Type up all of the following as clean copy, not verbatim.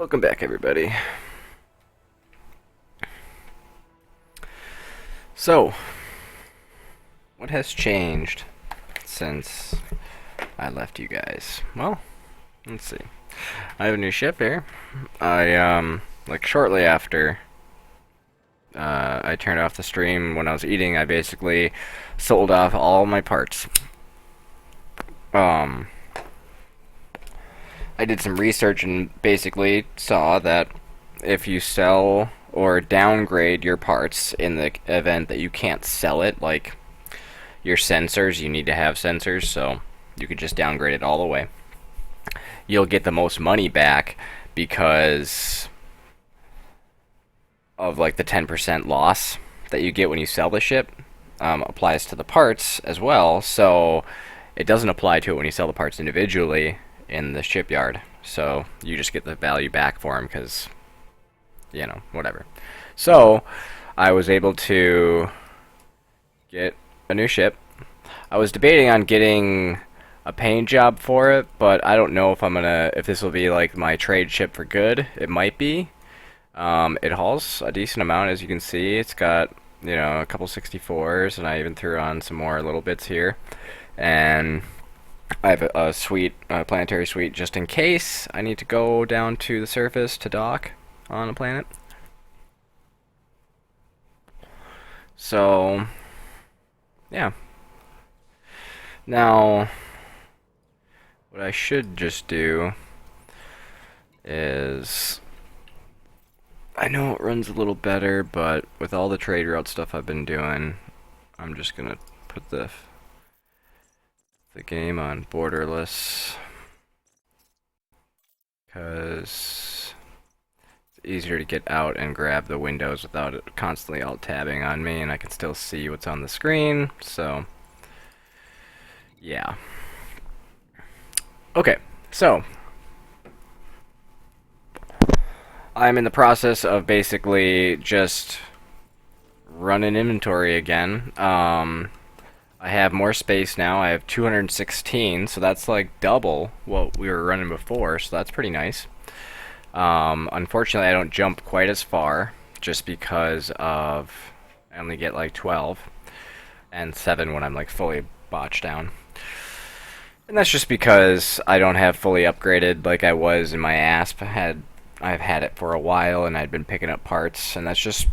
Welcome back, everybody. So, what has changed since I left you guys? Well, let's see. I have a new ship here. Like shortly after I turned off the stream when I was eating, I basically sold off all my parts. Um, I did some research and basically saw that if you sell or downgrade your parts in the event that you can't sell it, like your sensors, you need to have sensors, so you could just downgrade it all the way. You'll get the most money back because of like the 10% loss that you get when you sell the ship. Applies to the parts as well, so it doesn't apply to it when you sell the parts individually in the shipyard. So you just get the value back for them because, you know, whatever. So I was able to get a new ship. I was debating on getting a paint job for it, but I don't know if this will be like my trade ship for good. It might be. It hauls a decent amount, as you can see. It's got, you know, a couple 64s, and I even threw on some more little bits here. And I have a suite, planetary suite, just in case I need to go down to the surface to dock on a planet. So, yeah. Now, what I should just do is, I know it runs a little better, but with all the trade route stuff I've been doing, I'm just gonna put the game on borderless because it's easier to get out and grab the windows without it constantly alt-tabbing on me, and I can still see what's on the screen. So yeah. Okay, so I'm in the process of basically just running inventory again. I have more space now. I have 216, so that's like double what we were running before, so that's pretty nice. Unfortunately, I don't jump quite as far, just because of I only get like 12 and 7 when I'm like fully botched down. And that's just because I don't have fully upgraded like I was in my ASP. I've had it for a while, and I'd been picking up parts, and that's just,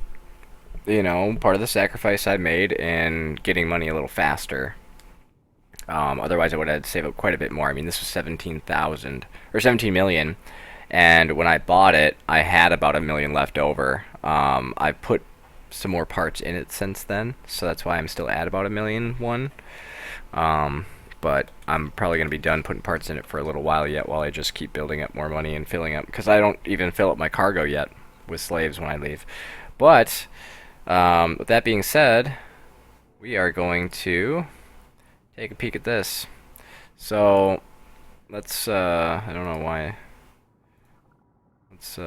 you know, part of the sacrifice I made in getting money a little faster. Otherwise, I would have had to save up quite a bit more. I mean, this was 17,000 or 17 million, and when I bought it, I had about a million left over. I put some more parts in it since then, so that's why I'm still at about a million one. But I'm probably going to be done putting parts in it for a little while yet, while I just keep building up more money and filling up, because I don't even fill up my cargo yet with slaves when I leave. But with that being said, we are going to take a peek at this. So let's I don't know why. Let's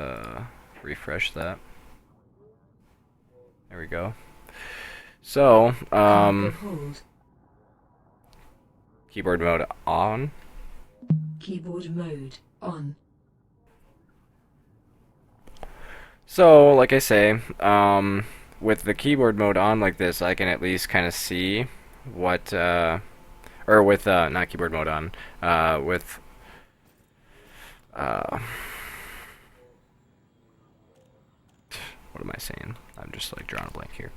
refresh that. There we go. So keyboard mode on. Keyboard mode on. So, like I say, with the keyboard mode on like this, I can at least kind of see what, or with, not keyboard mode on, with, what am I saying? I'm just like drawing a blank here.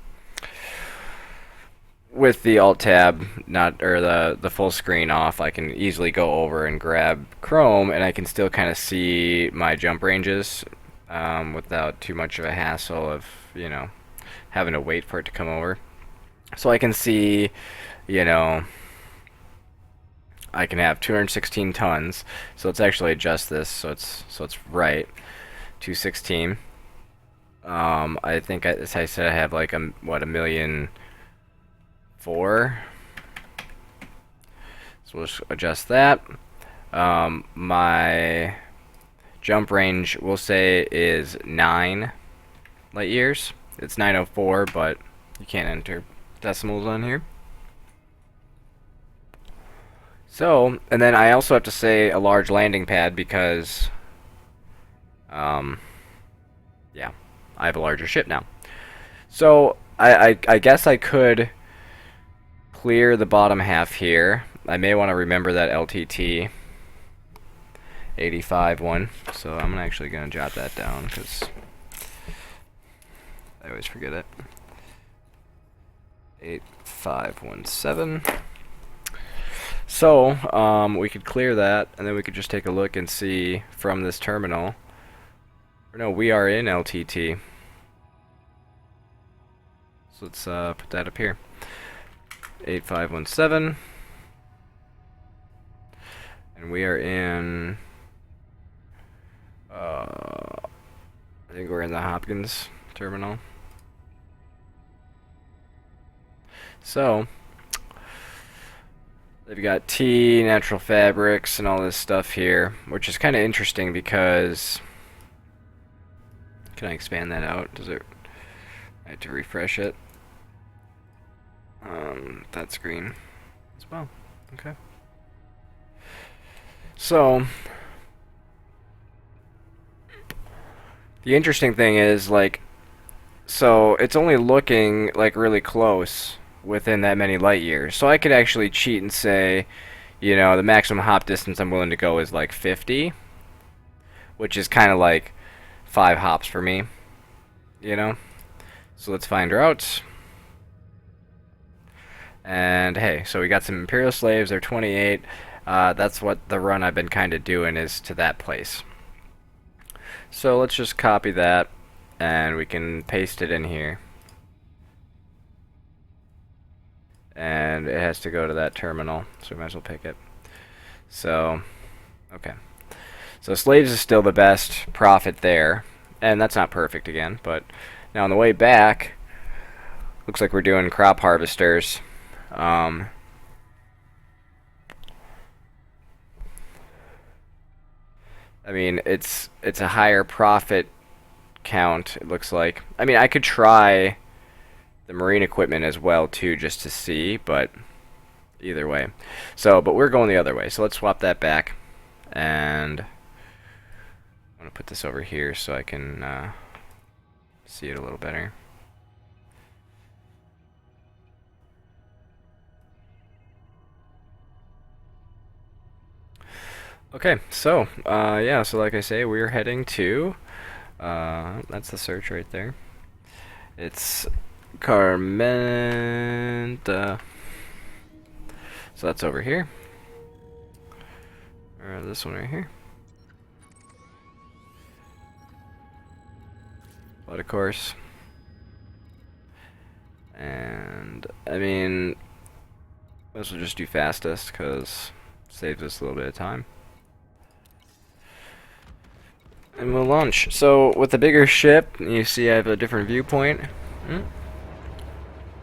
With the alt tab not, or the full screen off, I can easily go over and grab Chrome, and I can still kind of see my jump ranges without too much of a hassle of, you know, having to wait for it to come over. So I can see, you know, I can have 216 tons. So let's actually adjust this so it's right. 216. I think as I said, I have like a million. 4. So we'll just adjust that. My jump range, we'll say, is 9 light years. It's 904, but you can't enter decimals on here. So, and then I also have to say a large landing pad because Yeah, I have a larger ship now. So I guess I could clear the bottom half here. I may want to remember that LTT 85 one. So I'm actually going to jot that down because I always forget it. 8517. So we could clear that, and then we could just take a look and see from this terminal. Or no, we are in LTT. So let's put that up here. 8517. And we are in... I think we're in the Hopkins terminal. So, they've got tea, natural fabrics, and all this stuff here, which is kind of interesting because... Can I expand that out? Does it... I have to refresh it. That's green as well. Okay. So, the interesting thing is, like, so it's only looking, like, really close within that many light years. So I could actually cheat and say, you know, the maximum hop distance I'm willing to go is, like, 50. Which is kind of like 5 hops for me, you know? So let's find routes. And, hey, so we got some Imperial slaves. They're 28. That's what the run I've been kind of doing is to that place. So let's just copy that, and we can paste it in here. And it has to go to that terminal, so we might as well pick it. So, okay. So slaves is still the best profit there, and that's not perfect again, but now on the way back, looks like we're doing crop harvesters. I mean, it's a higher profit count, it looks like. I mean, I could try the marine equipment as well, too, just to see, but either way. So, but we're going the other way, so let's swap that back. And I'm going to put this over here so I can see it a little better. Okay, so, yeah, so like I say, we're heading to, that's the search right there. It's Carmenta. So that's over here. Or this one right here. But of course. And, I mean, this will just do fastest, because it saves us a little bit of time. And we'll launch. So, with the bigger ship, you see I have a different viewpoint.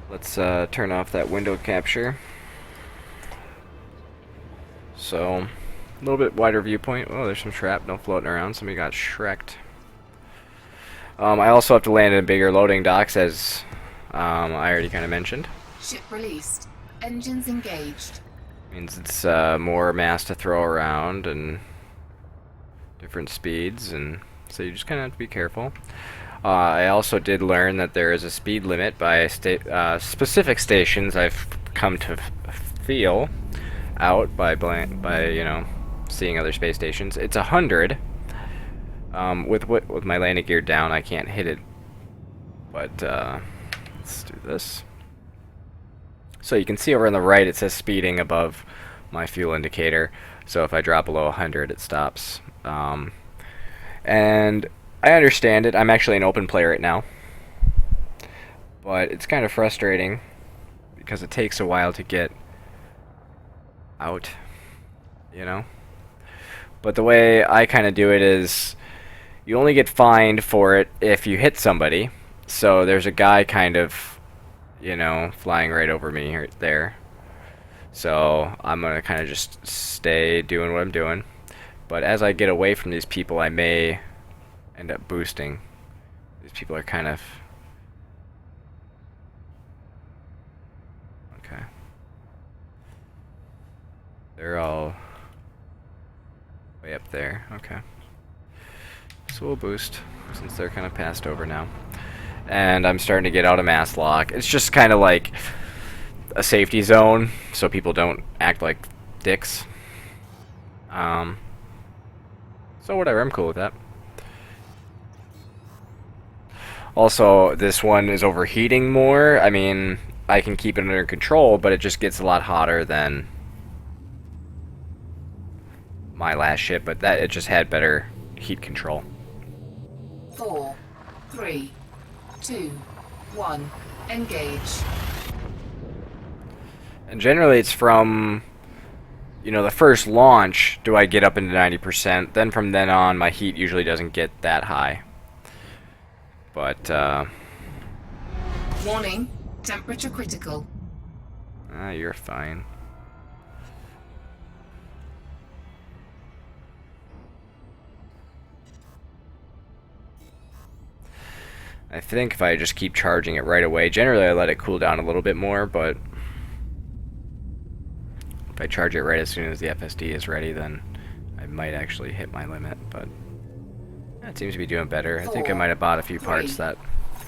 Let's turn off that window capture. So, a little bit wider viewpoint. Oh, there's some shrapnel floating around. Somebody got shreked. I also have to land in bigger loading docks, as I already kind of mentioned. Ship released. Engines engaged. Means it's more mass to throw around and different speeds, and so you just kind of have to be careful. I also did learn that there is a speed limit by specific stations. I've come to feel out by you know, seeing other space stations. It's 100. With my landing gear down, I can't hit it. But let's do this. So you can see over on the right, it says speeding above my fuel indicator. So if I drop below 100, it stops. And I understand it. I'm actually an open play right now. But it's kind of frustrating because it takes a while to get out, you know? But the way I kind of do it is you only get fined for it if you hit somebody. So there's a guy kind of, you know, flying right over me right there. So I'm going to kind of just stay doing what I'm doing. But as I get away from these people, I may end up boosting. These people are kind of... Okay. They're all way up there. Okay. So we'll boost, since they're kind of passed over now. And I'm starting to get out of mass lock. It's just kind of like a safety zone, so people don't act like dicks. So whatever, I'm cool with that. Also, this one is overheating more. I mean, I can keep it under control, but it just gets a lot hotter than my last ship, but that it just had better heat control. 4, 3, 2, 1. Engage. And generally it's from, you know, the first launch do I get up into 90%. Then from then on, my heat usually doesn't get that high. But, Warning. Temperature critical. you're fine. I think if I just keep charging it right away, generally I let it cool down a little bit more, but if I charge it right as soon as the FSD is ready, then I might actually hit my limit, but it seems to be doing better. I think I might have bought a few parts that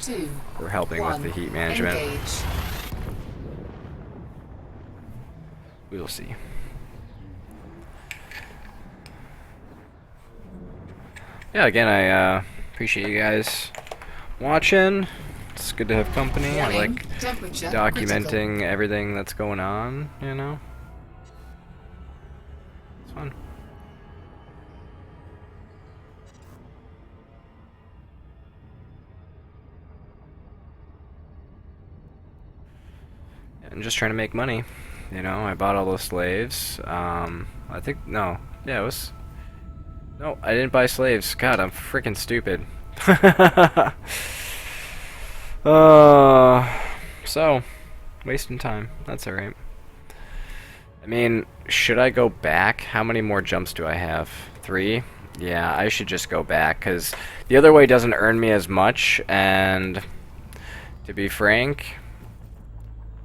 2, were helping with the heat management. Engage. We will see. Yeah, again, I appreciate you guys watching. It's good to have company. I Warning. like Temperature documenting everything that's going on, you know? It's fun. And just trying to make money. You know, I bought all those slaves. I think, no. Yeah, it was... No, I didn't buy slaves. God, I'm freaking stupid. So, wasting time. That's alright. I mean, should I go back? How many more jumps do I have? 3? Yeah, I should just go back, because the other way doesn't earn me as much, and to be frank,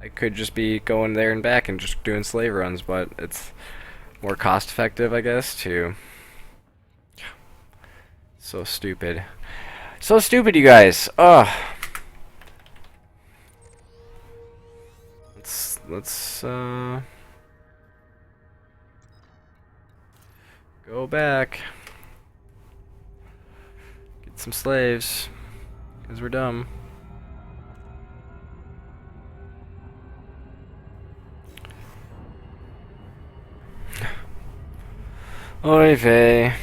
I could just be going there and back and just doing slave runs, but it's more cost effective, I guess, to... So stupid. So stupid, you guys. Ugh. Let's go back. Get some slaves. Because we're dumb. Oy vey.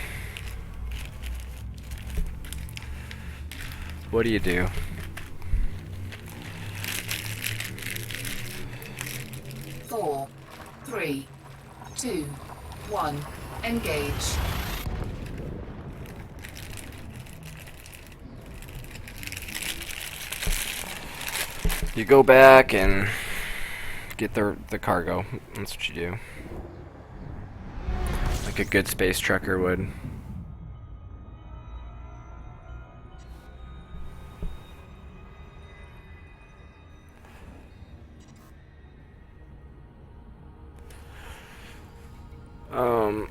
What do you do? Four, 3, 2, 1. Engage. You go back and get the cargo. That's what you do. Like a good space trucker would.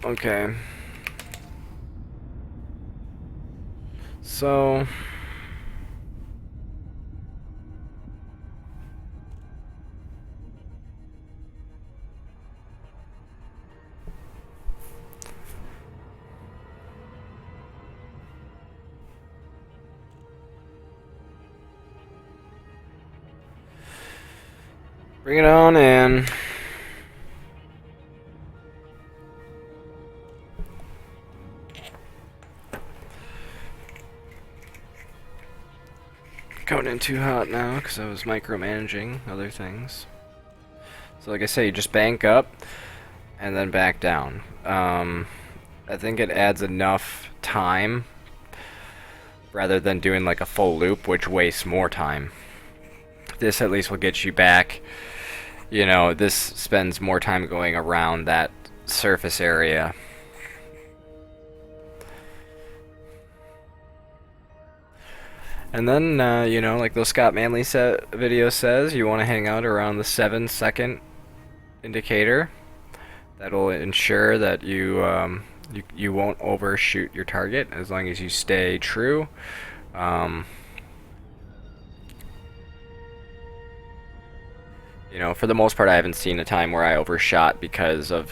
Okay. So... Bring it on in. Going in too hot now because I was micromanaging other things. So like I say, you just bank up and then back down. I think it adds enough time rather than doing like a full loop, which wastes more time. This at least will get you back. You know, this spends more time going around that surface area. And then, you know, like the Scott Manley video says, you want to hang out around the 7-second indicator. That'll ensure that you You won't overshoot your target as long as you stay true. You know, for the most part, I haven't seen a time where I overshot because of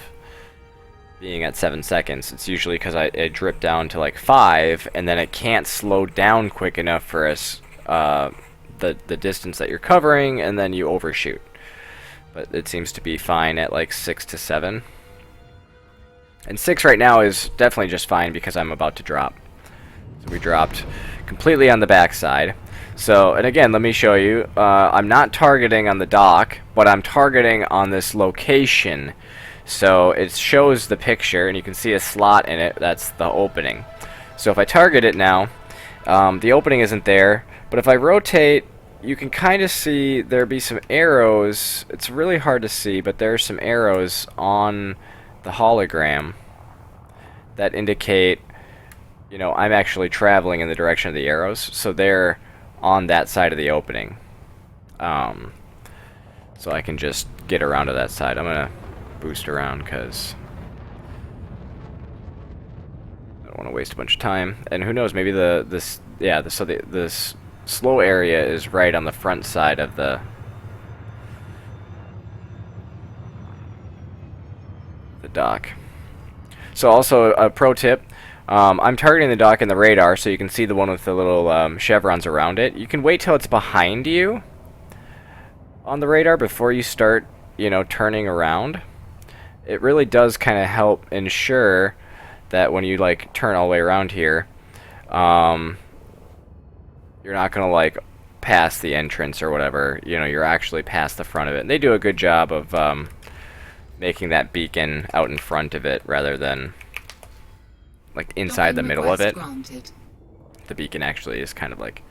being at 7 seconds. It's usually because it dripped down to like 5, and then it can't slow down quick enough for us the distance that you're covering, and then you overshoot. But it seems to be fine at like 6 to 7. And 6 right now is definitely just fine because I'm about to drop. So we dropped completely on the backside. So, and again, let me show you. I'm not targeting on the dock, but I'm targeting on this location. So it shows the picture, and you can see a slot in it. That's the opening. So if I target it now, the opening isn't there. But if I rotate, you can kind of see there be some arrows. It's really hard to see, but there are some arrows on the hologram that indicate, you know, I'm actually traveling in the direction of the arrows. So they're on that side of the opening. So I can just get around to that side. I'm going to boost around because I don't want to waste a bunch of time. And who knows, maybe this slow area is right on the front side of the dock. So also a pro tip, I'm targeting the dock in the radar, so you can see the one with the little chevrons around it. You can wait till it's behind you on the radar before you start, you know, turning around. It really does kind of help ensure that when you like turn all the way around here, you're not gonna like pass the entrance or whatever. You know, you're actually past the front of it. And they do a good job of making that beacon out in front of it rather than like inside the middle of it. Granted. The beacon actually is kind of like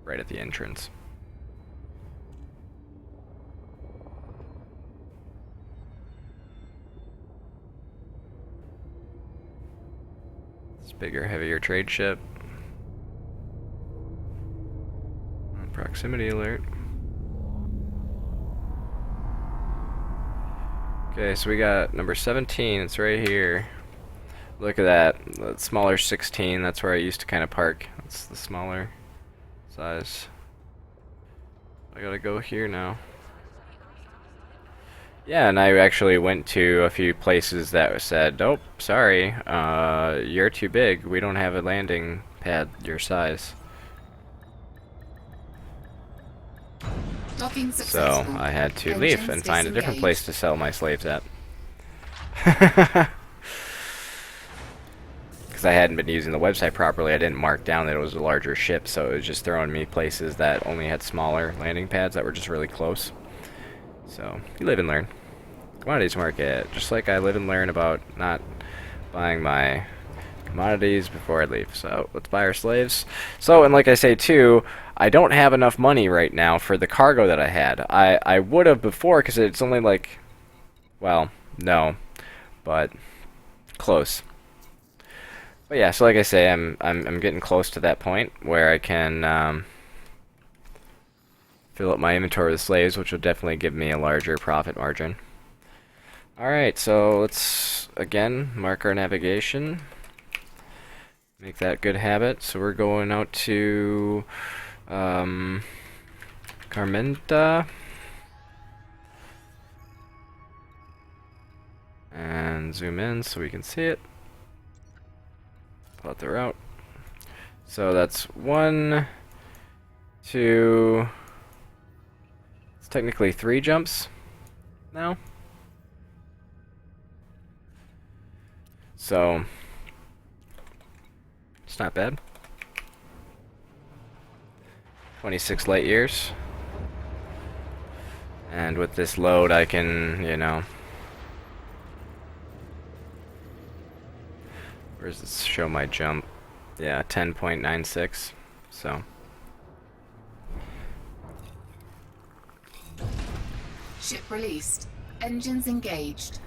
right at the entrance. It's a bigger, heavier trade ship. Proximity alert. Okay, so we got number 17, it's right here. Look at that, the smaller 16, that's where I used to kind of park. That's the smaller size. I gotta go here now. Yeah, and I actually went to a few places that said, "Nope, sorry, you're too big. We don't have a landing pad your size." Docking So successful. I had to leave and find a different place to sell my slaves at. Because I hadn't been using the website properly, I didn't mark down that it was a larger ship, so it was just throwing me places that only had smaller landing pads that were just really close. So, you live and learn. Commodities market. Just like I live and learn about not buying my commodities before I leave. So, let's buy our slaves. So, and like I say too, I don't have enough money right now for the cargo that I had. I would have before, because it's only like, well, no, but close. But yeah, so like I say, I'm getting close to that point where I can fill up my inventory with slaves, which will definitely give me a larger profit margin. Alright, so let's again mark our navigation. Make that good habit. So we're going out to Carmenta. And zoom in so we can see it. Plot the route. So that's 1, 2, it's technically 3 jumps now. So it's not bad. 26 light years. And with this load I can, you know, where does this show my jump? Yeah, 10.96. So Ship released. Engines engaged.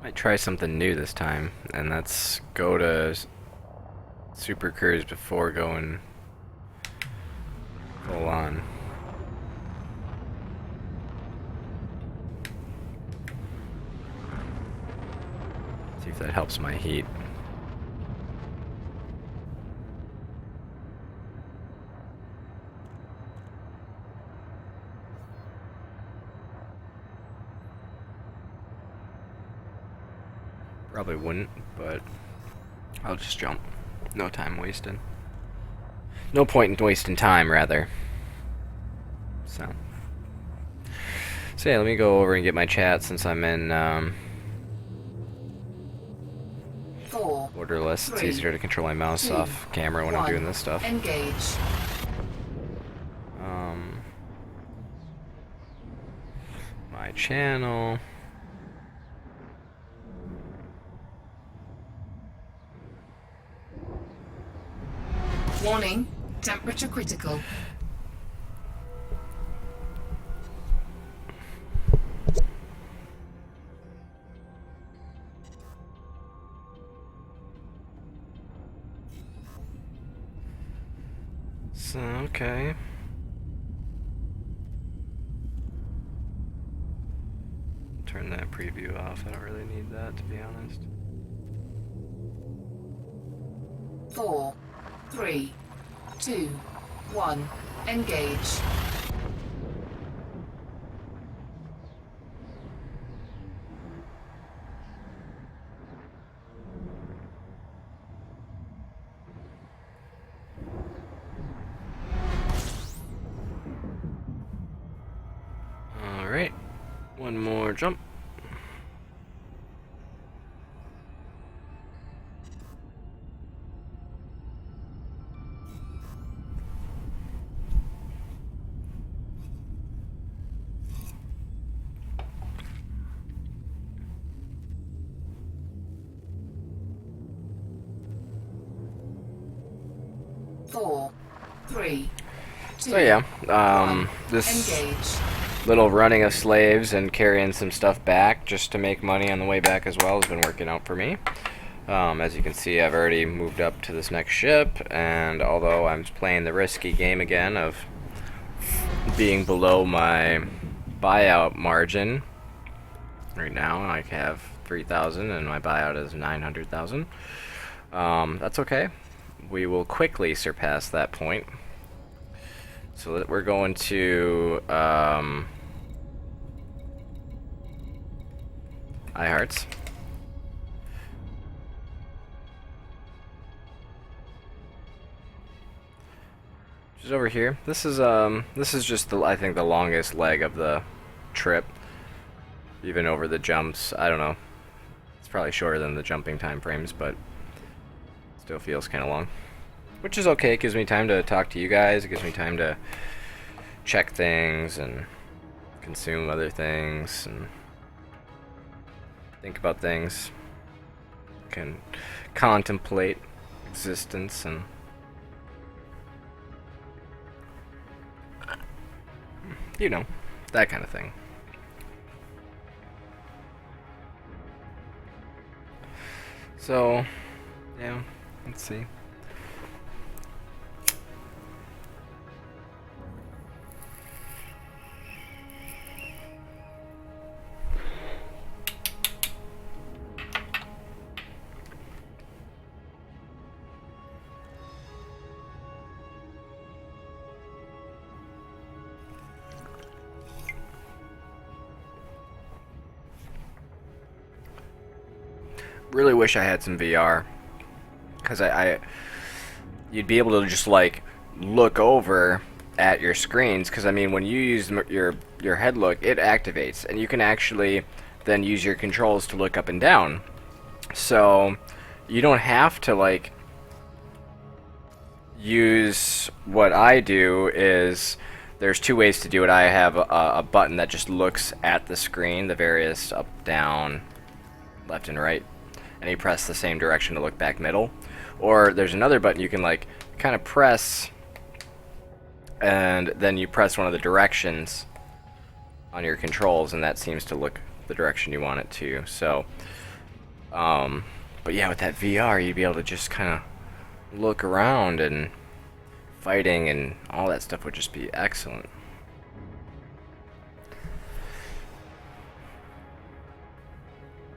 Might try something new this time, and that's go to super cruise before going full on. See if that helps my heat. Probably wouldn't, but I'll just jump. No time wasted. No point in wasting time, rather. So yeah, let me go over and get my chat since I'm in 4, orderless. It's 3, easier to control my mouse 2, off camera when I'm 1. doing this stuff. Engage. My channel. Warning, temperature critical. So, okay. Turn that preview off. I don't really need that, to be honest. 4, 3, 2, 1. Engage. Alright. One more jump. Four, 3, 2. So yeah, 1. this Engage. little running of slaves and carrying some stuff back just to make money on the way back as well has been working out for me. As you can see, I've already moved up to this next ship, and although I'm playing the risky game again of being below my buyout margin, right now I have 3,000 and my buyout is 900,000. That's okay. We will quickly surpass that point. So that we're going to iHearts. Just over here. This is just the, I think, the longest leg of the trip. Even over the jumps. I don't know. It's probably shorter than the jumping time frames, but still feels kind of long. Which is okay. It gives me time to talk to you guys. It gives me time to check things and consume other things and think about things. Can contemplate existence and you know, that kind of thing. So, yeah, let's see. Really wish I had some VR, because you'd be able to just like look over at your screens, because I mean when you use your head look, it activates and you can actually then use your controls to look up and down, so you don't have to like use what I do. Is there's two ways to do it. I have a button that just looks at the screen, the various up, down, left and right, and you press the same direction to look back middle. Or there's another button you can like kind of press, and then you press one of the directions on your controls, and that seems to look the direction you want it to. So But yeah, with that VR, you'd be able to just kind of look around, and fighting and all that stuff would just be excellent.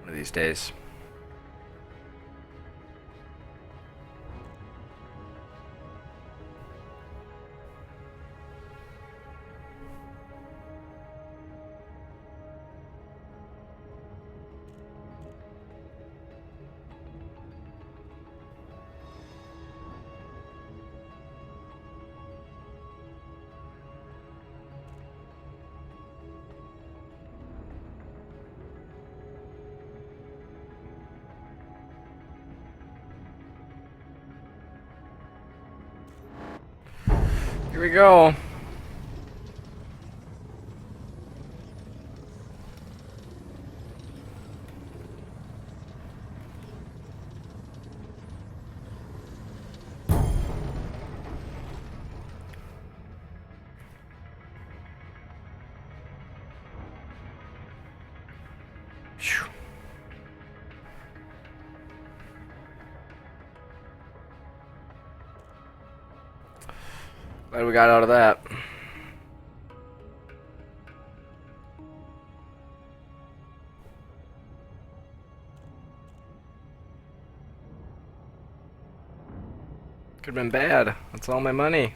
One of these days. Here we go. Phew. Glad we got out of that. Could have been bad. That's all my money.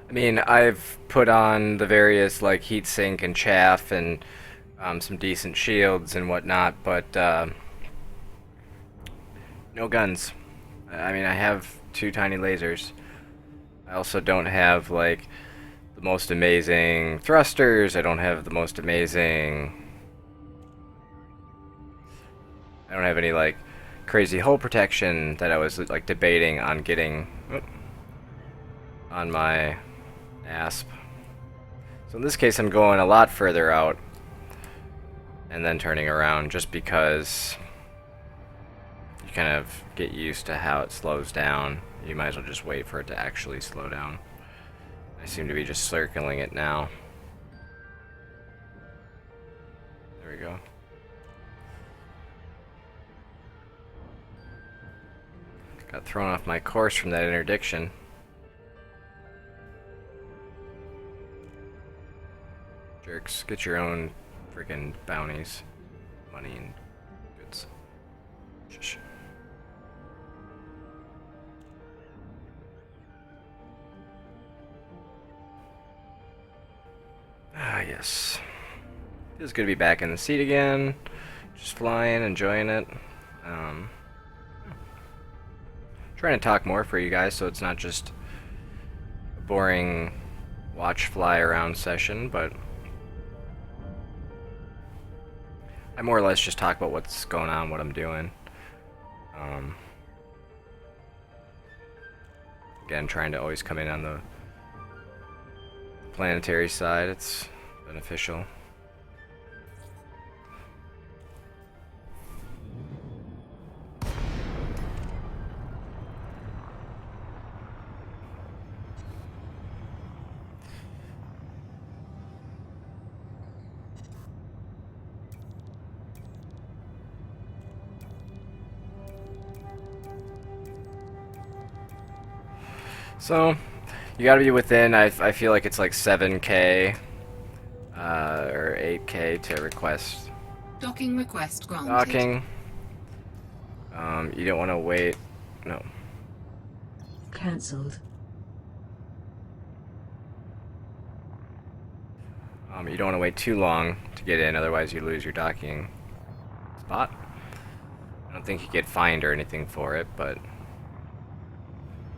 I mean, I've put on the various like heatsink and chaff and some decent shields and whatnot, but no guns. I mean, I have 2 tiny lasers. I also don't have like the most amazing thrusters. I don't have the most amazing. I don't have any like crazy hull protection that I was like debating on getting on my ASP. So in this case, I'm going a lot further out and then turning around just because you kind of get used to how it slows down. You might as well just wait for it to actually slow down. I seem to be just circling it now. There we go. Got thrown off my course from that interdiction. Jerks, get your own freaking bounties, money, and goods. Shush. Ah, yes. Feels good to be back in the seat again. Just flying, enjoying it. Trying to talk more for you guys so it's not just a boring watch fly around session, but I more or less just talk about what's going on, what I'm doing. Again, trying to always come in on the planetary side. It's beneficial. So, you gotta be within, I feel like it's like 7K or 8K to request Docking request granted. docking. You don't want to wait. No. Cancelled. You don't want to wait too long to get in, otherwise you lose your docking spot. I don't think you get fined or anything for it, but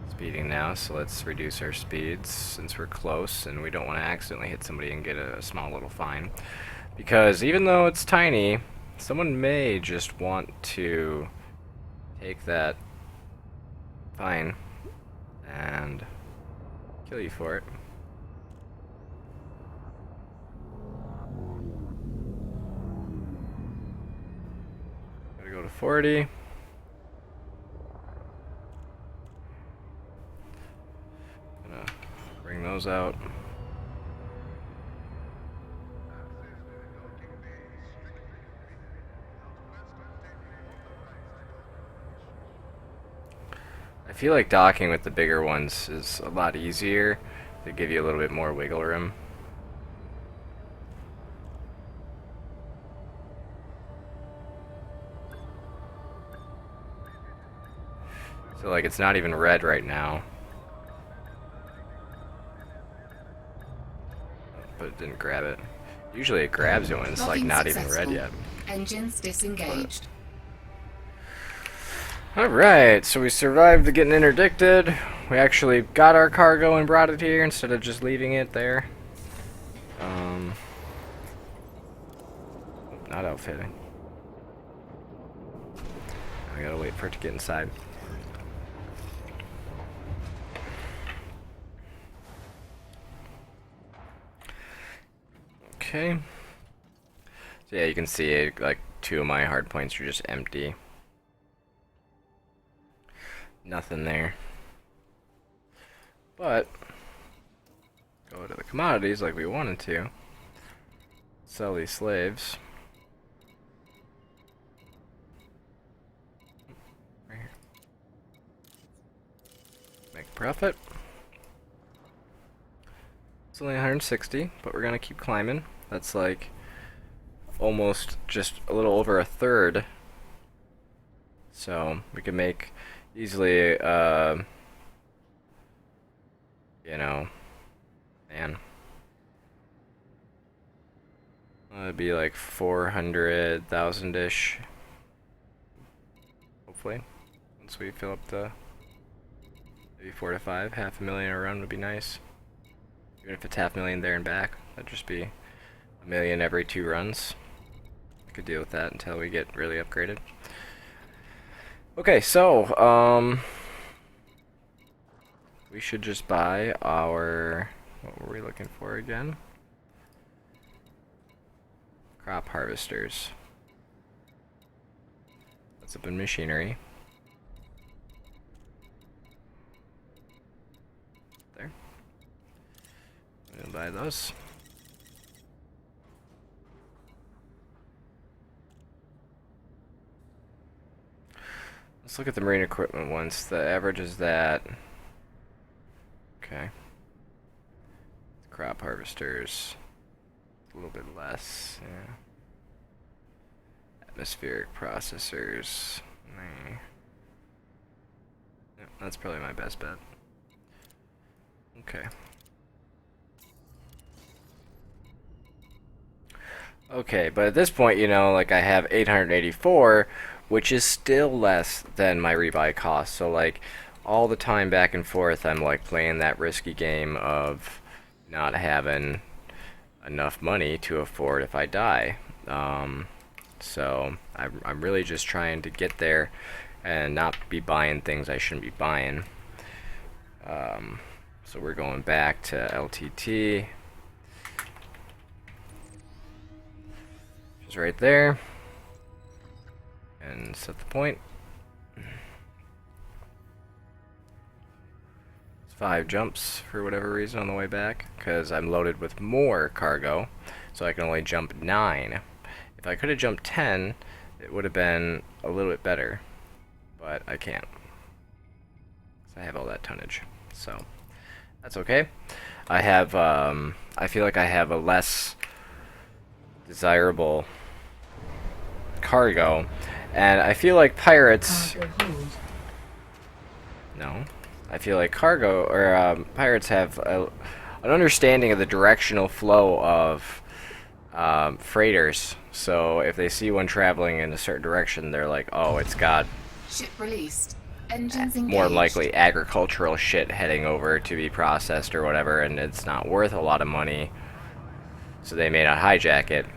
speeding now, so let's reduce our speeds since we're close and we don't want to accidentally hit somebody and get a small little fine. Because even though it's tiny, someone may just want to take that fine and kill you for it. Gotta go to 40. Gonna bring those out. feel like docking with the bigger ones is a lot easier. They give you a little bit more wiggle room. So like it's not even red right now. But it didn't grab it. Usually it grabs it when it's like Docking not even successful. red yet. Engines disengaged. Alright, so we survived the getting interdicted. We actually got our cargo and brought it here instead of just leaving it there. Not outfitting. I gotta wait for it to get inside. Okay. So yeah, you can see it, like 2 of my hard points are just empty. Nothing there. But go to the commodities like we wanted to. Sell these slaves. Right here. Make profit. It's only 160, but we're gonna keep climbing. That's like almost just a little over a third. So we can make easily, you know, man. It'd be like 400,000-ish. Hopefully. Once we fill up the maybe 4 to 5, half a million a run would be nice. Even if it's half a million there and back, that'd just be a million every 2 runs. I could deal with that until we get really upgraded. Okay, so we should just buy our, what were we looking for again? Crop harvesters. That's up in machinery. There. I'm gonna buy those. Let's look at the marine equipment once. The average is that. Okay. Crop harvesters. A little bit less, yeah. Atmospheric processors. Nah. Yep, that's probably my best bet. Okay. Okay, but at this point, you know, like I have 884, which is still less than my rebuy cost. So like all the time back and forth, I'm like playing that risky game of not having enough money to afford if I die. So I'm really just trying to get there and not be buying things I shouldn't be buying. So we're going back to LTT. Which is right there. And set the point. It's 5 jumps for whatever reason on the way back, because I'm loaded with more cargo, so I can only jump 9. If I could have jumped 10, it would have been a little bit better, but I can't. I have all that tonnage, so that's okay. I have, I feel like I have a less desirable cargo. And I feel like pirates. No, I feel like cargo or pirates have an understanding of the directional flow of freighters. So if they see one traveling in a certain direction, they're like, "Oh, it's got Ship released. Engines engaged. more than likely agricultural shit heading over to be processed or whatever, and it's not worth a lot of money, so they may not hijack it,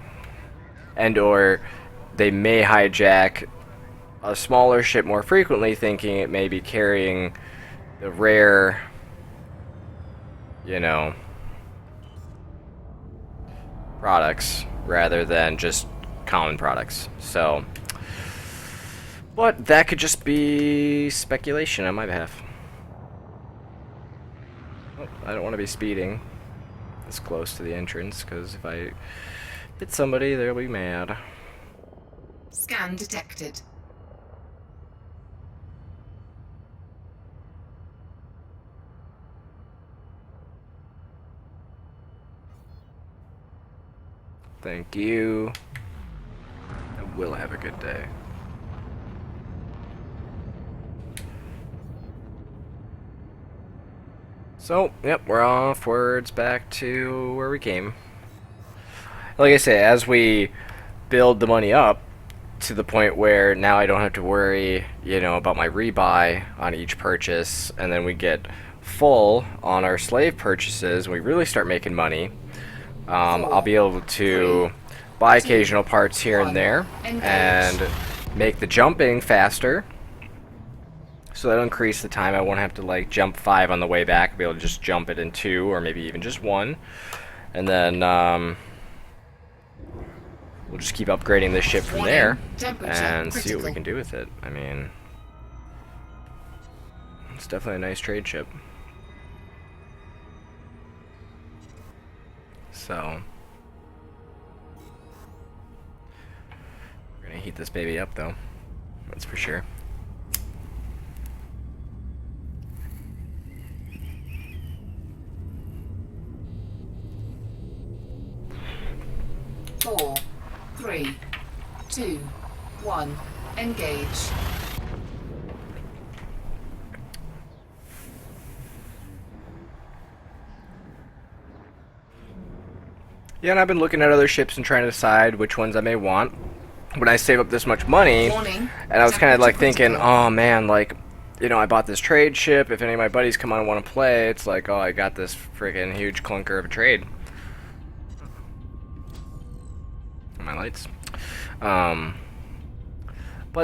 and or they may hijack a smaller ship more frequently, thinking it may be carrying the rare, you know, products rather than just common products. So, but that could just be speculation on my behalf. Oh, I don't want to be speeding this close to the entrance, because if I hit somebody, they'll be mad. Scan detected. Thank you. I will have a good day. So, yep, we're offwards back to where we came. Like I say, as we build the money up to the point where now I don't have to worry, about my rebuy on each purchase, and then we get full on our slave purchases, and we really start making money, I'll be able to buy occasional parts here and there, and make the jumping faster. So that'll increase the time. I won't have to like jump 5 on the way back. I'll be able to just jump it in 2 or maybe even just 1. And then we'll just keep upgrading this ship from there and see what we can do with it. I mean, it's definitely a nice trade ship. So we're gonna heat this baby up though, that's for sure. Four, 3, 2, 1, engage. Yeah, and I've been looking at other ships and trying to decide which ones I may want when I save up this much money. Warning. And I was kind of like Temperature thinking, critical. oh man, like, I bought this trade ship. If any of my buddies come on and want to play, it's like, oh, I got this freaking huge clunker of a trade. My lights. But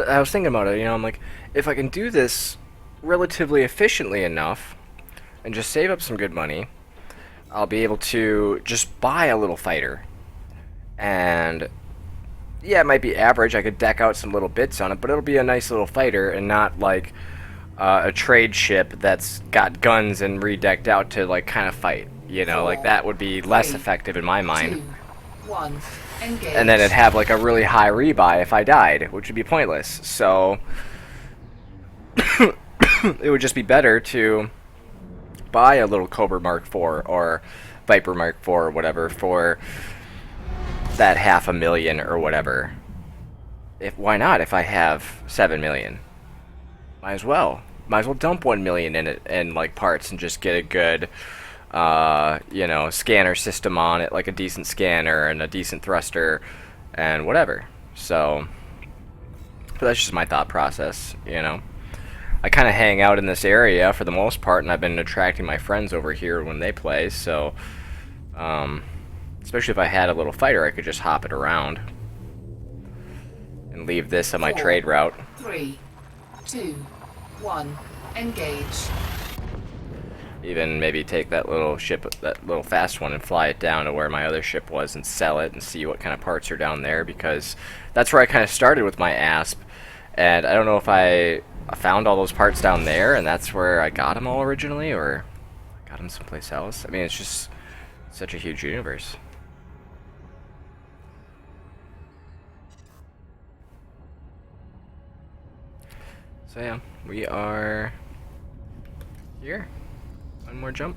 I was thinking about it, I'm like, if I can do this relatively efficiently enough and just save up some good money, I'll be able to just buy a little fighter. And yeah, it might be average. I could deck out some little bits on it, but it'll be a nice little fighter and not like a trade ship that's got guns and redecked out to like kind of fight. Like that would be less effective in my mind. 2, 1, engage. And then it'd have like a really high rebuy if I died, which would be pointless. So it would just be better to buy a little Cobra Mark IV or Viper Mark IV or whatever for that $500,000 or whatever. Why not? If I have 7 million, might as well dump 1 million in it and like parts and just get a good scanner system on it, like a decent scanner and a decent thruster and whatever. So but that's just my thought process. I kind of hang out in this area for the most part, and I've been attracting my friends over here when they play, so especially if I had a little fighter, I could just hop it around and leave this on my 4, trade route. 3, 2, 1, engage. Even maybe take that little ship, that little fast one, and fly it down to where my other ship was and sell it and see what kind of parts are down there, because that's where I kind of started with my ASP, and I don't know if I found all those parts down there and that's where I got them all originally, or I got them someplace else. I mean, it's just such a huge universe. So yeah, we are here. One more jump.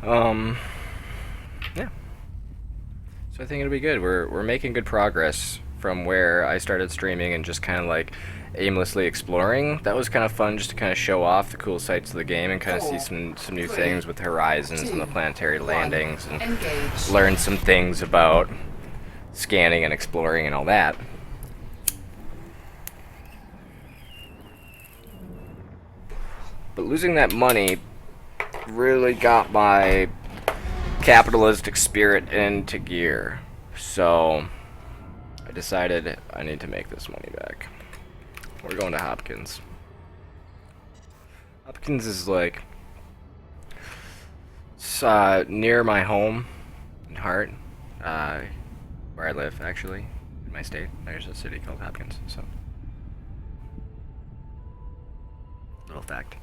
Yeah. So I think it'll be good. We're making good progress from where I started streaming and just kind of like aimlessly exploring. That was kind of fun, just to kind of show off the cool sights of the game and kind of see some new things with the horizons and the planetary landings, and Engage. learn some things about scanning and exploring and all that. But losing that money really got my capitalistic spirit into gear. So I decided I need to make this money back. We're going to Hopkins. Hopkins is like near my home and heart, where I live actually, in my state. There's a city called Hopkins, so little fact.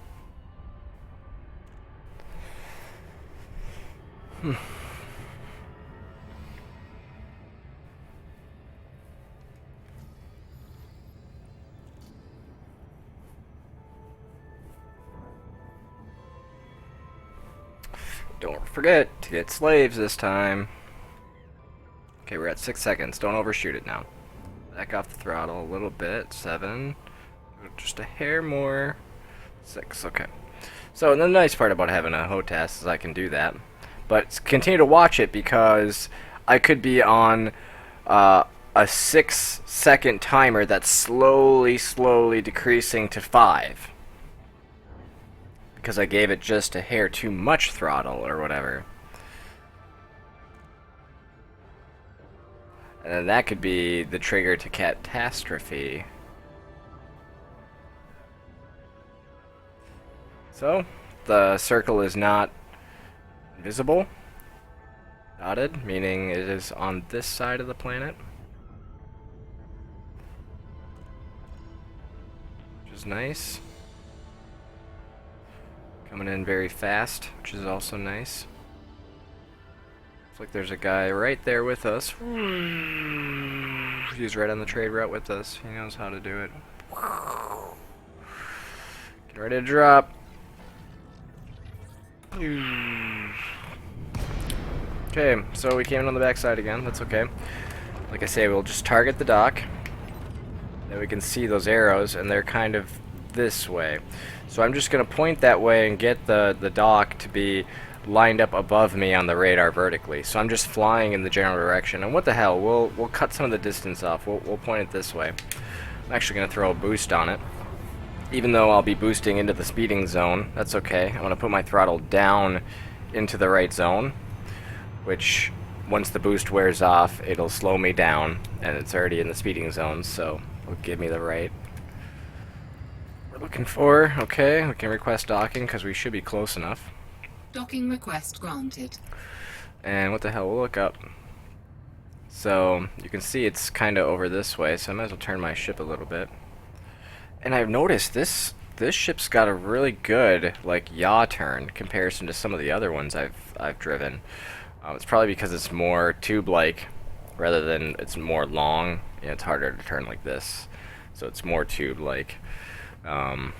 Don't forget to get slaves this time. Okay, we're at 6 seconds. Don't overshoot it now. Back off the throttle a little bit. 7. Just a hair more. 6. Okay. So the nice part about having a HOTAS is I can do that. But continue to watch it because I could be on a 6-second timer that's slowly decreasing to 5. Because I gave it just a hair too much throttle or whatever. And then that could be the trigger to catastrophe. So, the circle is not visible. Dotted, meaning it is on this side of the planet. Which is nice. Coming in very fast, which is also nice. Looks like there's a guy right there with us. He's right on the trade route with us. He knows how to do it. Get ready to drop. Okay, so we came in on the backside again. That's okay. Like I say, we'll just target the dock. Then we can see those arrows, and they're kind of this way. So I'm just going to point that way and get the dock to be lined up above me on the radar vertically. So I'm just flying in the general direction. And what the hell, we'll cut some of the distance off. We'll point it this way. I'm actually going to throw a boost on it. Even though I'll be boosting into the speeding zone, that's okay. I'm going to put my throttle down into the right zone, which once the boost wears off, it'll slow me down, and it's already in the speeding zone, so it'll give me the right we're looking for. Okay, we can request docking because we should be close enough. Docking request granted. And what the hell, we'll look up. So you can see it's kind of over this way, so I might as well turn my ship a little bit. And I've noticed this ship's got a really good like yaw turn comparison to some of the other ones I've driven. It's probably because it's more tube-like rather than it's more long. Yeah, it's harder to turn like this, so it's more tube-like. Or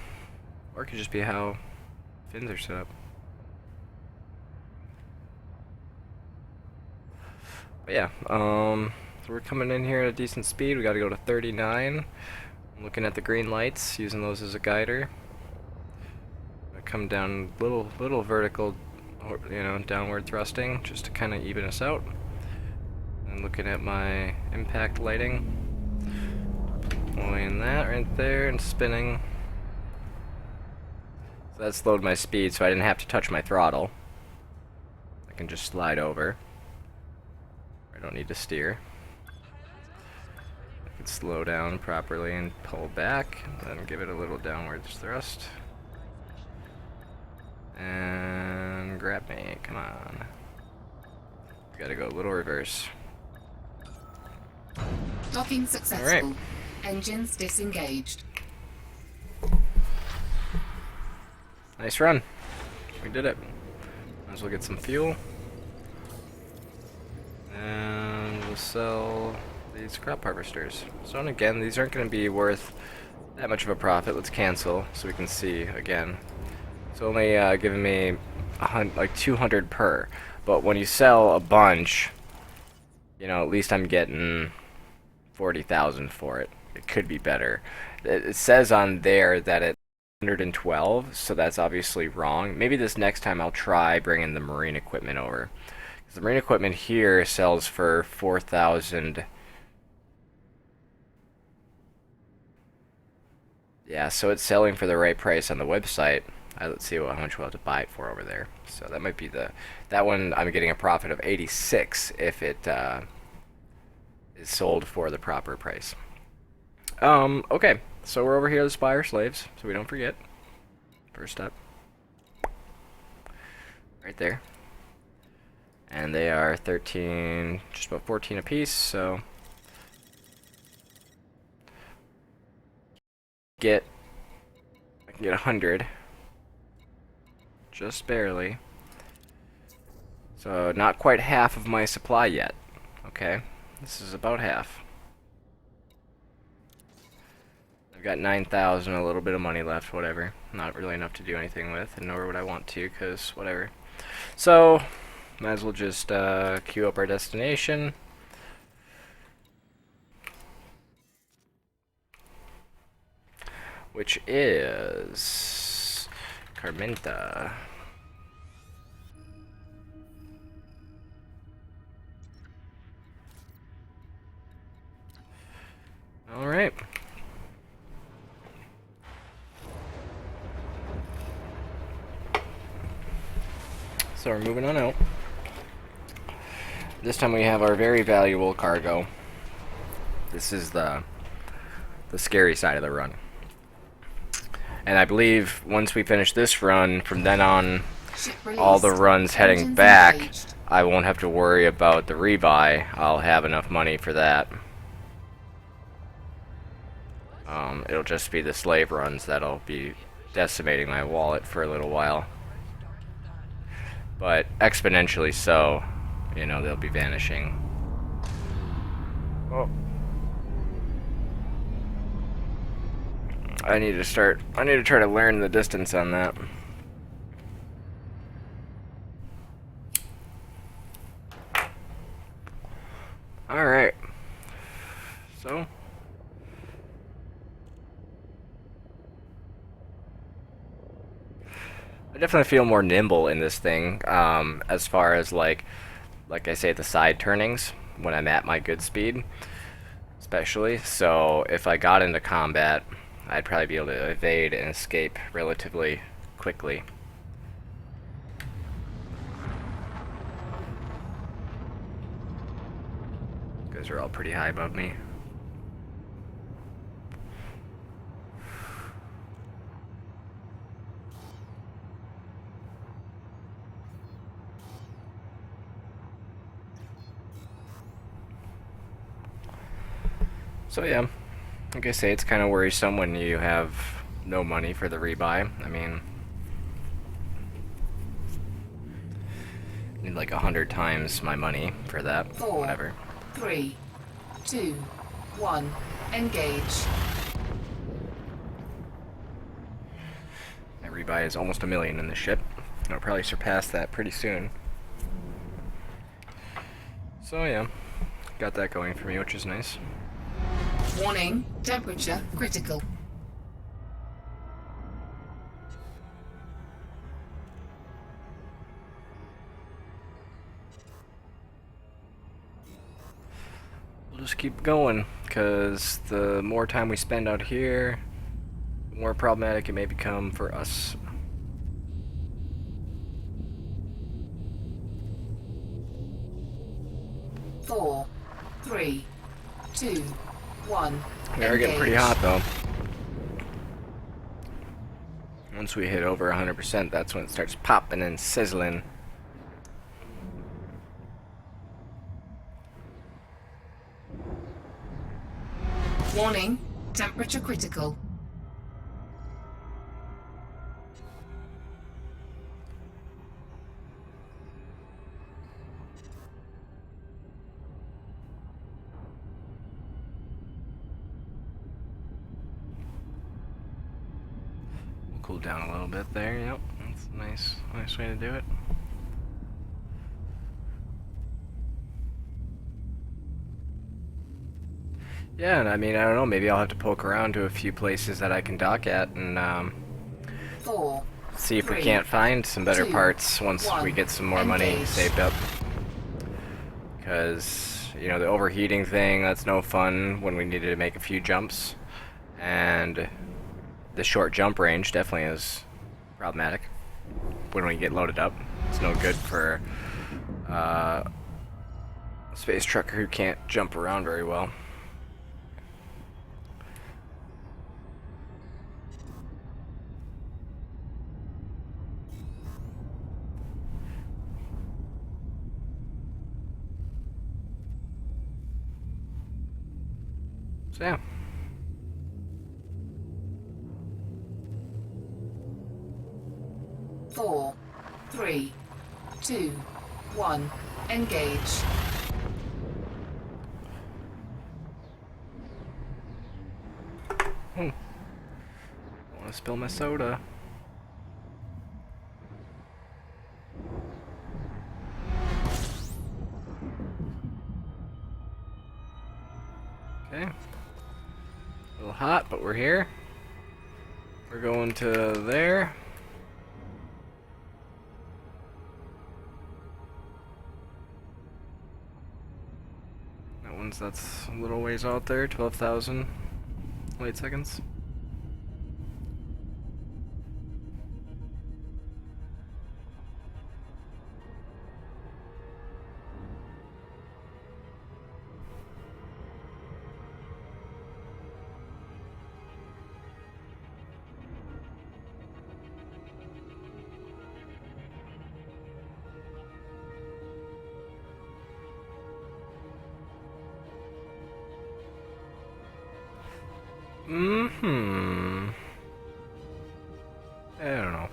it could just be how fins are set up. But yeah, so we're coming in here at a decent speed. We got to go to 39. I'm looking at the green lights, using those as a guider. I come down little vertical, you know, downward thrusting, just to kind of even us out. And looking at my impact lighting, deploying that right there and spinning. So that slowed my speed, so I didn't have to touch my throttle. I can just slide over. I don't need to steer. I can slow down properly and pull back, and then give it a little downward thrust. And grab me, come on. Gotta go a little reverse. Docking successful. All right. Engines disengaged. Nice run. We did it. Might as well get some fuel. And we'll sell these crop harvesters. So, and again, these aren't going to be worth that much of a profit. Let's cancel so we can see again. It's only giving me like 200 per. But when you sell a bunch, you know, at least I'm getting 40,000 for it. It could be better. It says on there that it's 112, so that's obviously wrong. Maybe this next time I'll try bringing the marine equipment over. The marine equipment here sells for 4,000. Yeah, so it's selling for the right price on the website. Let's see how much we'll have to buy it for over there. So that might be that one. I'm getting a profit of 86 if it is sold for the proper price. Okay, so we're over here to spy our slaves, so we don't forget. First step. Right there. And they are 13, just about 14 apiece, so I can get 100, just barely. So not quite half of my supply yet. Okay, this is about half. I've got 9,000, a little bit of money left, whatever. Not really enough to do anything with, and nor would I want to, because whatever. So might as well just queue up our destination. which is Carmenta. All right. So we're moving on out. This time we have our very valuable cargo. This is the scary side of the run. And I believe once we finish this run, from then on, Ship all the released. runs heading Engines back, engaged. I won't have to worry about the rebuy. I'll have enough money for that. It'll just be the slave runs that'll be decimating my wallet for a little while. But exponentially so, you know, they'll be vanishing. Oh. I need to try to learn the distance on that. Alright. So. I definitely feel more nimble in this thing, as far as like I say, the side turnings when I'm at my good speed, especially. So if I got into combat, I'd probably be able to evade and escape relatively quickly. You guys are all pretty high above me. So yeah, like I say, it's kind of worrisome when you have no money for the rebuy. I mean, need like 100 times my money for that. 4, Whatever. 3, 2, 1. Engage. My rebuy is almost $1 million in the ship. I'll probably surpass that pretty soon. So yeah, got that going for me, which is nice. Warning. Temperature critical. We'll just keep going, because the more time we spend out here, the more problematic it may become for us. Four, 3, 2, 1. We are getting pretty Engage. hot though. Once we hit over 100%, that's when it starts popping and sizzling. Warning. Temperature critical. We'll cool down a little bit there. Yep, that's a nice way to do it. Yeah, and I mean, I don't know, maybe I'll have to poke around to a few places that I can dock at and 4, see if we 3, can't find some better 2, parts once 1. we get some more money Engage. saved up. Because, you know, the overheating thing, that's no fun when we needed to make a few jumps. And the short jump range definitely is problematic when we get loaded up. It's no good for a space trucker who can't jump around very well. So yeah. Four, 3, 2, 1. Engage. I want to spill my soda. Okay. A little hot, but we're here. We're going to there. That's a little ways out there, 12,000 light seconds. I don't know.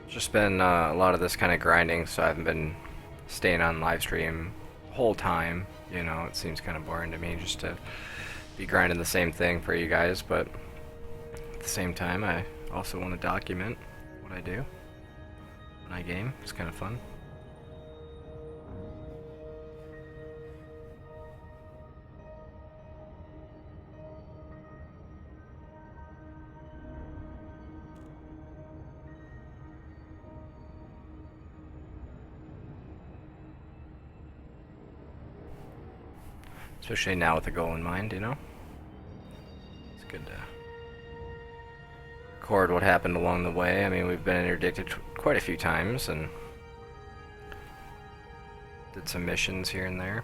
Just been a lot of this kind of grinding, so I haven't been staying on live stream the whole time. You know, it seems kind of boring to me just to be grinding the same thing for you guys, but at the same time, I also want to document what I do when I game. It's kind of fun. Especially now with the goal in mind, you know? It's good to record what happened along the way. I mean, we've been interdicted quite a few times and did some missions here and there.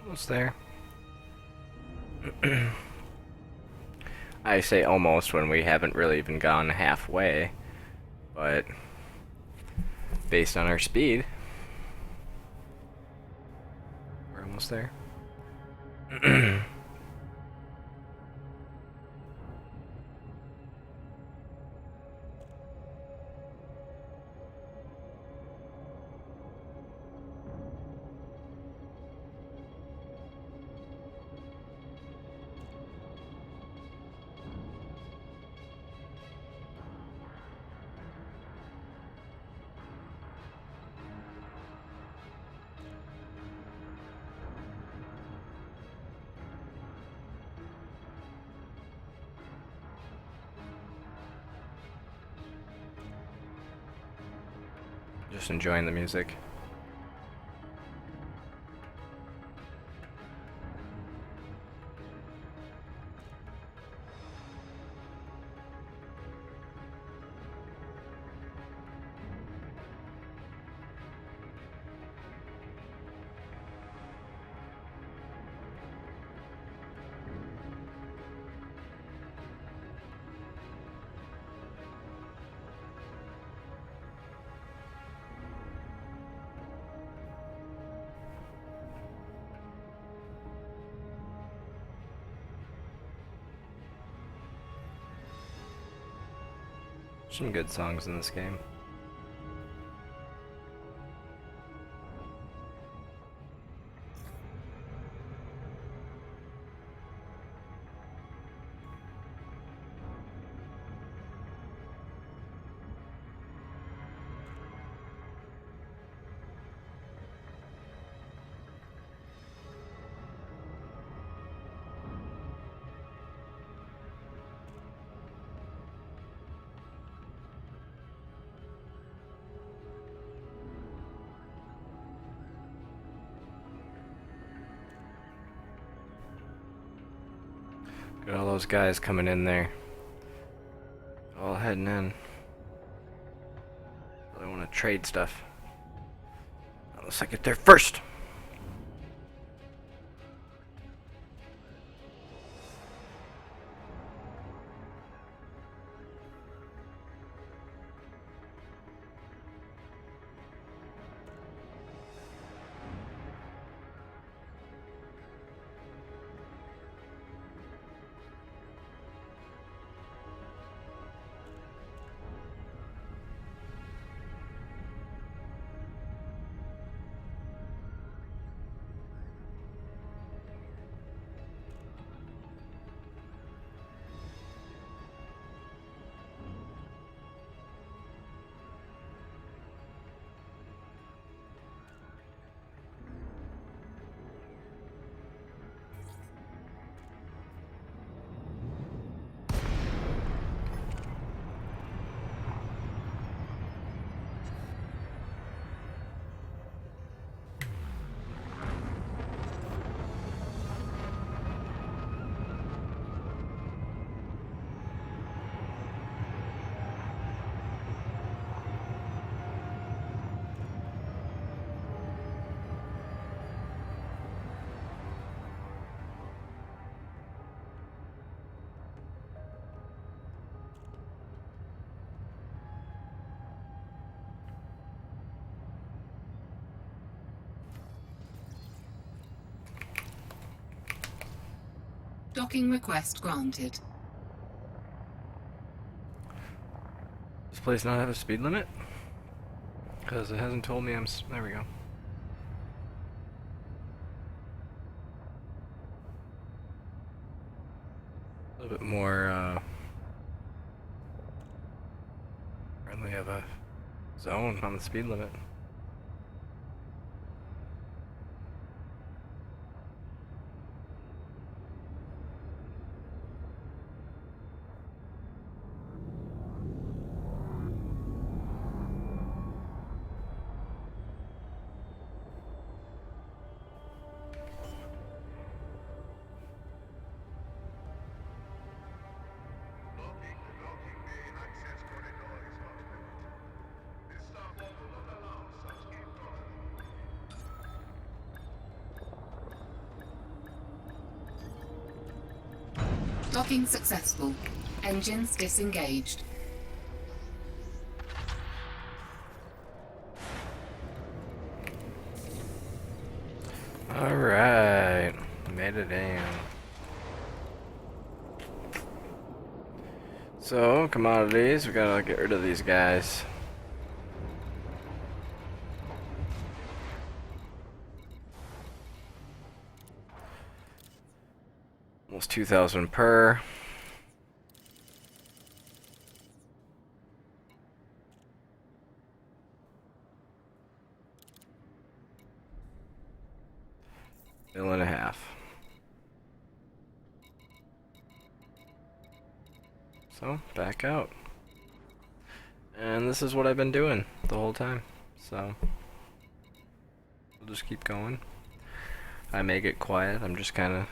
Almost there. I say almost when we haven't really even gone halfway, but based on our speed, we're almost there. Just enjoying the music. Some good songs in this game. Got all those guys coming in there. All heading in. I want to trade stuff. Unless I get there first. Docking request granted. Does this place not have a speed limit? Because it hasn't told me there we go. A little bit more, friendly of a zone on the speed limit. Docking successful. Engines disengaged. Alright, made it in. So, commodities, we gotta get rid of these guys. Almost 2,000 per. Bill and a half. So, back out. And this is what I've been doing the whole time. So, we'll just keep going. I may get quiet. I'm just kind of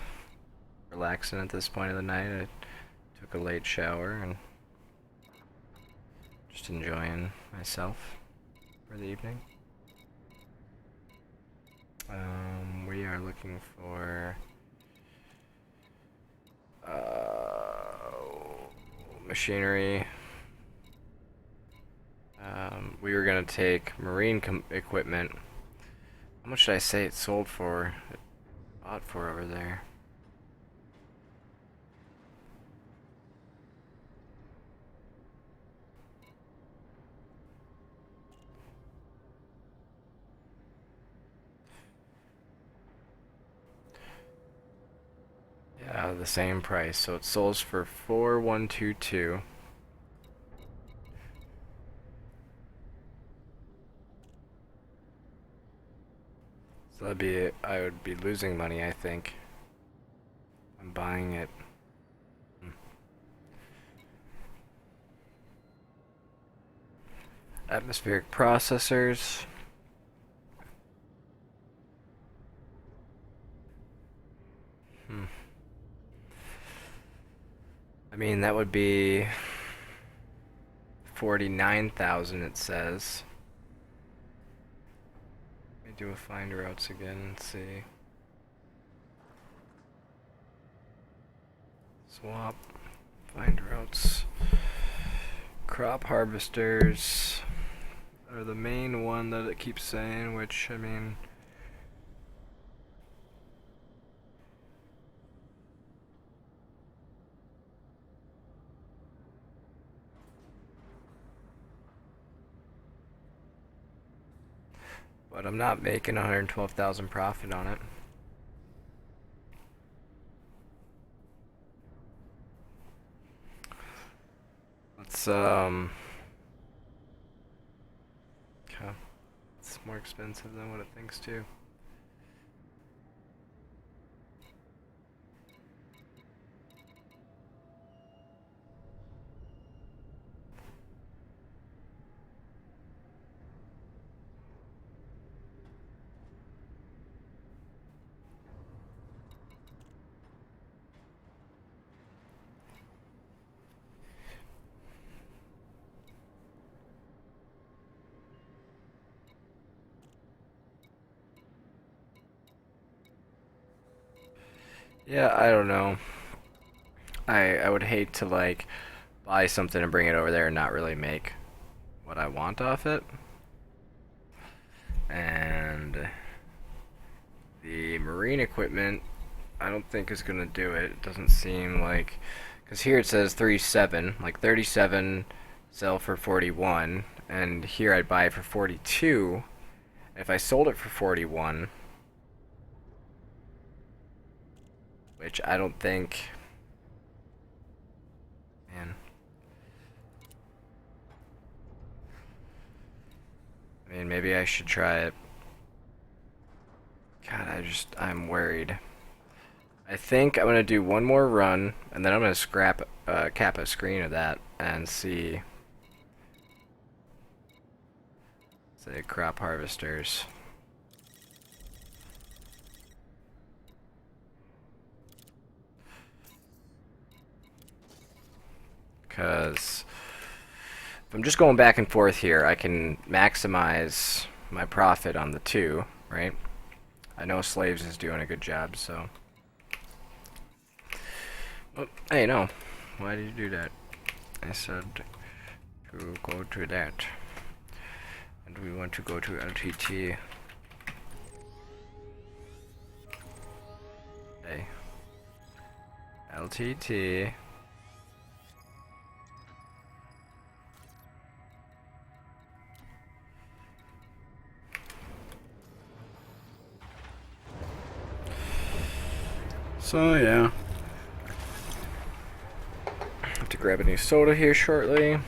relaxing at this point of the night. I took a late shower and just enjoying myself for the evening. We are looking for machinery. We were gonna take marine equipment. How much did I say it sold for? It bought for over there. Yeah, the same price. So it sells for 4,122. So that'd be, I would be losing money, I think. I'm buying it. Atmospheric processors. I mean, that would be 49,000, it says. Let me do a find routes again and see. Swap, find routes. Crop harvesters are the main one that it keeps saying, which, I mean, but I'm not making 112,000 profit on it. Let's okay. It's more expensive than what it thinks too. Yeah, I don't know. I would hate to like buy something and bring it over there and not really make what I want off it. And the marine equipment I don't think is gonna do it. It doesn't seem like, because here it says 37, like 37 sell for 41, and here I'd buy it for 42. If I sold it for 41, which I don't think, man. I mean, maybe I should try it. God, I'm worried. I think I'm gonna do one more run, and then I'm gonna cap a screen of that and see. Say crop harvesters. Because if I'm just going back and forth here, I can maximize my profit on the two, right? I know Slaves is doing a good job, so. Oh, hey, no. Why did you do that? I said to go to that. And we want to go to LTT. Hey. LTT. So, yeah. Have to grab a new soda here shortly.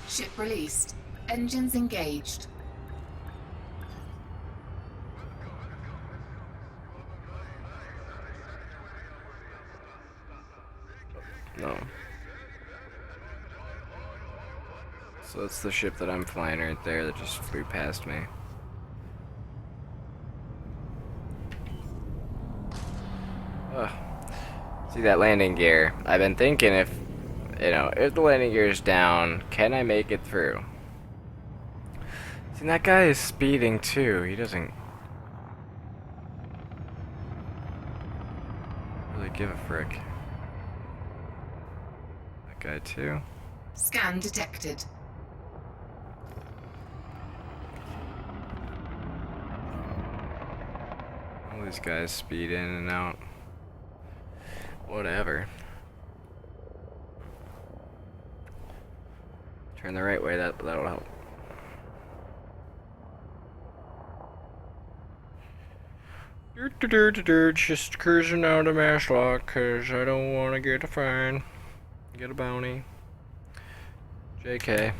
Ship released. Engines engaged. No. So that's the ship that I'm flying right there that just flew past me. Ugh. See that landing gear? I've been thinking if the landing gear is down, can I make it through? See, that guy is speeding too. He doesn't really give a frick. That guy too. Scan detected. All these guys speed in and out. Whatever. Turn the right way, that'll help. Just cruising out of Maslock, cause I don't want to get a fine. Get a bounty. JK.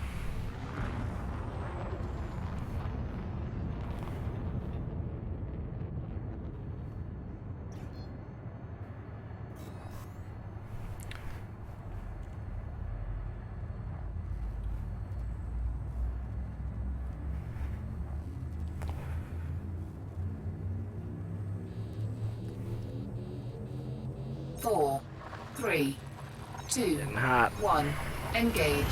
Four, three, two, Getting hot. 1. Engage.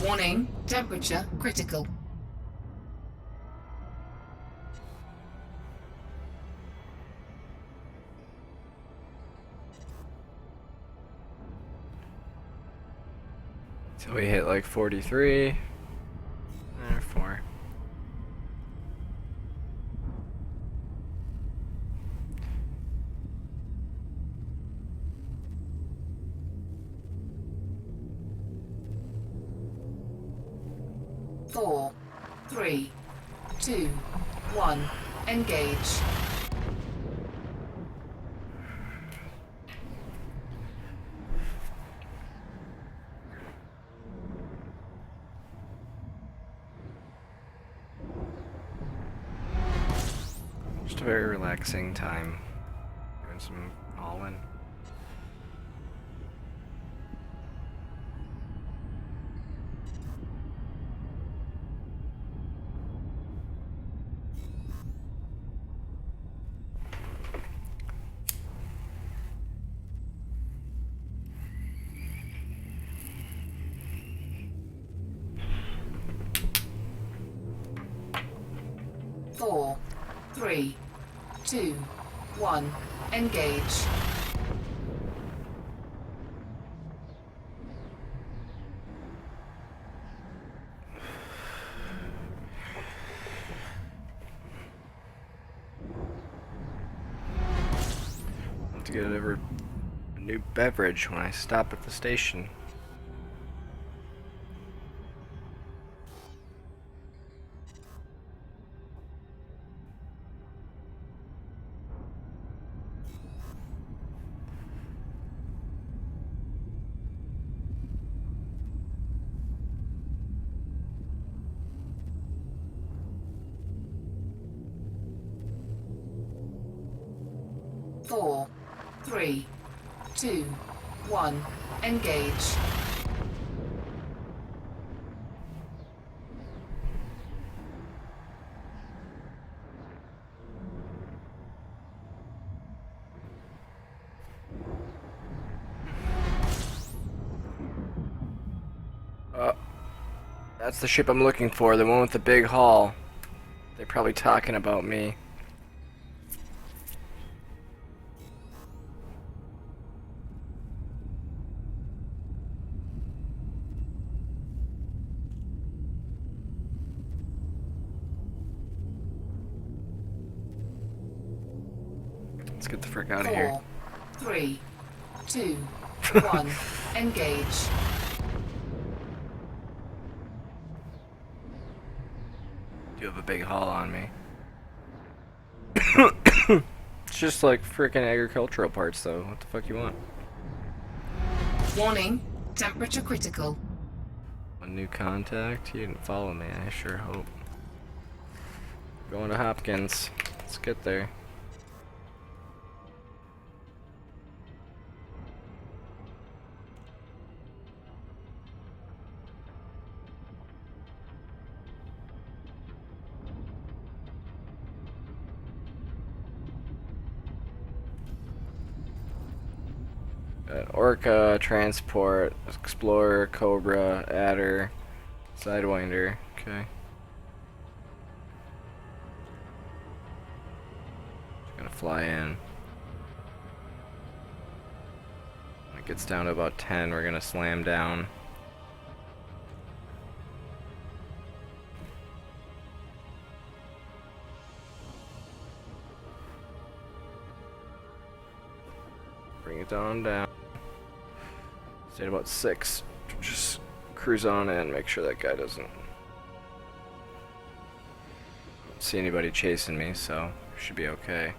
Warning, temperature critical. So we hit like 43. 4. Four, three, two, 1. Engage. Just a very relaxing time. Doing some all-in. 4, 3, 2, 1. Engage. To get a new beverage when I stop at the station. Four, 3, 2, 1. Engage. That's the ship I'm looking for, the one with the big hull. They're probably talking about me. Let's get the frick out of here. 4, 3, 2, 1. Engage. You have a big hull on me. It's just like freaking agricultural parts, though. What the fuck you want? Warning. Temperature critical. A new contact? You didn't follow me, I sure hope. Going to Hopkins. Let's get there. Orca, Transport, Explorer, Cobra, Adder, Sidewinder. Okay. Just gonna fly in. When it gets down to about 10, we're gonna slam down. Bring it on down. Stay at about 6. Just cruise on in, make sure that guy doesn't see anybody chasing me, so should be okay.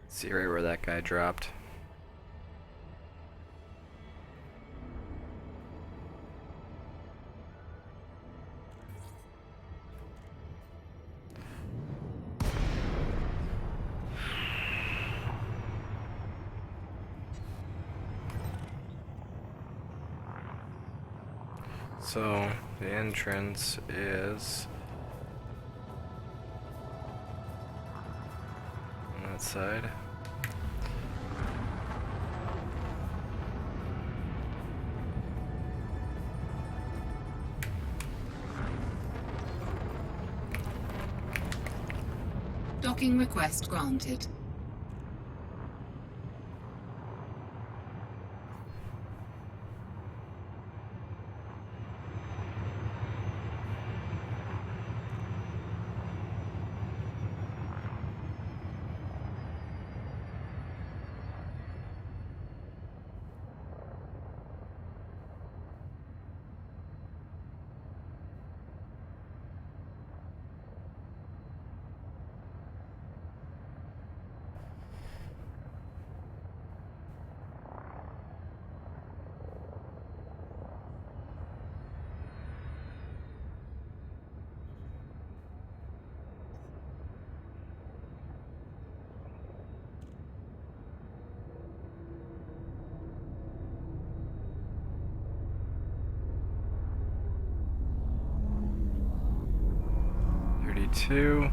See right where that guy dropped. So the entrance is on that side. Docking request granted. 32.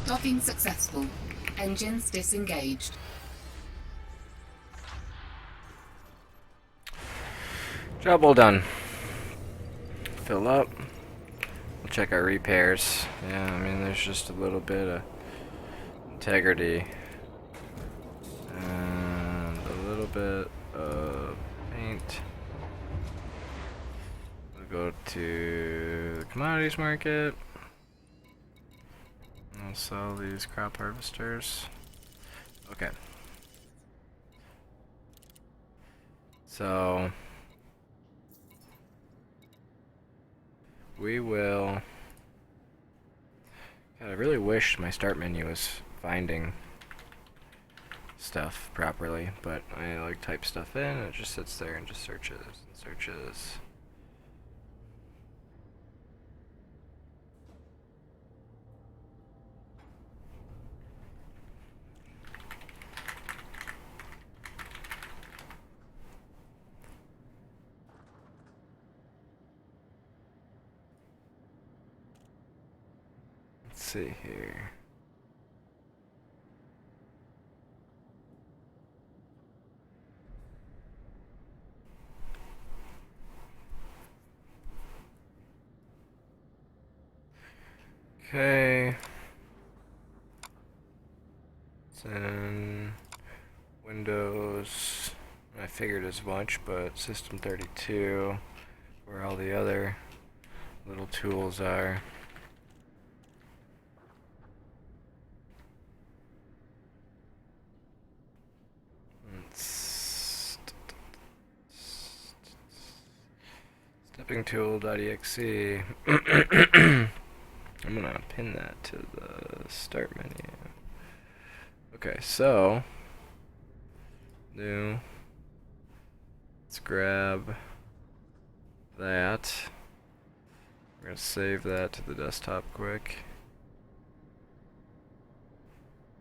Docking successful. Engines disengaged. Job well done. Fill up. We'll check our repairs. Yeah, I mean, there's just a little bit of integrity. And a little bit of paint. We'll go to the commodities market. I'll sell these crop harvesters. Okay. So we will. God, I really wish my start menu was finding stuff properly, but I like type stuff in and it just sits there and just searches and searches. Let's see here. Okay. Then Windows. I figured as much, but System 32, where all the other little tools are. Stepping tool.exe. I'm gonna pin that to the start menu. Okay, so new. Let's grab that. We're gonna save that to the desktop quick.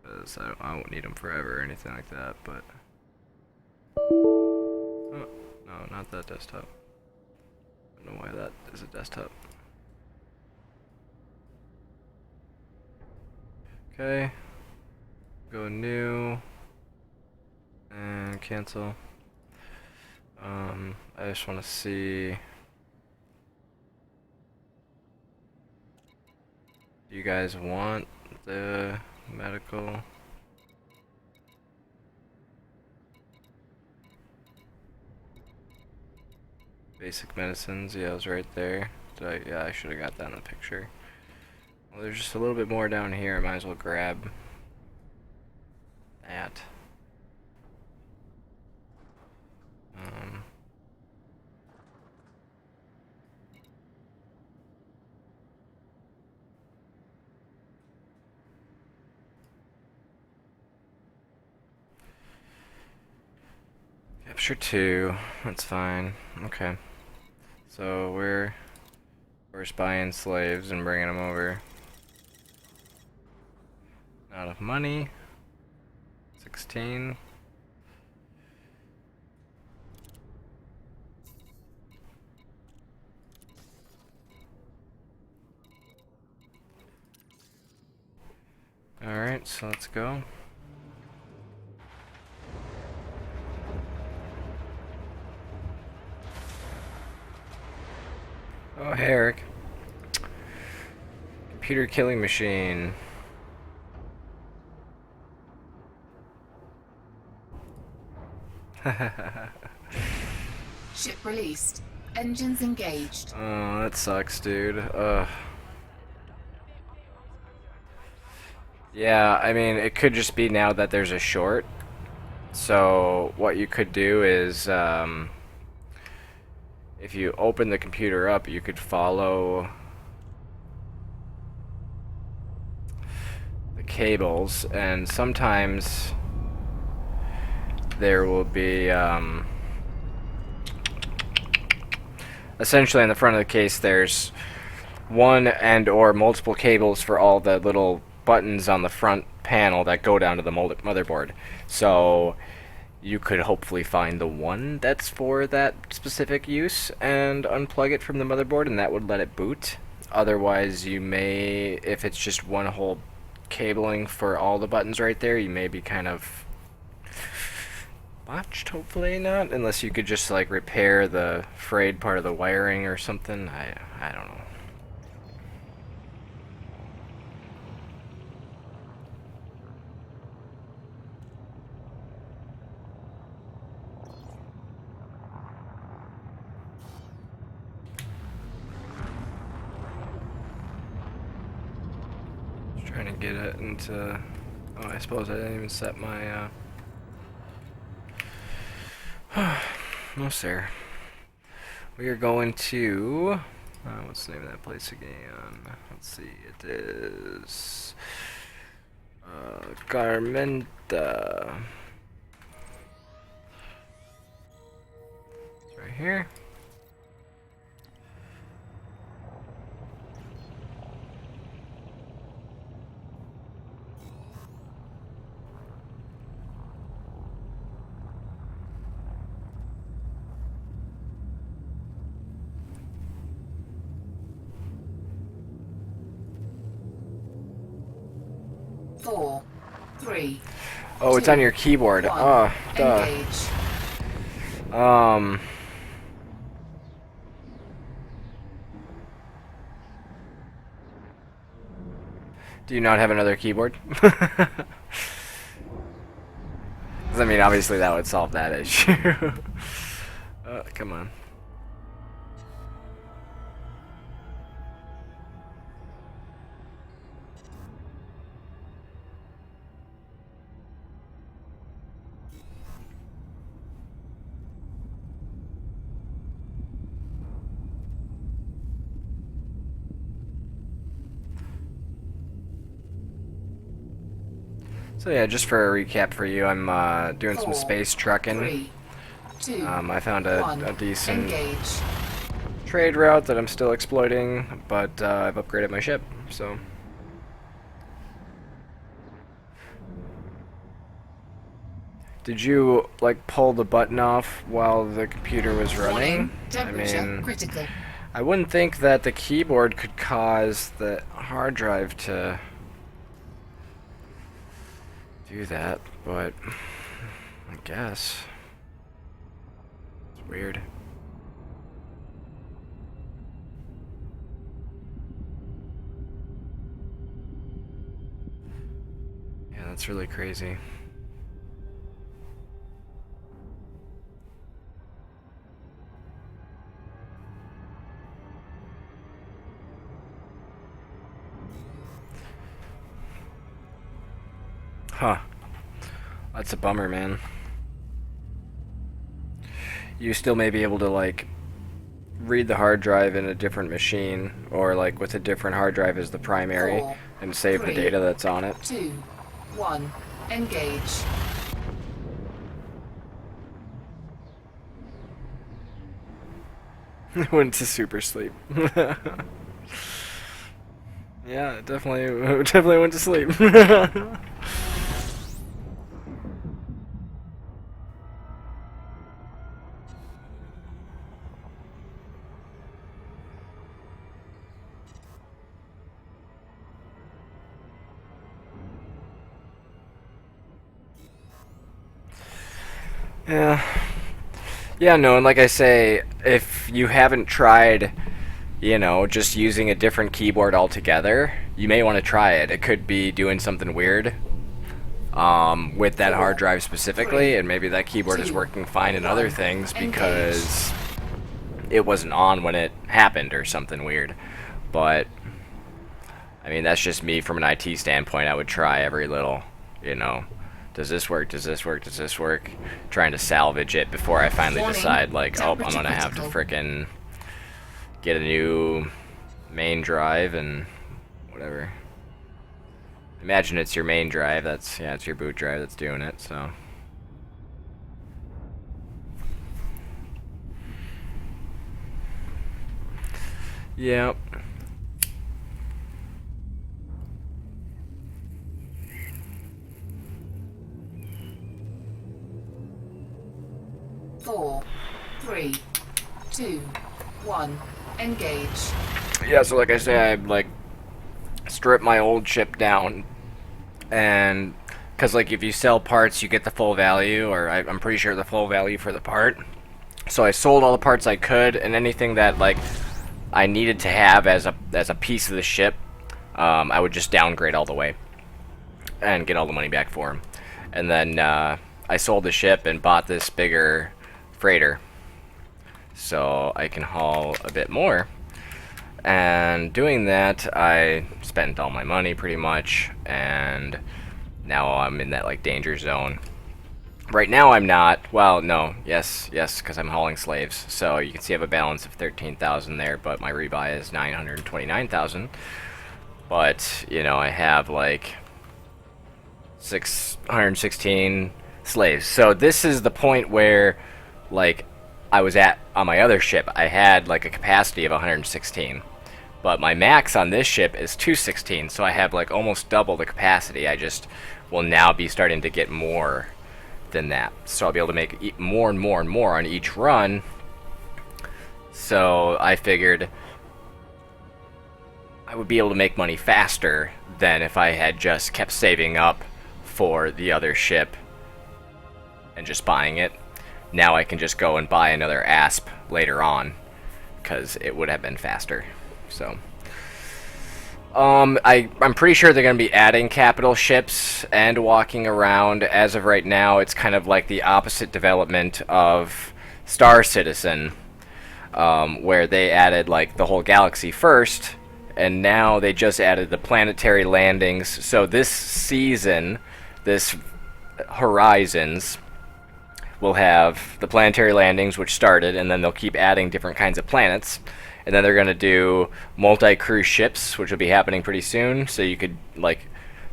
Because I won't need them forever or anything like that, but. Oh, no, not that desktop. I don't know why that is a desktop. Okay. Go new. And cancel. I just want to see. Do you guys want the medical? Basic medicines, yeah, it was right there. Yeah, I should have got that in the picture. Well, there's just a little bit more down here. I might as well grab that. Capture 2, that's fine. Okay. So we're buying slaves and bringing them over. Not enough money. 16. Alright, so let's go. Oh, hey, Eric. Computer killing machine. Ship released. Engines engaged. Oh, that sucks, dude. Yeah, I mean, it could just be now that there's a short. So, what you could do is, if you open the computer up, you could follow the cables, and sometimes there will be, essentially on the front of the case there's one and or multiple cables for all the little buttons on the front panel that go down to the motherboard. So you could hopefully find the one that's for that specific use and unplug it from the motherboard, and that would let it boot. Otherwise, you may, if it's just one whole cabling for all the buttons right there, you may be kind of botched. Hopefully not, unless you could just like repair the frayed part of the wiring or something. I don't know. Trying to get it into. Oh, I suppose I didn't even set my. No, sir. We are going to. What's the name of that place again? Let's see. It is. Garmenta. It's right here. Four, three. Oh, it's two, on your keyboard. one. Oh, duh. Engage. Do you not have another keyboard? 'Cause I mean, obviously that would solve that issue. Come on. So yeah, just for a recap for you, I'm doing some Four, space trucking. Three, two, I found one. a decent Engage. trade route that I'm still exploiting, but I've upgraded my ship, so. Did you like pull the button off while the computer was running? Warning. Temperature I mean, critical. I wouldn't think that the keyboard could cause the hard drive to do that, but I guess. It's weird. Yeah, that's really crazy. Huh. That's a bummer, man. You still may be able to, like, read the hard drive in a different machine, or, like, with a different hard drive as the primary, Four, and save the three, data that's on it. 2, 1. Engage. Went to super sleep. Yeah, definitely went to sleep. Yeah. Yeah, no, and like I say, if you haven't tried, you know, just using a different keyboard altogether, you may want to try it. It could be doing something weird with that hard drive specifically, and maybe that keyboard is working fine in other things because it wasn't on when it happened or something weird. But, I mean, that's just me from an IT standpoint. I would try every little, you know, does this work, does this work, does this work? Trying to salvage it before I finally decide, like, oh, I'm gonna have to frickin' get a new main drive and whatever. Imagine it's your main drive, that's, yeah, it's your boot drive that's doing it, so. Yep. Four, three, two, one. Engage. Yeah, so like I say, I like strip my old ship down, and because like if you sell parts, you get the full value, or I'm pretty sure the full value for the part. So I sold all the parts I could, and anything that like I needed to have as a piece of the ship, I would just downgrade all the way and get all the money back for him. And then I sold the ship and bought this bigger freighter, so I can haul a bit more. And doing that, I spent all my money pretty much, and now I'm in that like danger zone. Right now I'm not. Well, no. Yes, because I'm hauling slaves. So you can see I have a balance of 13,000 there, but my rebuy is 929,000. But, you know, I have like 616 slaves. So this is the point where, like, I was at on my other ship. I had like a capacity of 116. But my max on this ship is 216, so I have like almost double the capacity. I just will now be starting to get more than that. So I'll be able to make more and more and more on each run. So I figured I would be able to make money faster than if I had just kept saving up for the other ship and just buying it. Now I can just go and buy another ASP later on, because it would have been faster. So I'm pretty sure they're going to be adding capital ships and walking around. As of right now, it's kind of like the opposite development of Star Citizen, where they added like the whole galaxy first, and now they just added the planetary landings. So this season, this Horizons, will have the planetary landings, which started, and then they'll keep adding different kinds of planets. And then they're going to do multi-cruise ships, which will be happening pretty soon. So you could, like,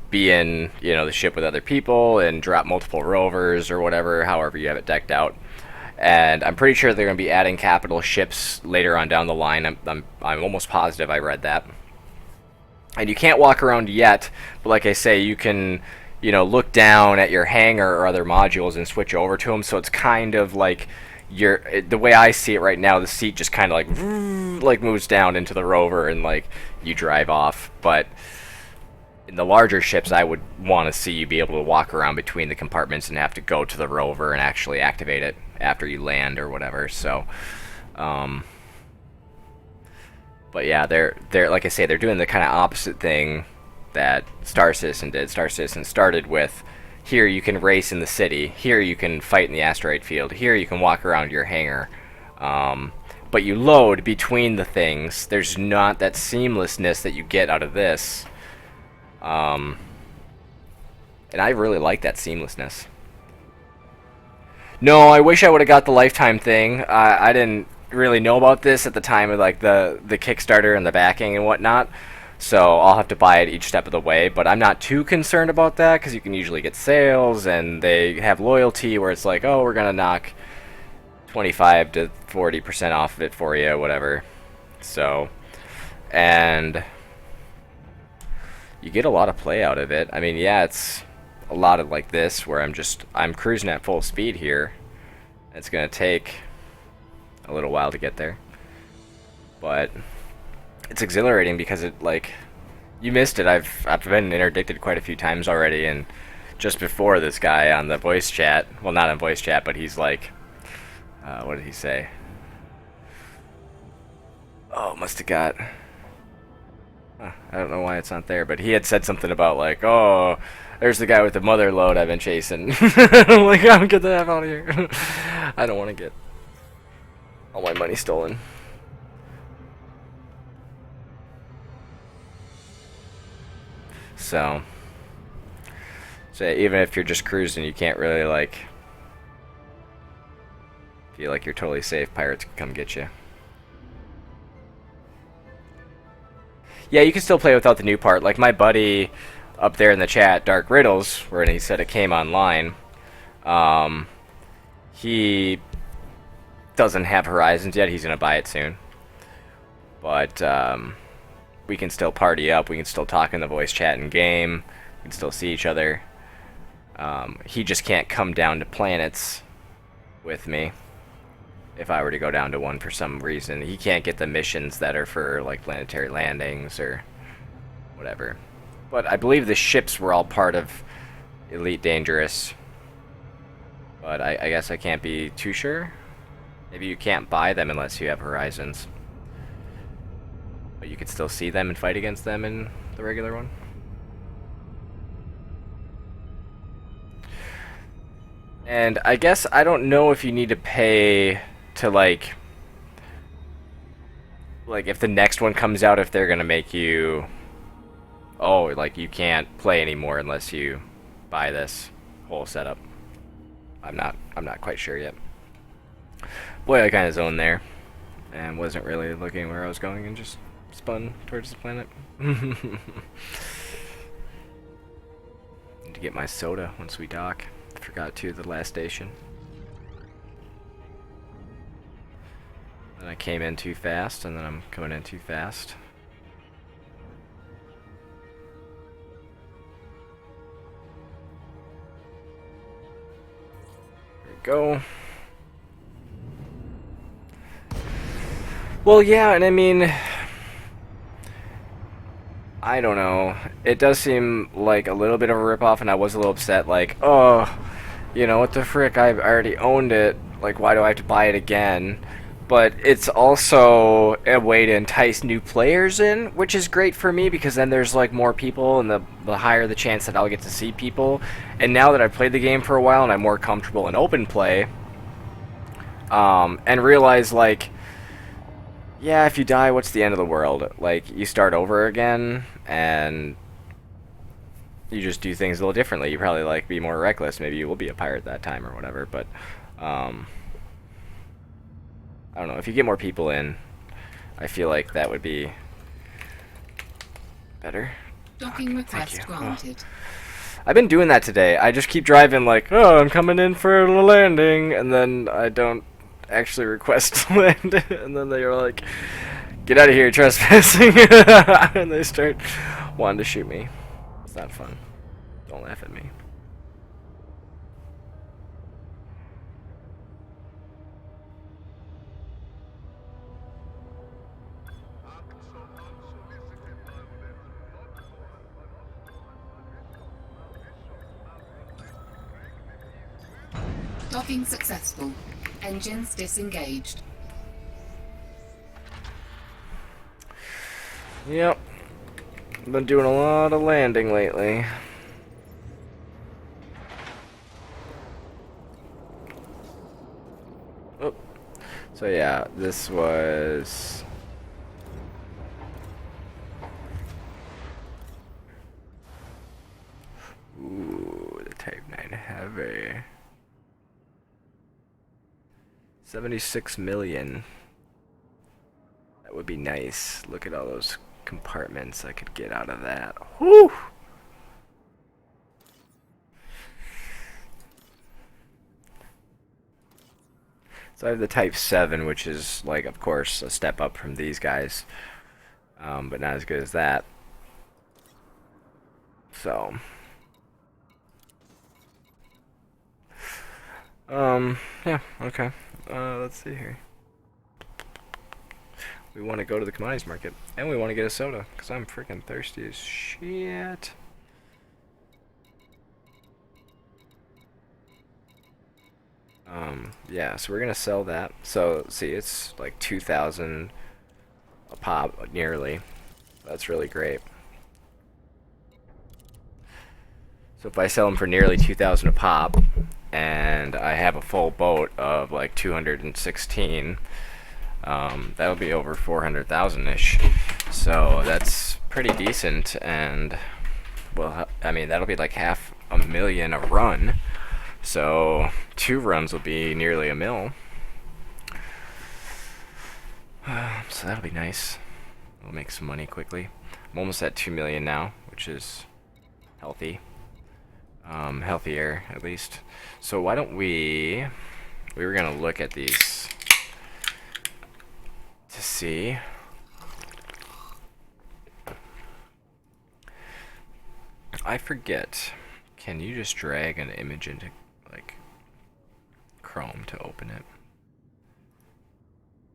be in, you know, the ship with other people and drop multiple rovers or whatever, however you have it decked out. And I'm pretty sure they're going to be adding capital ships later on down the line. I'm almost positive I read that. And you can't walk around yet, but like I say, you can, you know, look down at your hangar or other modules and switch over to them. So it's kind of like the way I see it right now, the seat just kind of like moves down into the rover and like you drive off. But in the larger ships, I would want to see you be able to walk around between the compartments and have to go to the rover and actually activate it after you land or whatever. So, but yeah, they're like I say, they're doing the kind of opposite thing that Star Citizen did. Star Citizen started with, here you can race in the city, here you can fight in the asteroid field, here you can walk around your hangar. But you load between the things. There's not that seamlessness that you get out of this. And I really like that seamlessness. No, I wish I would have got the lifetime thing. I didn't really know about this at the time of like the Kickstarter and the backing and whatnot. So I'll have to buy it each step of the way, but I'm not too concerned about that because you can usually get sales and they have loyalty where it's like, oh, we're gonna knock 25 to 40% off of it for you, whatever. So, and you get a lot of play out of it. I mean, yeah, it's a lot of like this where I'm cruising at full speed here. It's gonna take a little while to get there, but it's exhilarating because it, like, you missed it. I've been interdicted quite a few times already, and just before this guy on the voice chat, well, not on voice chat, but he's like, what did he say? Oh, must have got, I don't know why it's not there, but he had said something about like, oh, there's the guy with the mother load I've been chasing. I'm like, I'm get the F out of here. I don't want to get all my money stolen. So even if you're just cruising, you can't really like feel like you're totally safe. Pirates can come get you. Yeah, you can still play without the new part. Like my buddy up there in the chat, Dark Riddles, where he said it came online. He doesn't have Horizons yet. He's gonna buy it soon. but we can still party up. We can still talk in the voice chat in game. We can still see each other. He just can't come down to planets with me. If I were to go down to one for some reason, he can't get the missions that are for like planetary landings or whatever. But I believe the ships were all part of Elite Dangerous. But I guess I can't be too sure. Maybe you can't buy them unless you have Horizons. But you could still see them and fight against them in the regular one. And I guess I don't know if you need to pay to like if the next one comes out, if they're gonna make you, oh, like you can't play anymore unless you buy this whole setup. I'm not quite sure yet. Boy, I kind of zoned there and wasn't really looking where I was going and just spun towards the planet. Need to get my soda once we dock. Forgot to the last station. Then I came in too fast, and then I'm coming in too fast. There we go. Well, yeah, and I mean, I don't know. It does seem like a little bit of a ripoff, and I was a little upset, like, oh, you know, what the frick, I've already owned it. Like, why do I have to buy it again? But it's also a way to entice new players in, which is great for me because then there's like more people, and the higher the chance that I'll get to see people. And now that I've played the game for a while and I'm more comfortable in open play, and realize like, yeah, if you die, what's the end of the world? Like, you start over again, and you just do things a little differently. You probably like be more reckless. Maybe you will be a pirate that time or whatever. But I don't know. If you get more people in, I feel like that would be better. Docking request granted. I've been doing that today. I just keep driving like, oh, I'm coming in for a landing, and then I don't actually request to land, and then they're like, get out of here, trespassing, and they start wanting to shoot me. It's not fun. Don't laugh at me. Docking successful. Engines disengaged. Yep. Been doing a lot of landing lately. Oh. So yeah, this was... Ooh, the Type 9 Heavy. 76 million. That would be nice. Look at all those compartments I could get out of that. Whew! So I have the Type 7, which is, like, of course, a step up from these guys. But not as good as that. So... yeah, okay. Let's see here. We want to go to the commodities market, and we want to get a soda, because I'm freaking thirsty as shit. Yeah, so we're gonna sell that. So, see, it's like 2,000 a pop, nearly. That's really great. So if I sell them for nearly 2,000 a pop, and I have a full boat of like 216, that'll be over 400,000-ish. So that's pretty decent, and well, I mean, that'll be like $500,000 a run. So 2 runs will be nearly $1 million. So that'll be nice. We'll make some money quickly. I'm almost at 2 million now, which is healthy. Healthier, at least. So why don't we were gonna look at these to see I forget. Can you just drag an image into, like, Chrome to open it?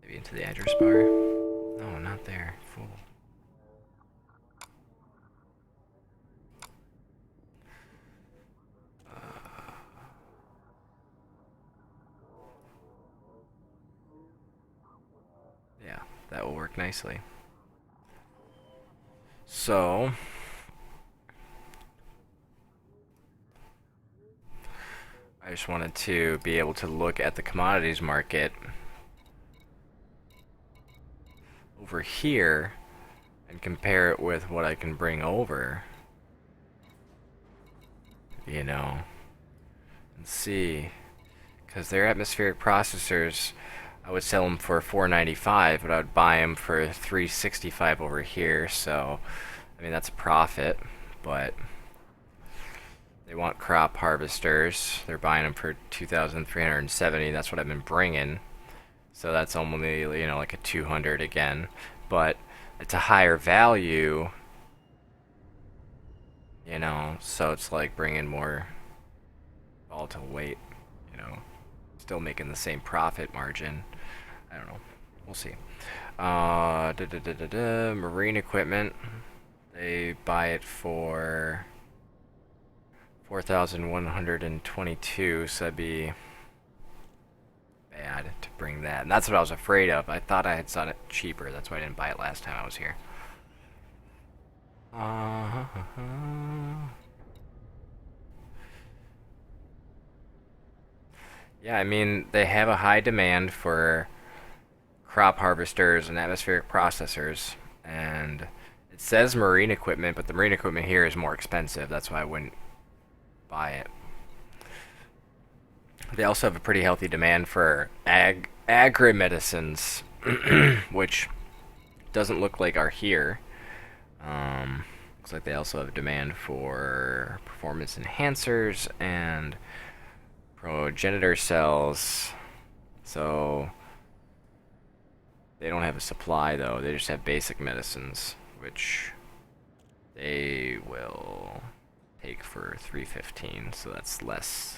Maybe into the address bar? No, not there. Fool. Yeah, that will work nicely. So, I just wanted to be able to look at the commodities market over here and compare it with what I can bring over, you know, and see. Because their atmospheric processors, I would sell them for $495, but I would buy them for $365 over here. So, I mean, that's a profit, but they want crop harvesters. They're buying them for $2,370. That's what I've been bringing. So that's only, you know, like a 200 again, but it's a higher value, you know, so it's like bringing more volatile weight, you know, still making the same profit margin. I don't know. We'll see. Marine equipment. They buy it for 4,122, so that'd be bad to bring that. And that's what I was afraid of. I thought I had saw it cheaper. That's why I didn't buy it last time I was here. Yeah, I mean, they have a high demand for crop harvesters and atmospheric processors, and it says marine equipment, but the marine equipment here is more expensive. That's why I wouldn't buy it. They also have a pretty healthy demand for agri-medicines, which doesn't look like are here. Looks like they also have a demand for performance enhancers and progenitor cells. So they don't have a supply though. They just have basic medicines, which they will take for $315. So that's less.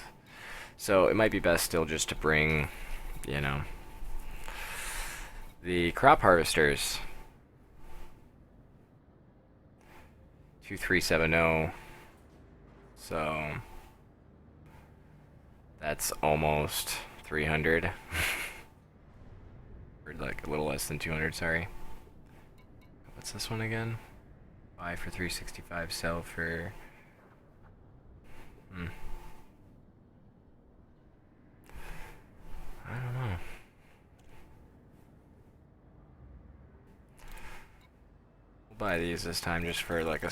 So it might be best still just to bring, you know, the crop harvesters. 2370. So that's almost 300. Or like a little less than 200, sorry. What's this one again? Buy for 365, sell for I don't know. We'll buy these this time just for like a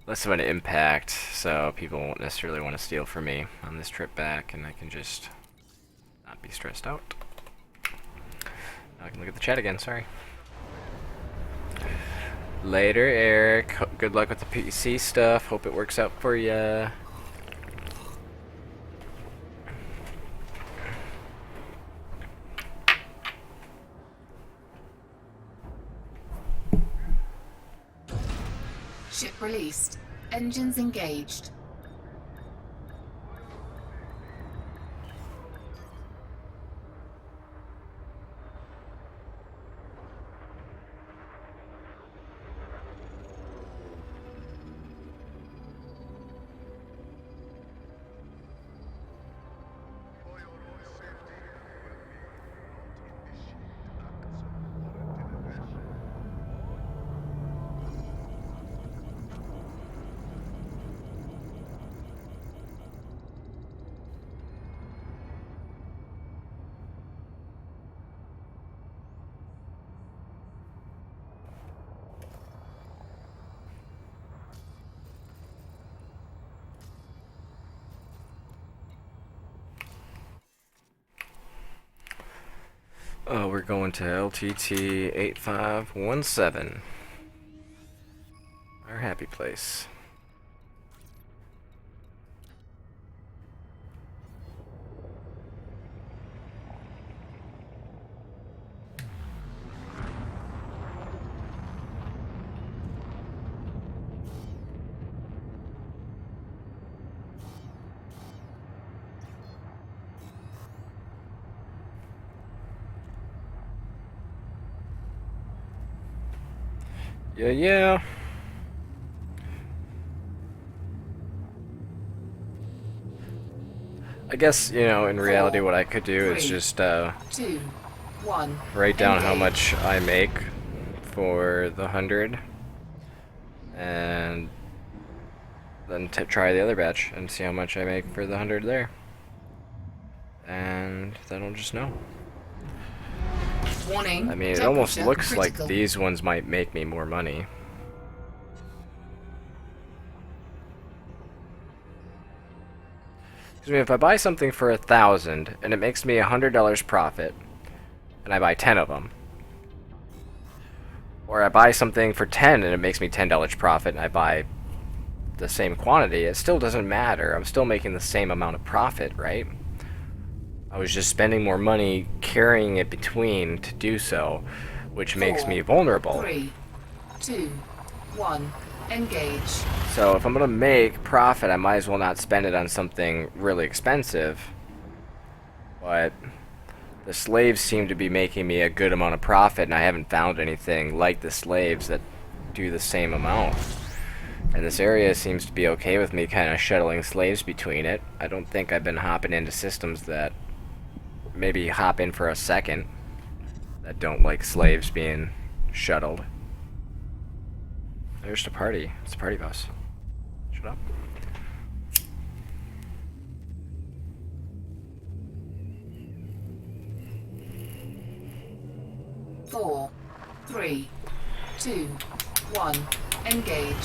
less of an impact, so people won't necessarily want to steal from me on this trip back, and I can just not be stressed out. Now I can look at the chat again, sorry. Later, Eric. Good luck with the PC stuff. Hope it works out for ya. Ship released. Engines engaged. Oh, we're going to LTT 8517. Our happy place. Yeah. I guess, in reality, 4, what I could do is 3, just 2, 1. write down how much Engage. I make for the 100, and then try the other batch and see how much I make for the 100 there. And then I'll just know. I Warning. mean, it almost Temperature looks like critical. these ones might make me more money. Because I mean, if I buy something for 1,000 and it makes me $100 profit, and I buy 10 of them, or I buy something for 10 and it makes me $10 profit, and I buy the same quantity, it still doesn't matter. I'm still making the same amount of profit, right? I was just spending more money carrying it between to do so, which makes 4, me vulnerable. 3, 2, 1. Engage. So if I'm gonna make profit, I might as well not spend it on something really expensive. But the slaves seem to be making me a good amount of profit, and I haven't found anything like the slaves that do the same amount. And this area seems to be okay with me kind of shuttling slaves between it. I don't think I've been hopping into systems that maybe hop in for a second that don't like slaves being shuttled. There's the party. It's the party bus. Shut up. 4, 3, 2, 1. Engage.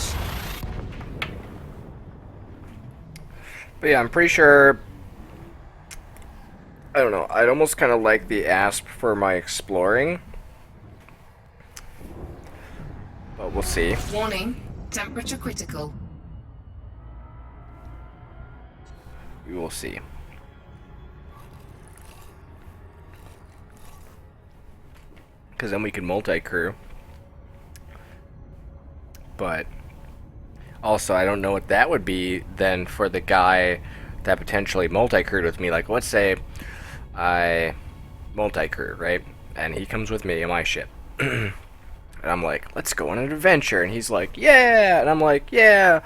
But yeah, I'm pretty sure. I don't know. I'd almost kind of like the asp for my exploring. But we'll see. Warning. Temperature critical. We will see. Because then we can multi-crew. But also, I don't know what that would be then for the guy that potentially multi-crewed with me. Like, let's say I multi-crew, right? And he comes with me in my ship. And I'm like, let's go on an adventure. And he's like, yeah. And I'm like, yeah,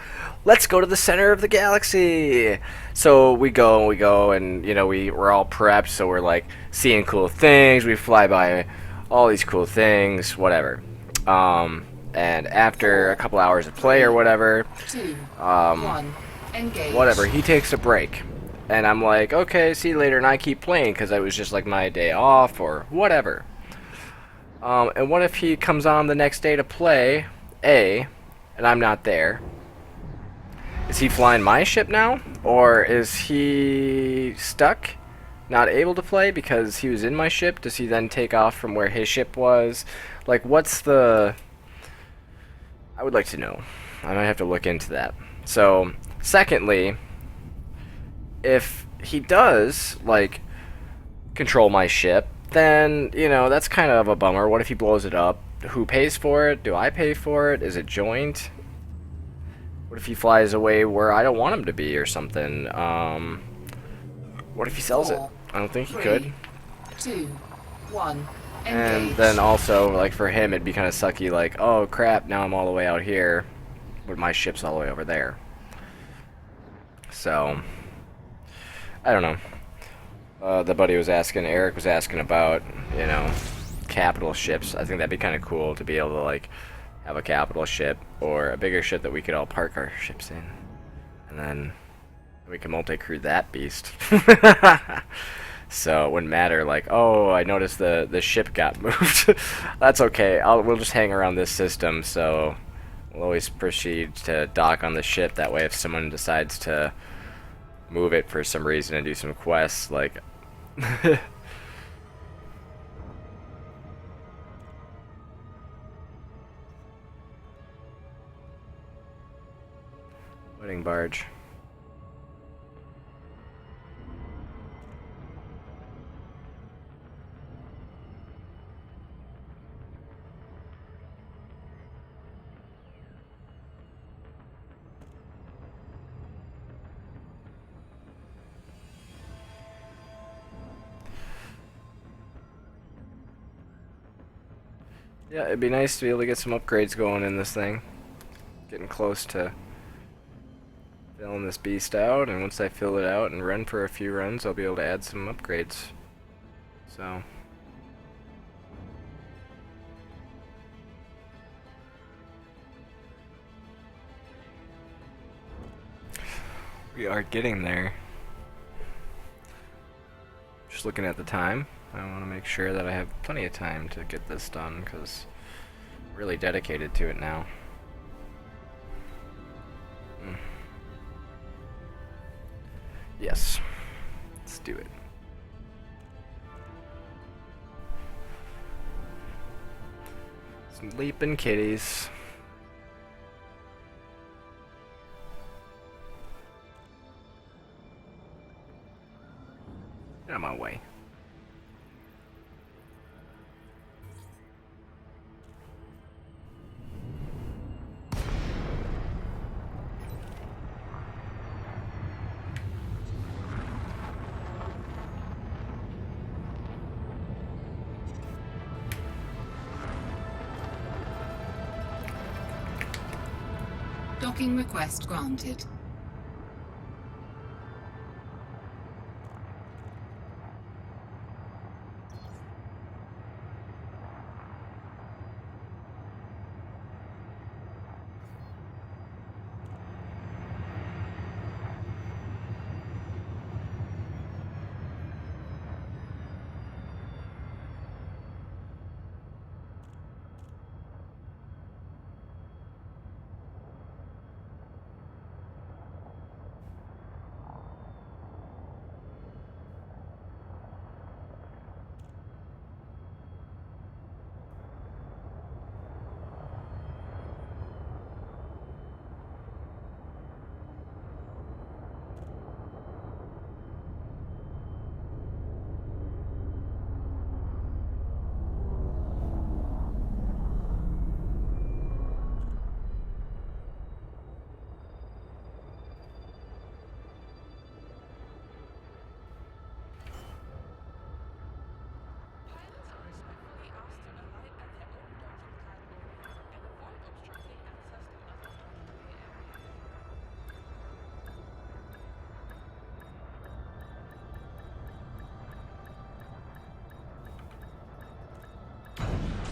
let's go to the center of the galaxy. So we go, and, we're all prepped. So we're like seeing cool things. We fly by all these cool things, whatever. And after a couple hours of play or whatever, 2, 1. Engage. whatever, he takes a break. And I'm like, okay, see you later. And I keep playing because it was just like my day off or whatever. And what if he comes on the next day to play, and I'm not there? Is he flying my ship now? Or is he stuck, not able to play because he was in my ship? Does he then take off from where his ship was? Like, what's the... I would like to know. I might have to look into that. So, secondly, if he does, like, control my ship, then, that's kind of a bummer. What if he blows it up? Who pays for it? Do I pay for it? Is it joint? What if he flies away where I don't want him to be or something? What if he sells it? 4, I don't think he 3, could. 2, 1. Engage. And then also, like, for him, it'd be kind of sucky, like, oh, crap, now I'm all the way out here, but my ship's all the way over there. So, I don't know. The buddy was asking, Eric was asking about, capital ships. I think that'd be kind of cool to be able to, like, have a capital ship or a bigger ship that we could all park our ships in. And then we can multi-crew that beast. So it wouldn't matter, like, oh, I noticed the ship got moved. That's okay. We'll just hang around this system, so we'll always proceed to dock on the ship. That way if someone decides to move it for some reason and do some quests, like... Wedding barge. Yeah, it'd be nice to be able to get some upgrades going in this thing. Getting close to filling this beast out, and once I fill it out and run for a few runs, I'll be able to add some upgrades. So... we are getting there. Just looking at the time, I want to make sure that I have plenty of time to get this done, because I'm really dedicated to it now. Yes. Let's do it. Some leaping kitties. Get out of my way. Docking request granted.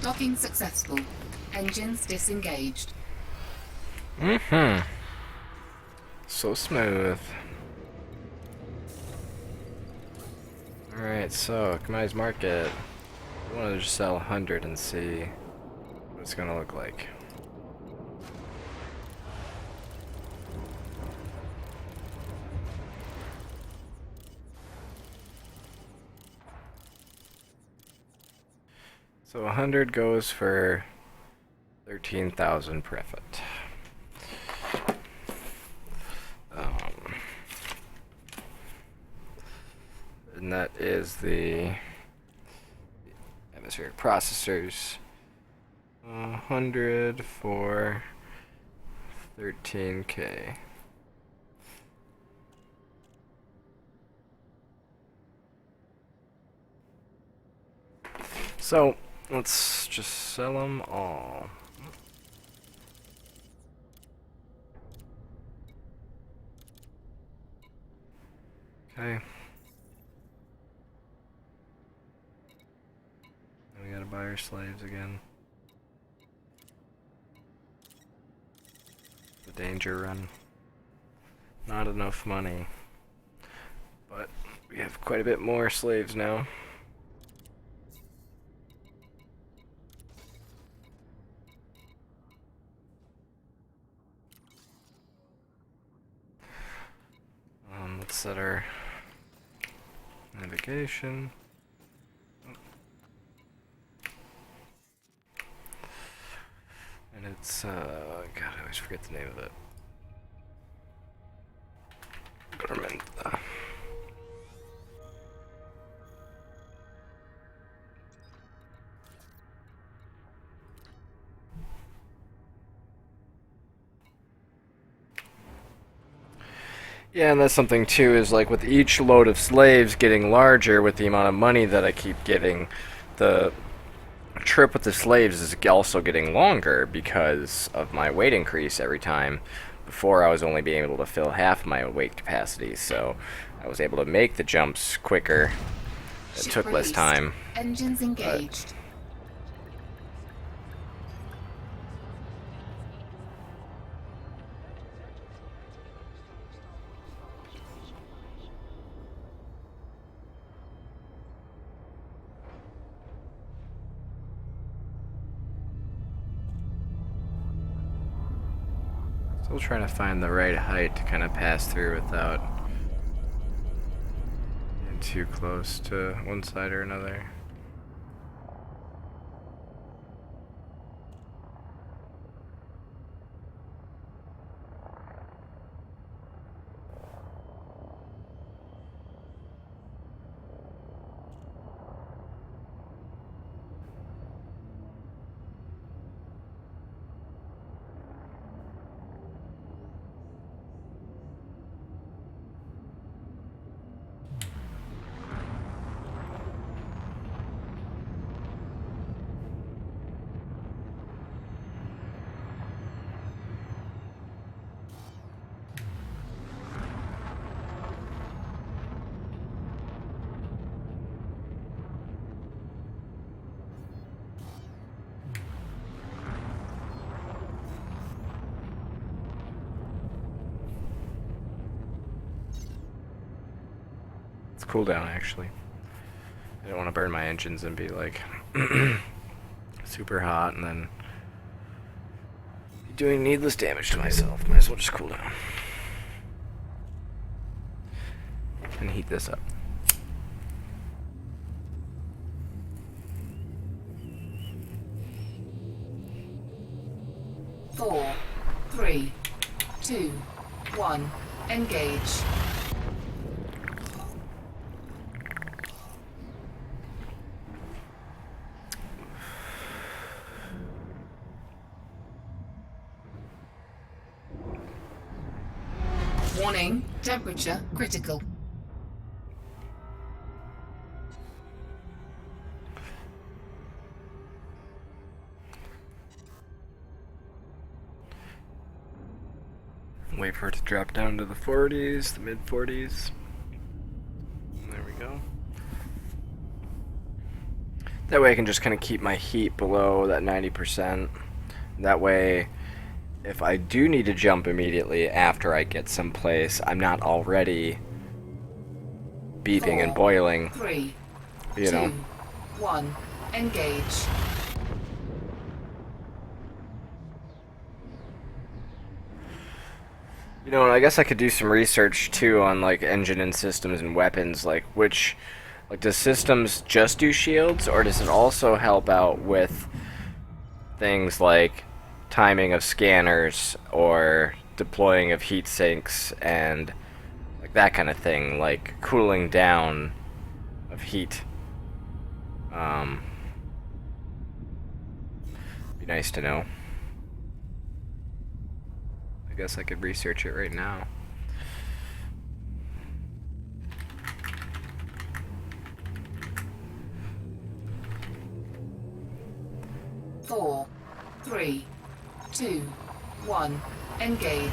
Docking successful. Engines disengaged. So smooth. Alright, so, commodities market. I want to just sell 100 and see what it's gonna look like. So 100 goes for 13,000 profit. And that is the atmospheric processors. 100 for 13K. So let's just sell them all. Okay. We gotta buy our slaves again. The danger run. Not enough money. But we have quite a bit more slaves now. Let's set our navigation. And it's, God, I always forget the name of it. Government. Yeah, and that's something too, is like with each load of slaves getting larger with the amount of money that I keep getting, the trip with the slaves is also getting longer because of my weight increase every time. Before, I was only being able to fill half my weight capacity, so I was able to make the jumps quicker. It Ship took less released. time. Engines engaged. Still trying to find the right height to kind of pass through without getting too close to one side or another. It's cooldown actually. I don't want to burn my engines and be like super hot and then be doing needless damage to myself. Might as well just cool down. And heat this up. Four, three, two, one. Engage. Warning, temperature critical. Wait for it to drop down to the 40s, the mid 40s. There we go. That way I can just kind of keep my heat below that 90%. That way, if I do need to jump immediately after I get someplace, I'm not already beeping and boiling. Three, You know. 2, 1. Engage. You know, I guess I could do some research too on like engine and systems and weapons, like does systems just do shields, or does it also help out with things like timing of scanners or deploying of heat sinks and like that kind of thing, like cooling down of heat. Be nice to know. I guess I could research it right now. Four, three, two, one. Engage.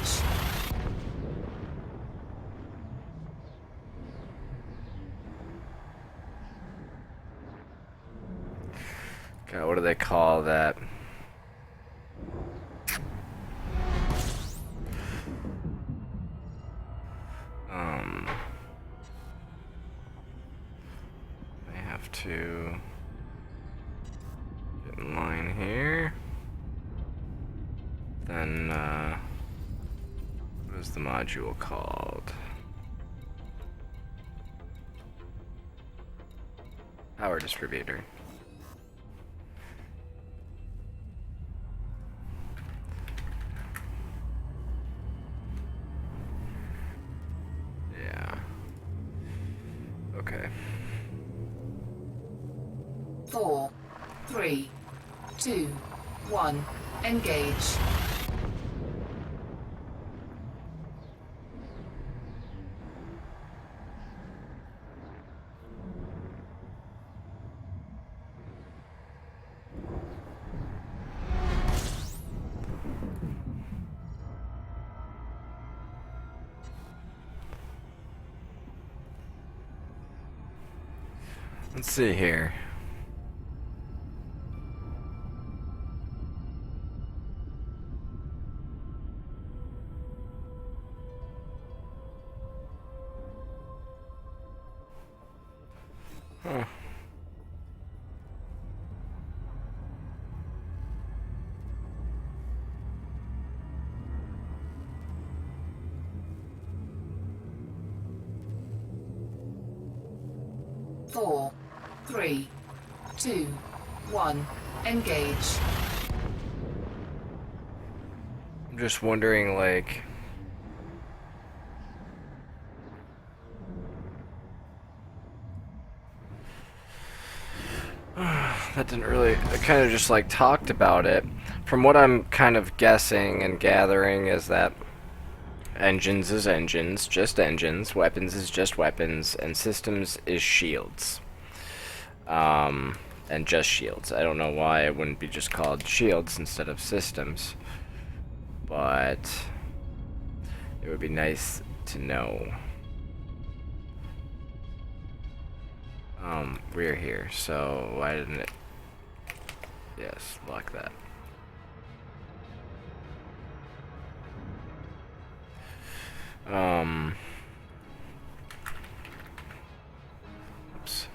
God, what do they call that? I have to get in line here. Then, what is the module called? Power distributor. Yeah. Okay. 4, 3, 2, 1. Engage. Let's see here. Huh. Four, three, two, one. Engage. I'm just wondering, like, that didn't really. I kind of just like talked about it. From what I'm kind of guessing and gathering is that engines is engines, just engines. Weapons is just weapons, and systems is shields. And just shields. I don't know why it wouldn't be just called shields instead of systems, but it would be nice to know. We're here, so why didn't it? Yes, lock that. Oops.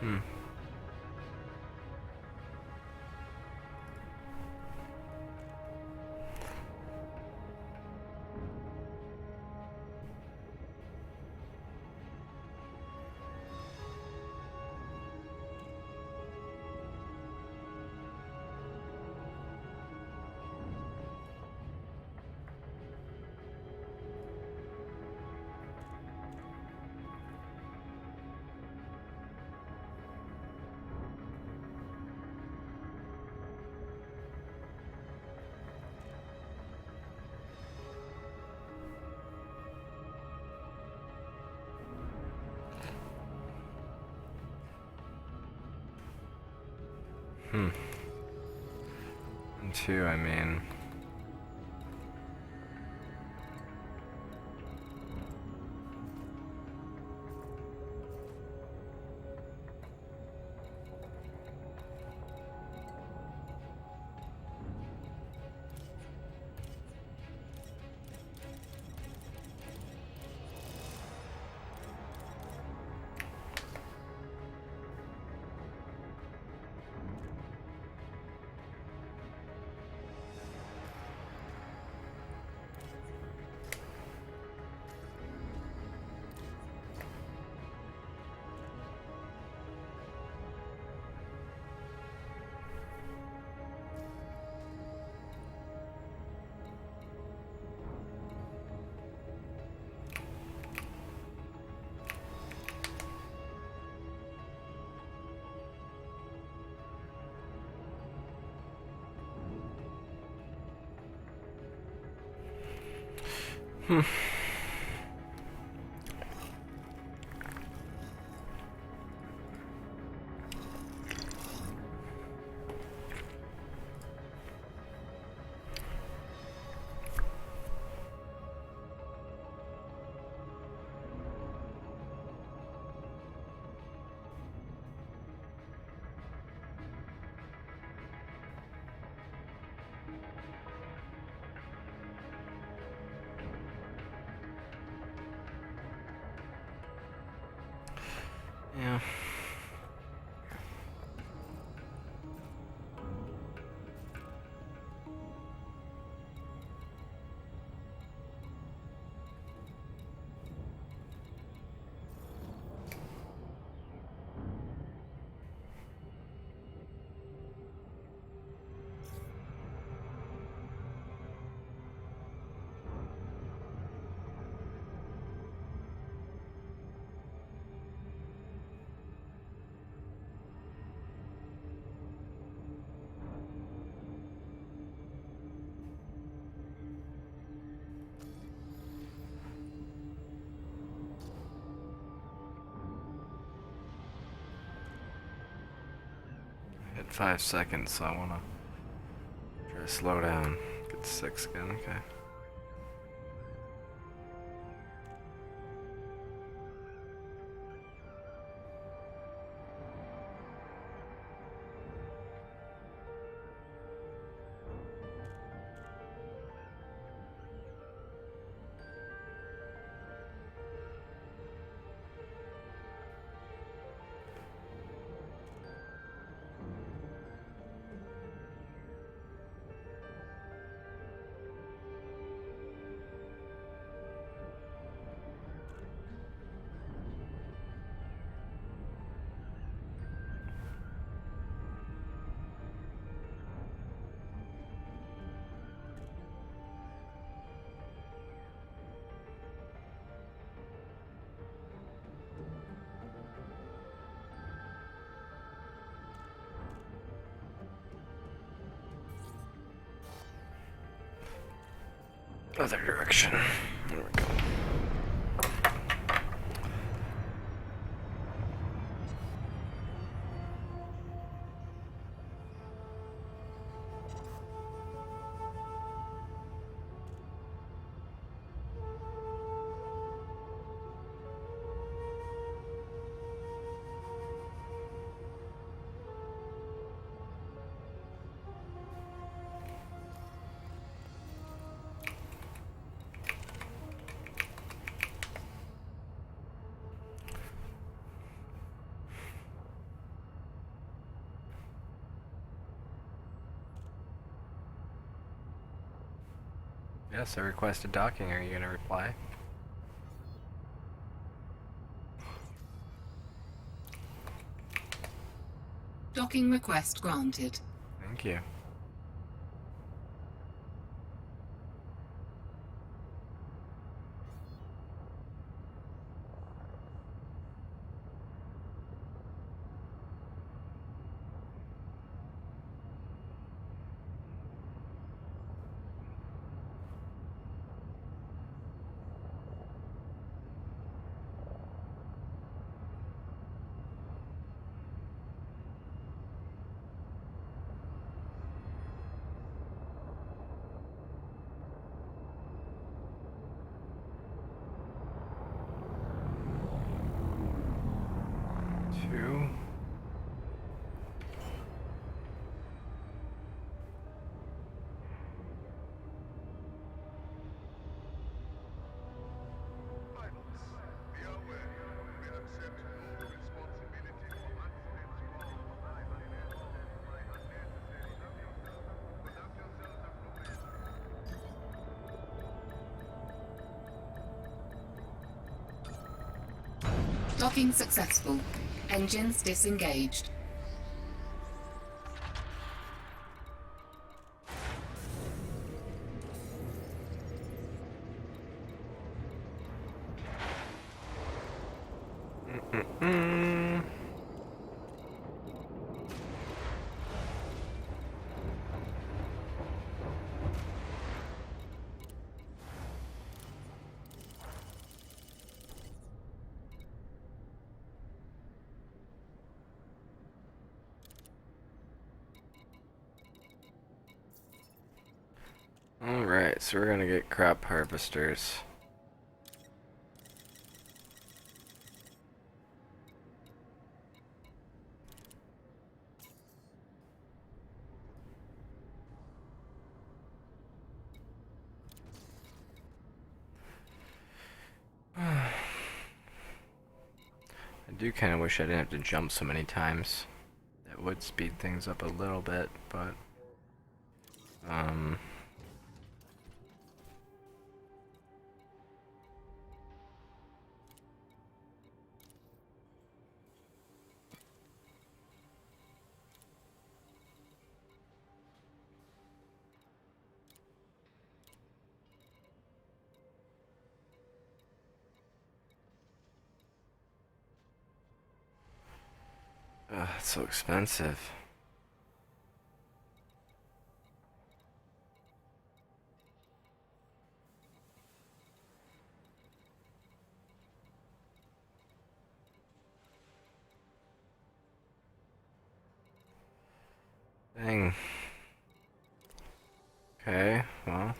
Hmm. Hmm. And two, I mean. Hmm. Yeah. 5 seconds, so I wanna try to slow down. Get 6 again, okay. Other direction. There we go. Yes, I requested docking. Are you gonna reply? Docking request granted. Thank you. Two. Docking successful. Engines disengaged. Mm. Alright, so we're gonna get crop harvesters. I do kind of wish I didn't have to jump so many times. That would speed things up a little bit, but it's so expensive. Dang. Okay, well.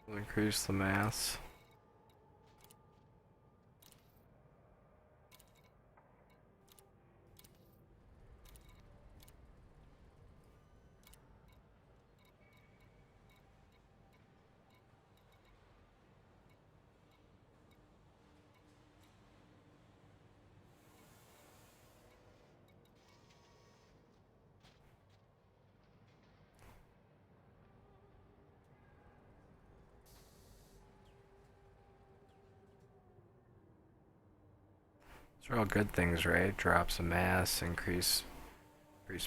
We'll increase the mass. These are all good things, right? Drops of mass, increase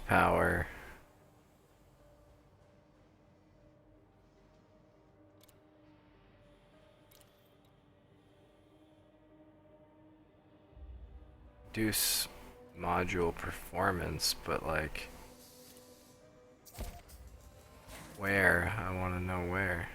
power. Reduce module performance, but like where? I want to know where.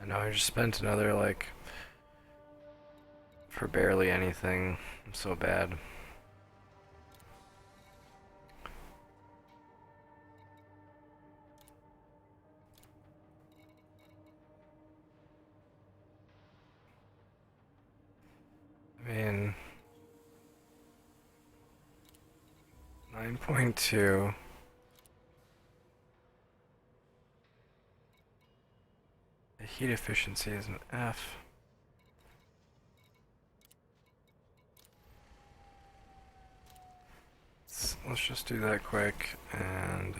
I know I just spent another like for barely anything. I'm so bad. I mean, 9.2. The heat efficiency is an F. Let's just do that quick and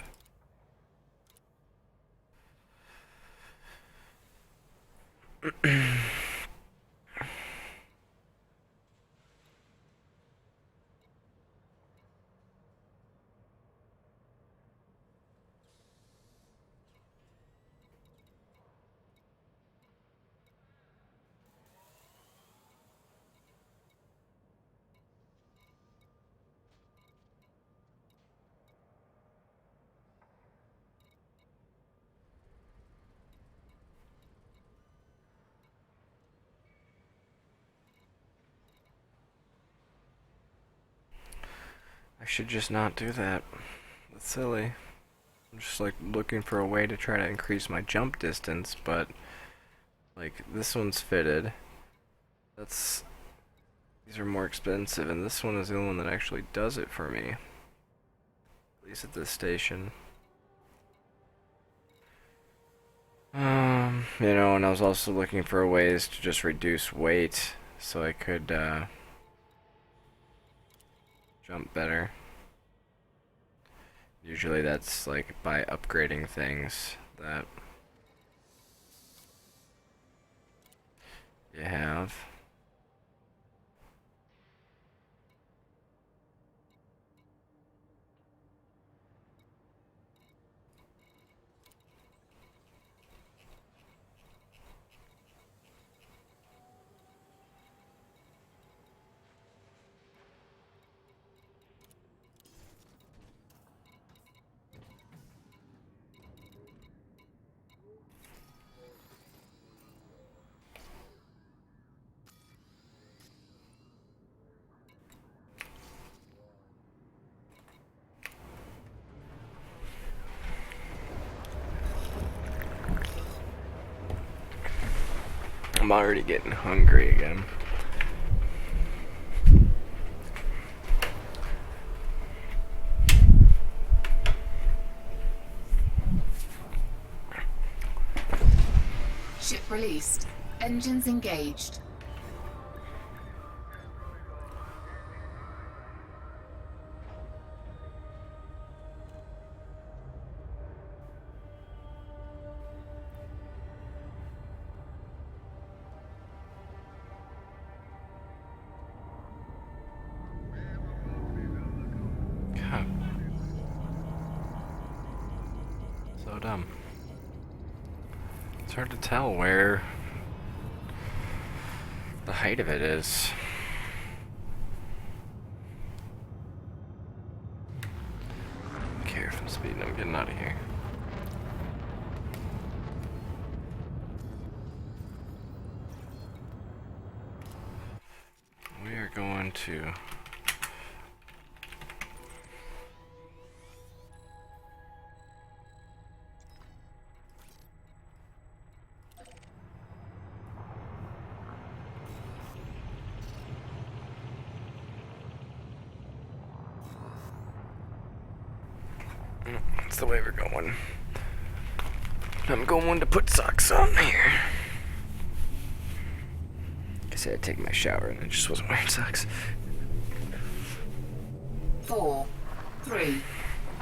I should just not do that. That's silly. I'm just like looking for a way to try to increase my jump distance, but like this one's fitted. That's These are more expensive, and this one is the only one that actually does it for me. At least at this station. You know, and I was also looking for ways to just reduce weight so I could jump better. Usually that's like by upgrading things that you have. I'm already getting hungry again. Ship released. Engines engaged. God. So dumb. It's hard to tell where the height of it is. I don't care if I'm speeding, I'm getting out of here. We are going to that's the way we're going. I'm going to put socks on here. I said I'd take my shower and I just wasn't wearing socks. 4, 3,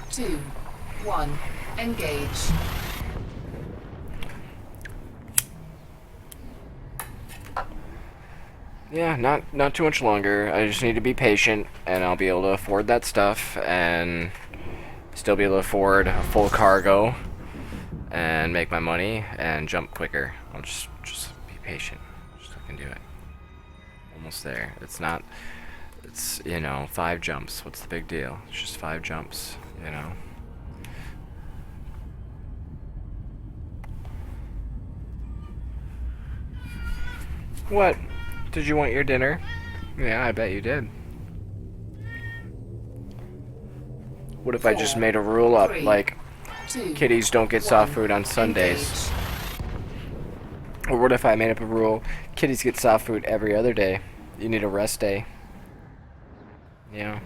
2, 1. Engage. Yeah, not too much longer. I just need to be patient, and I'll be able to afford that stuff, and still be able to afford a full cargo, and make my money, and jump quicker. I'll just be patient. Just fucking do it. Almost there. It's, you know, 5 jumps. What's the big deal? It's just 5 jumps, you know? What? Did you want your dinner? Yeah, I bet you did. What if I just made a rule up, like, kitties don't get soft food on Sundays? Or what if I made up a rule, kitties get soft food every other day? You need a rest day. Yeah.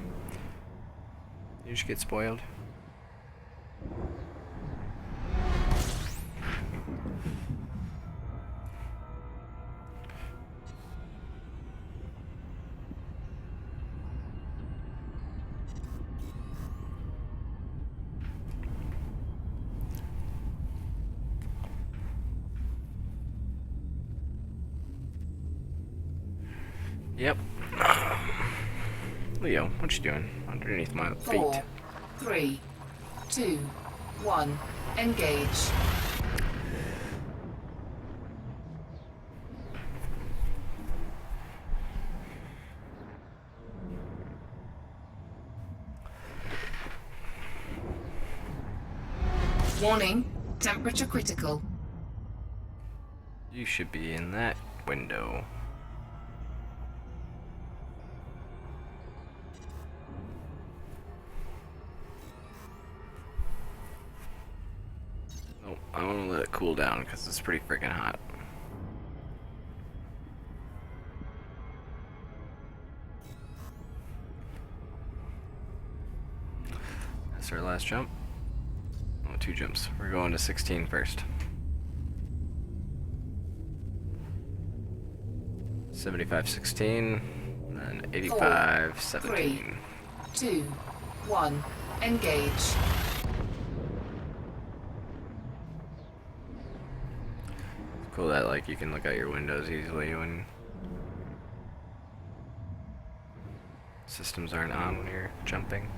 You just get spoiled. Yep. Leo, what you doing underneath my feet? 4, 3, 2, 1. Engage. Warning, temperature critical. You should be in that window. Nope, I want to let it cool down because it's pretty freaking hot. That's our last jump. Oh, 2 jumps. We're going to 16 first. 75, 16, and then 85, 17. 3, 2, 1. Engage. Cool that like you can look out your windows easily when systems aren't on when you're jumping.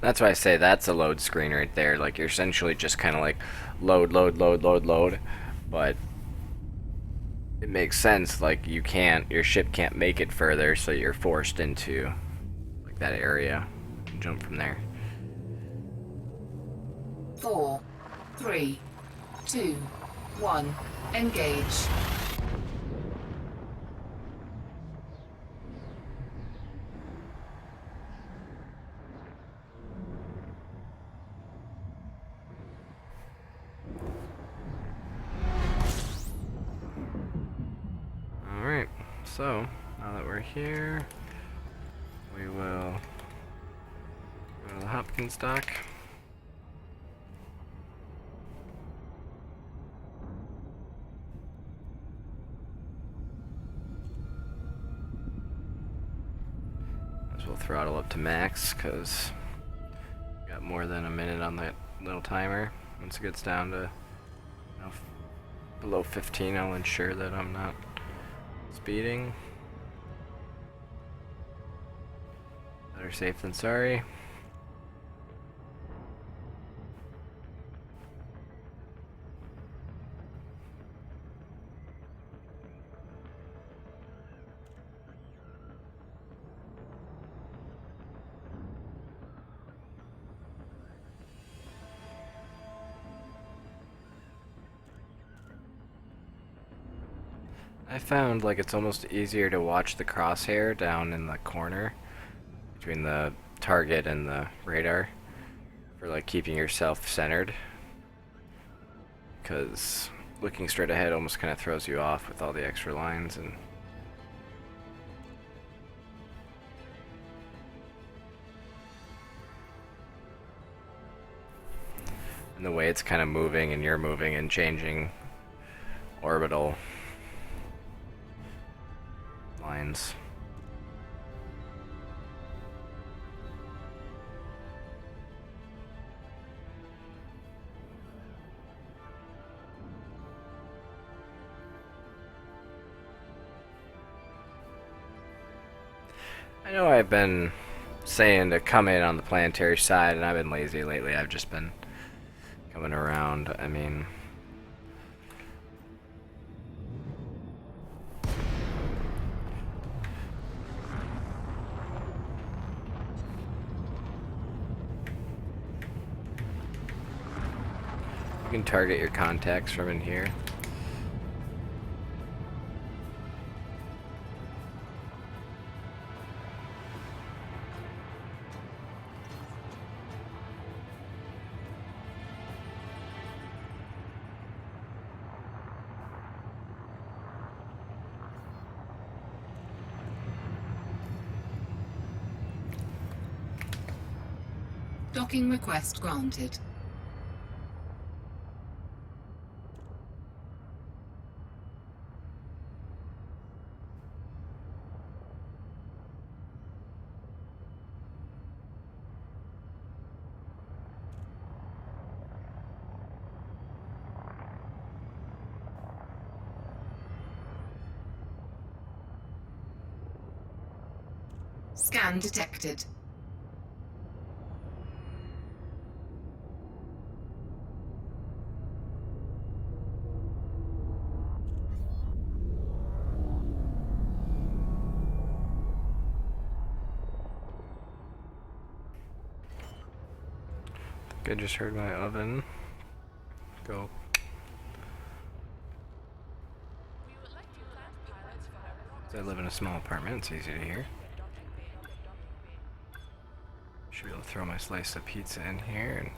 That's why I say that's a load screen right there. Like you're essentially just kind of like load, load, load, load, load. But it makes sense. Like your ship can't make it further, so you're forced into like that area. Jump from there. 4, 3, 2, 1. Engage. Alright, so now that we're here, we will go to the Hopkins dock. As well throttle up to max because we got more than a minute on that little timer. Once it gets down to below 15, I'll ensure that I'm not speeding. Better safe than sorry. I found like it's almost easier to watch the crosshair down in the corner between the target and the radar for like keeping yourself centered, because looking straight ahead almost kind of throws you off with all the extra lines. And the way it's kind of moving and you're moving and changing orbital lines. I know I've been saying to come in on the planetary side, and I've been lazy lately. I've just been coming around. I mean, you can target your contacts from in here. Docking request granted. Scan detected. I just heard my oven go. I live in a small apartment, it's easy to hear. Should be able to throw my slice of pizza in here and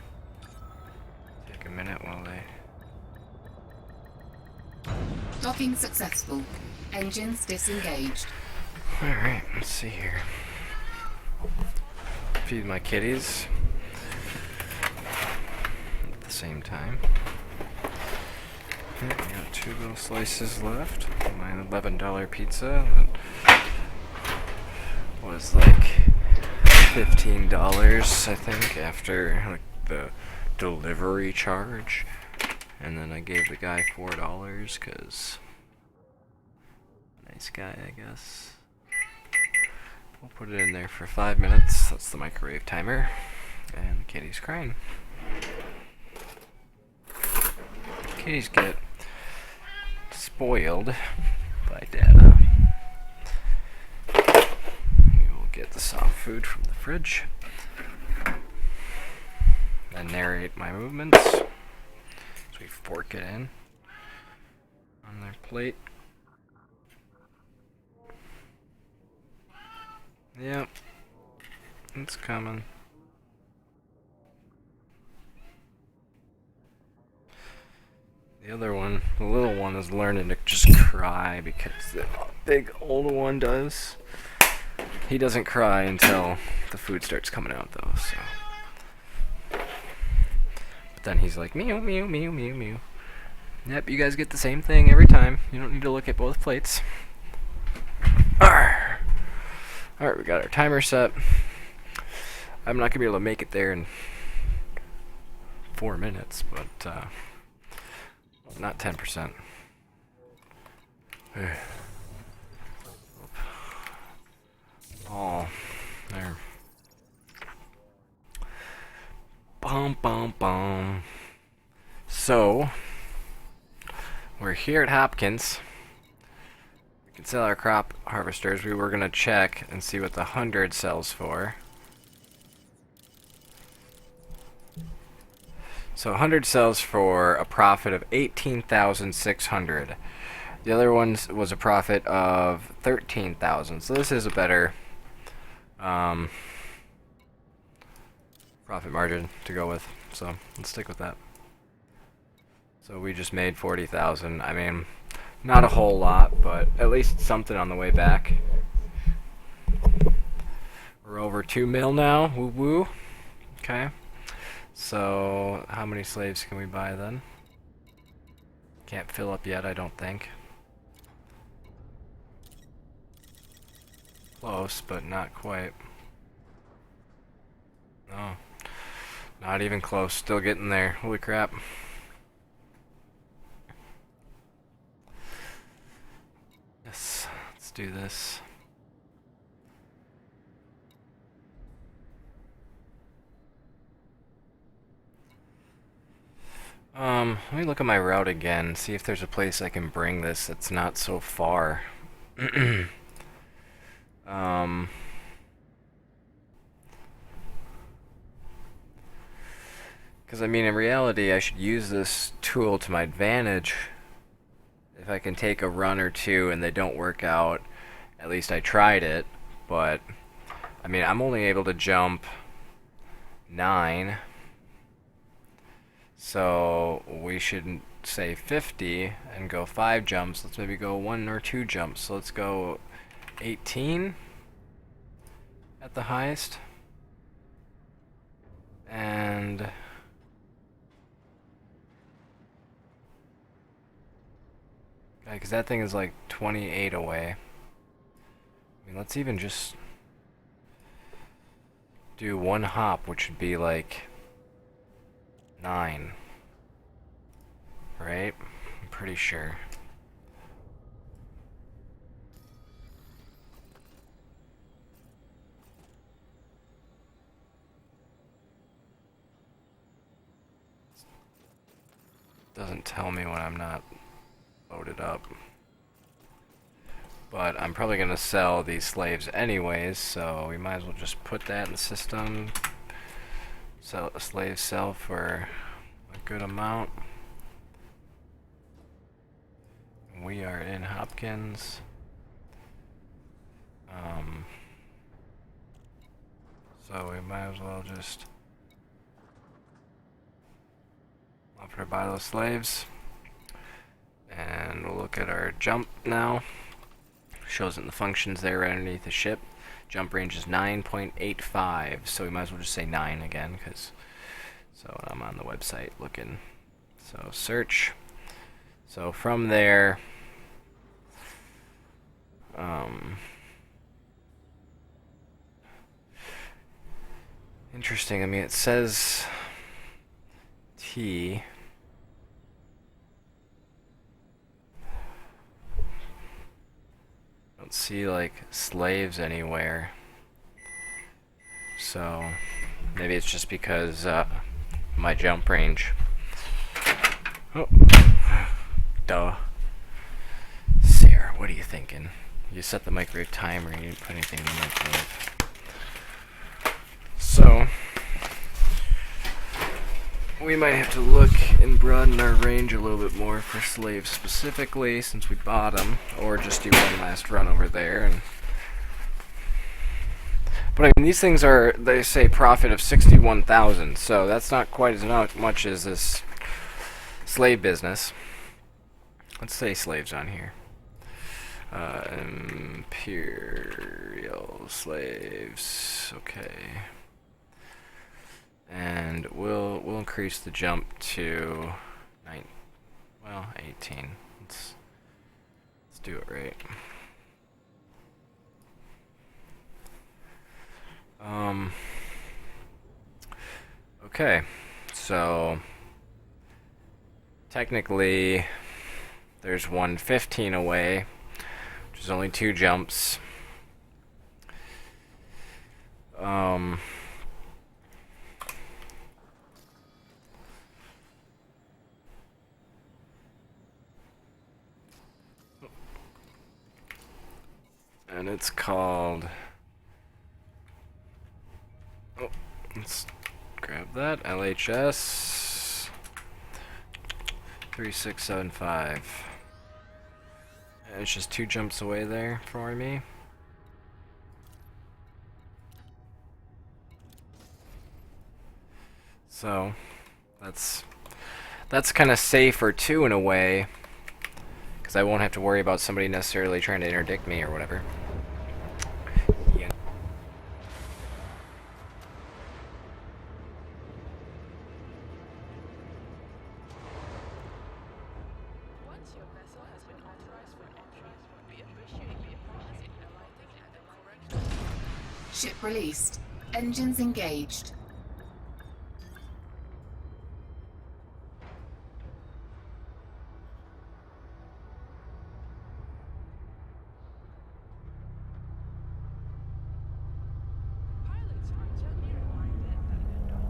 take a minute while they... Docking successful. Engines disengaged. Alright, let's see here. Feed my kitties at the same time. Okay, I got 2 little slices left. My $11 pizza that was like $15, I think, after like the delivery charge. And then I gave the guy $4 because nice guy, I guess. We'll put it in there for 5 minutes. That's the microwave timer. And the kitty's crying. Kitties get spoiled by data. We will get the soft food from the fridge and narrate my movements. So we fork it in on their plate. Yep, it's coming. The other one, the little one, is learning to just cry because the big old one does. He doesn't cry until the food starts coming out, though, so. But then he's like, meow, meow, meow, meow, meow. Yep, you guys get the same thing every time. You don't need to look at both plates. Arr! Alright, we got our timer set. I'm not going to be able to make it there in 4 minutes, but, not 10%. Oh, there. Bum bum bum. So we're here at Hopkins. We can sell our crop harvesters. We were gonna check and see what the 100 sells for. So 100 sells for a profit of 18,600. The other one was a profit of 13,000. So this is a better profit margin to go with. So let's stick with that. So we just made 40,000. I mean, not a whole lot, but at least something on the way back. We're over 2 mil now. Woo woo. Okay. So how many slaves can we buy then? Can't fill up yet, I don't think. Close, but not quite. No. Not even close. Still getting there. Holy crap. Yes. Let's do this. Let me look at my route again, see if there's a place I can bring this that's not so far. Because I mean, in reality, I should use this tool to my advantage. If I can take a run or two and they don't work out, at least I tried it. But, I mean, I'm only able to jump 9. So we should say 50 and go 5 jumps. Let's maybe go 1 or 2 jumps. So let's go 18 at the highest. And because that thing is like 28 away. I mean, let's even just do 1 hop, which would be like 9. Right? I'm pretty sure. Doesn't tell me when I'm not loaded up. But I'm probably going to sell these slaves anyways, so we might as well just put that in the system. Sell a slave sell for a good amount. We are in Hopkins. So we might as well just offer to buy those slaves. And we'll look at our jump now. Shows it in the functions there right underneath the ship. Jump range is 9.85, so we might as well just say 9 again, because so I'm on the website looking. So search. So from there, interesting. I mean, it says T. Don't see like slaves anywhere. So maybe it's just because my jump range. Oh, duh. Sair, what are you thinking? You set the microwave timer and you didn't put anything in the microwave. So we might have to look and broaden our range a little bit more for slaves specifically, since we bought them, or just do one last run over there. But I mean, these things are, they say profit of 61,000, so that's not quite as much as this slave business. Let's say slaves on here. Imperial slaves. Okay. And we'll increase the jump to 18. Let's do it right. Okay, so technically there's 115 away, which is only 2 jumps. and it's called... Oh, let's grab that. LHS 3675. And it's just 2 jumps away there for me. So that's kind of safer too in a way, because I won't have to worry about somebody necessarily trying to interdict me or whatever. Yeah. Once your vessel has been authorized for entry, we appreciate the approach in arriving at the correct... Ship released. Engines engaged. Pilots are gently reminded that the dock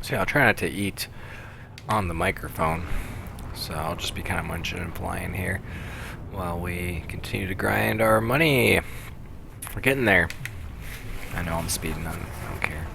See, I'll try not to eat on the microphone, so I'll just be kind of munching and flying here while we continue to grind our money. We're getting there. I know I'm speeding on. I don't care.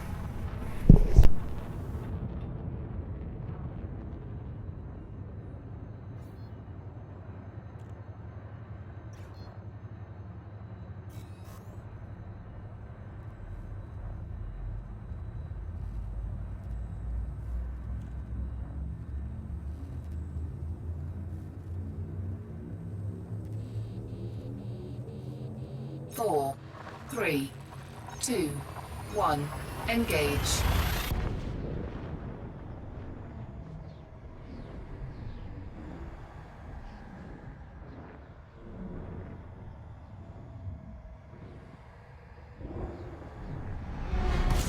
Four, three, two, one. Engage.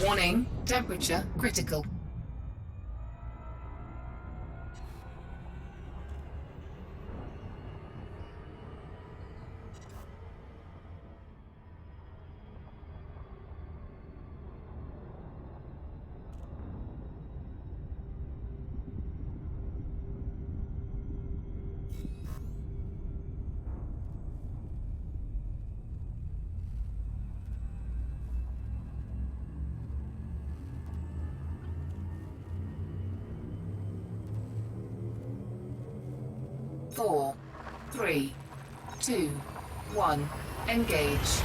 Warning, temperature critical. Four, three, two, one. Engage.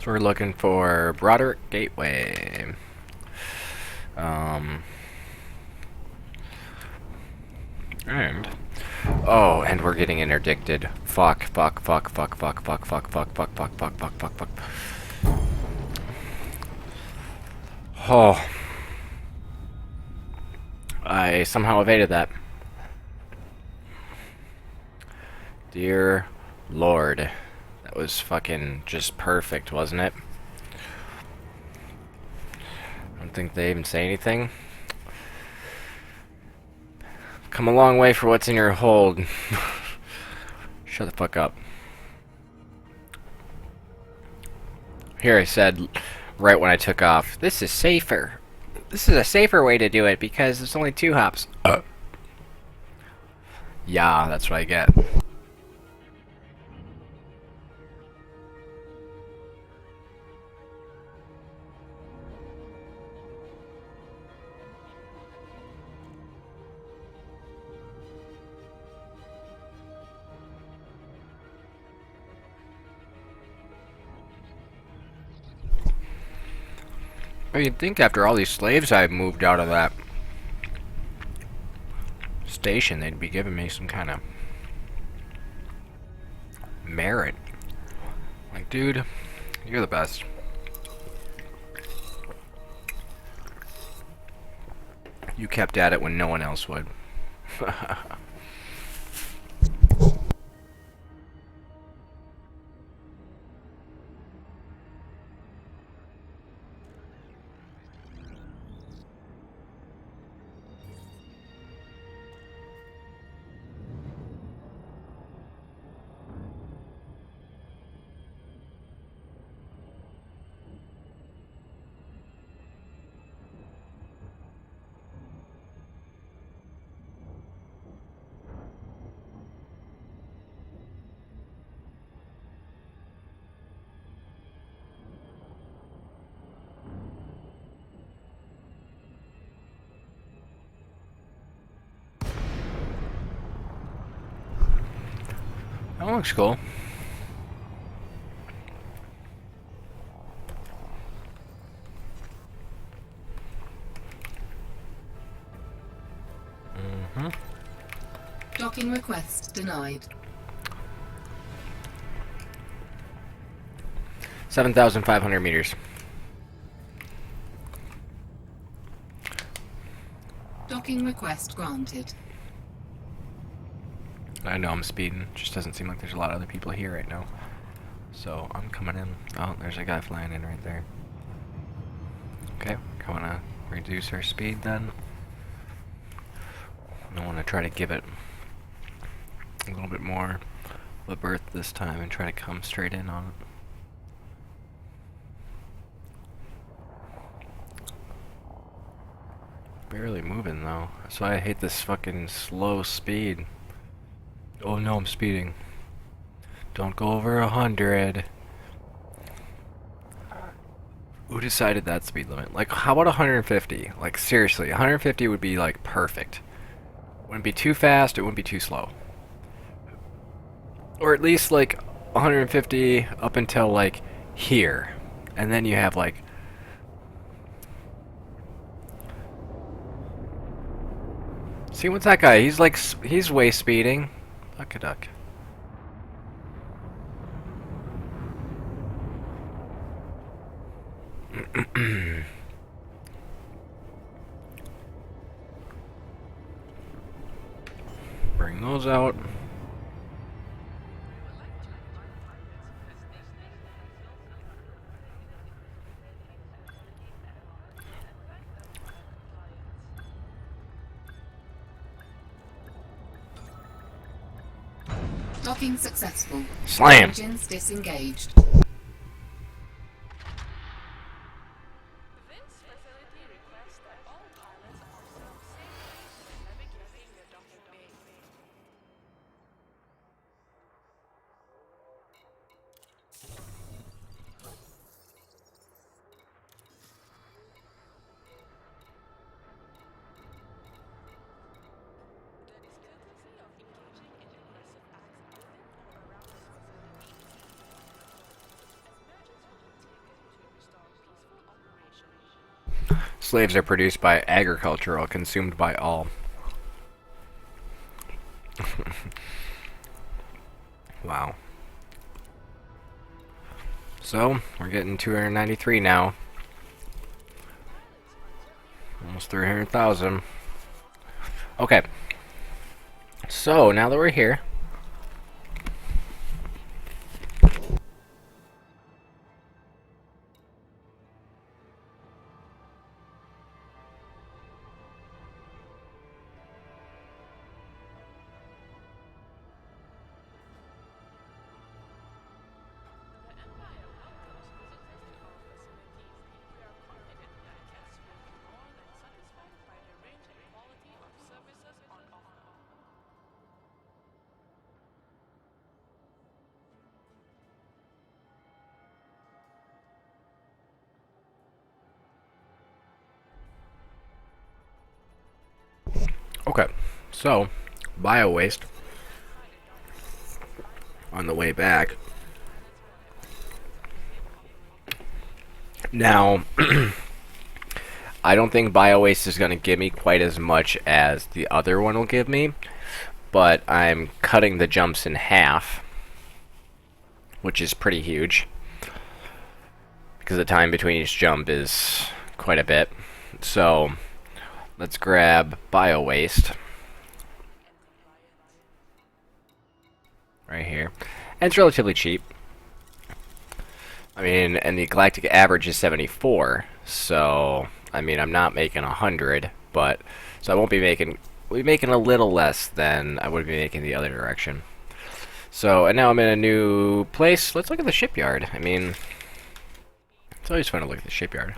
So we're looking for Broderick Gateway. And oh, and we're getting interdicted. Fuck. Oh, I somehow evaded that. Dear Lord. That was fucking just perfect, wasn't it? I don't think they even say anything. Come a long way for what's in your hold. Shut the fuck up. Here I said, right when I took off, this is safer. This is a safer way to do it because there's only 2 hops. Yeah, that's what I get. Well, you'd think after all these slaves I've moved out of that station, they'd be giving me some kind of merit. Like, dude, you're the best. You kept at it when no one else would. looks cool. Docking request denied. 7,500 meters. Docking request granted. I know I'm speeding. Just doesn't seem like there's a lot of other people here right now. So I'm coming in. Oh, there's a guy flying in right there. Okay, we're going to reduce our speed then. I want to try to give it a little bit more of a berth this time and try to come straight in on it. Barely moving though. That's why I hate this fucking slow speed. Oh no, I'm speeding. Don't go over 100. Who decided that speed limit? Like, how about 150? Like, seriously, 150 would be, like, perfect. Wouldn't be too fast, it wouldn't be too slow. Or at least, like, 150 up until, like, here. And then you have, like... See, what's that guy? He's, like, he's way speeding. Duck a duck. Bring those out. Docking successful. Slam! Engines disengaged. This facility requests that all pilots observe safety when navigating the docking bay. The difficulty of engaging in aggressive acts within or around this facility is limited, as measures will be taken to restore peaceful operation. Slaves are produced by agriculture or consumed by all. Wow. So, we're getting 293 now. Almost 300,000. Okay. So, now that we're here... The Empire welcomes visitors to our facilities. We are confident that guests will be more than satisfied by the range and quality of services on offer. Okay. So, bio-waste. On the way back. Now, I don't think bio-waste is going to give me quite as much as the other one will give me, but I'm cutting the jumps in half, which is pretty huge, because the time between each jump is quite a bit. So, let's grab bio-waste. Right here. And it's relatively cheap. I mean, and the galactic average is 74, so, I mean, I'm not making 100, but, so I won't be making, we'll be making a little less than I would be making the other direction. So, and now I'm in a new place. Let's look at the shipyard. I mean, it's always fun to look at the shipyard.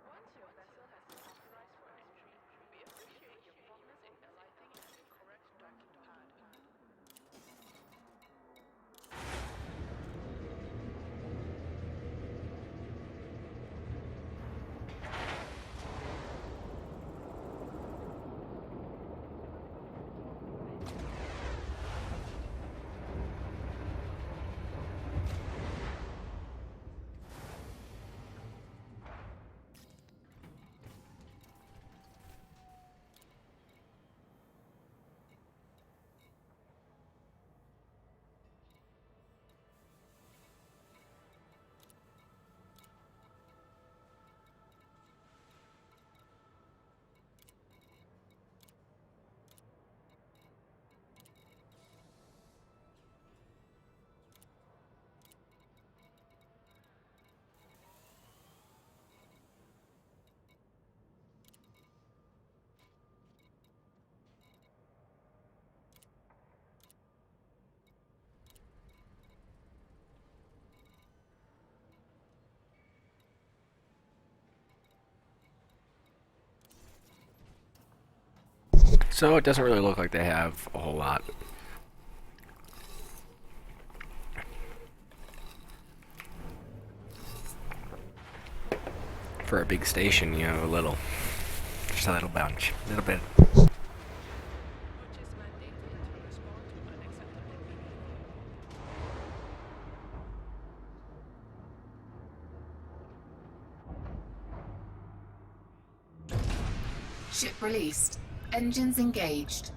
Once your vessel has been authorized for entry, we appreciate your promptness in alighting at the correct docking pad. So it doesn't really look like they have a whole lot. For a big station, you know, a little. Just a little bunch. A little bit. which is mandated to respond to unacceptable behavior. Ship released. Engines engaged.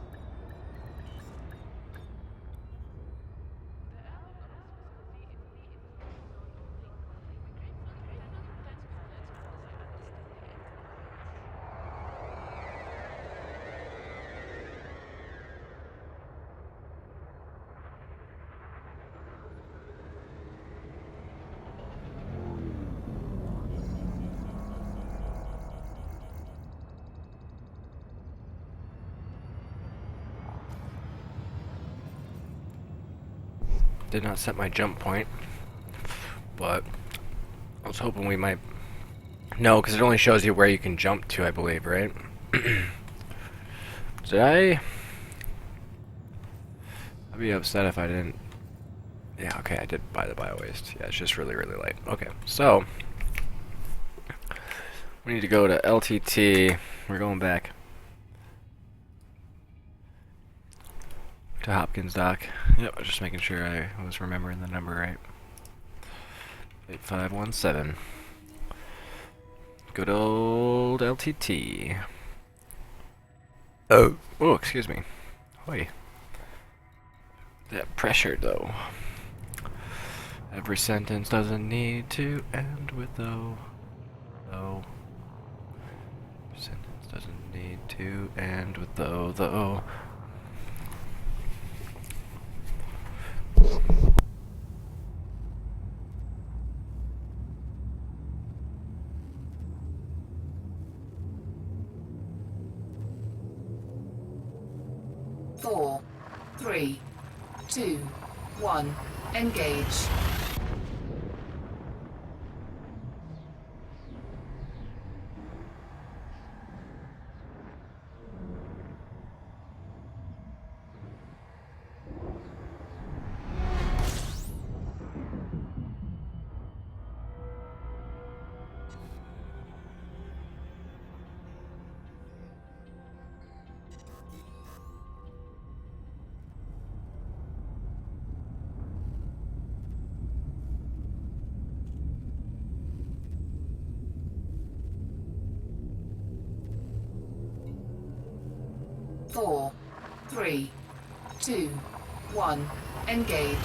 Did not set my jump point, but I was hoping we might. No, because it only shows you where you can jump to, I believe, right? Did I? I'd be upset if I didn't. Yeah, okay, I did buy the bio waste. Yeah, it's just really, really light. Okay, so we need to go to LTT. We're going back to Hopkins Dock. Yep, I was just making sure I was remembering the number right. 8517. Good old LTT. Oh, excuse me. Oi. That pressure, though. Every sentence doesn't need to end with though. Though. Sentence doesn't need to end with though. 4, 3, 2, 1. Engage. Four, three, two, one. Engage.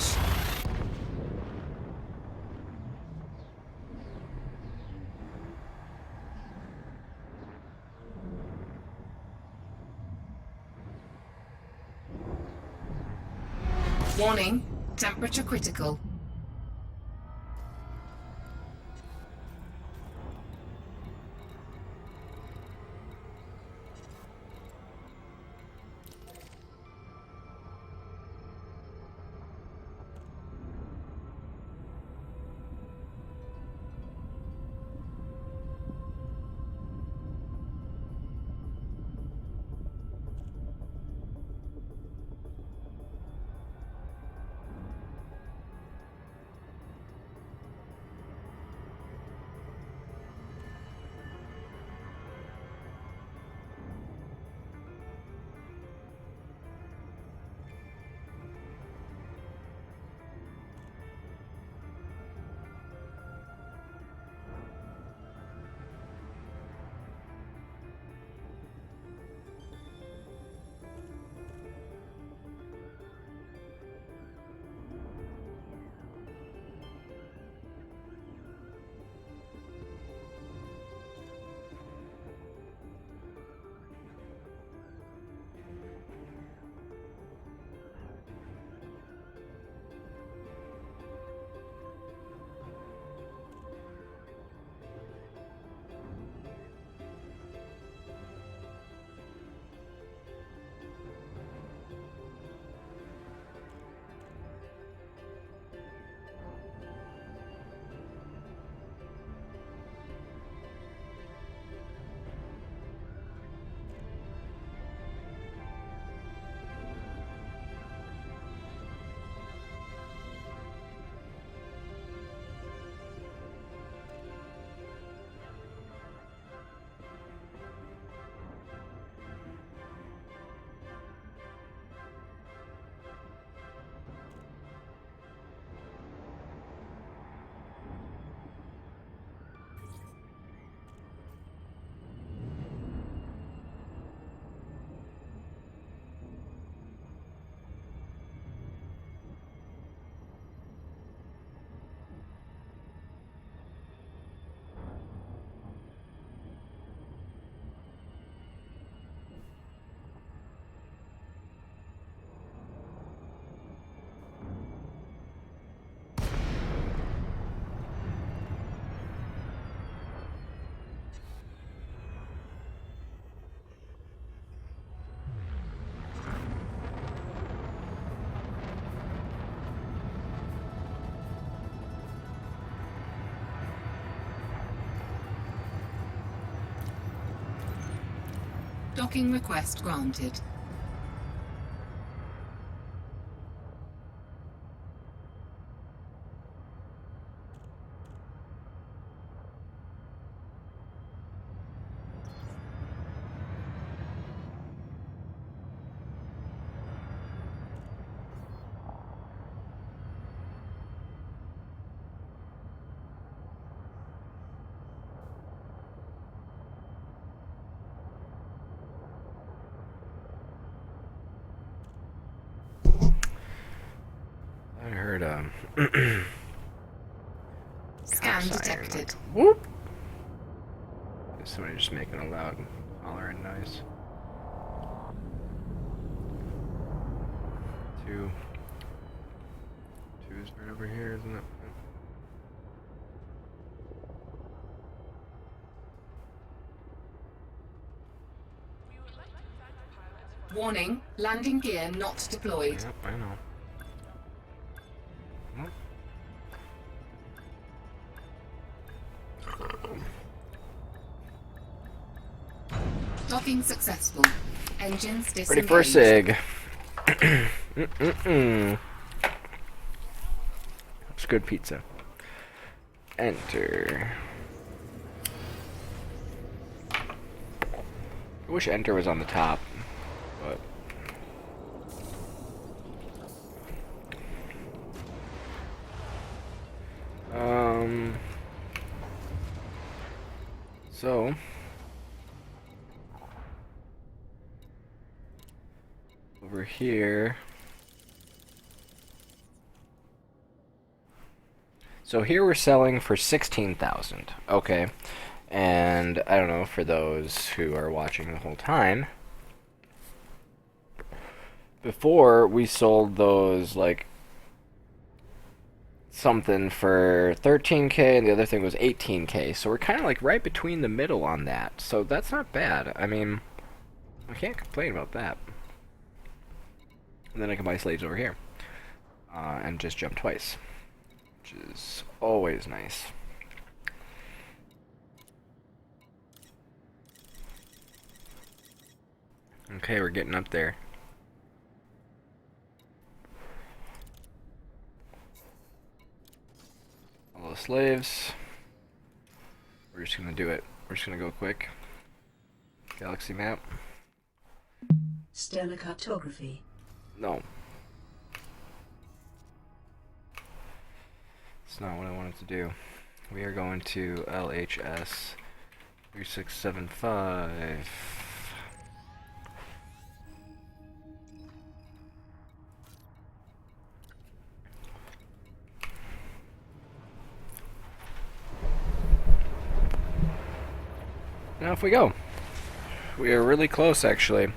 Warning, temperature critical. Docking request granted. I heard Scan Sair, detected. like, whoop. Is somebody just making a loud hollering noise? Two. Two's right over here, isn't it? Warning, landing gear not deployed. Yep, I know. Docking successful. Engines disengaged. Ready for a SIG. Mm-mm-mm. It's good pizza. Enter. I wish enter was on the top, but so over here. So here we're selling for 16,000. Okay. And I don't know, for those who are watching the whole time, before we sold those like something for 13K and the other thing was 18K. So we're kind of like right between the middle on that. So that's not bad. I mean, I can't complain about that. And then I can buy slaves over here and just jump twice, which is always nice. Okay, we're getting up there. All the slaves. We're just gonna do it. We're just gonna go quick. Galaxy map. Stellar cartography. No. It's not what I wanted to do. We are going to LHS 3675. Now if we go. We are really close actually.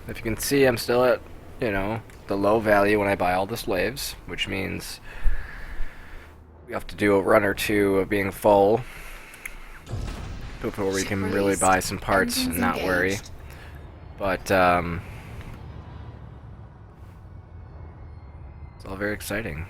If you can see, I'm still at, you know, the low value when I buy all the slaves, which means we have to do a run or two of being full before we can really buy some parts and not worry. But, it's all very exciting.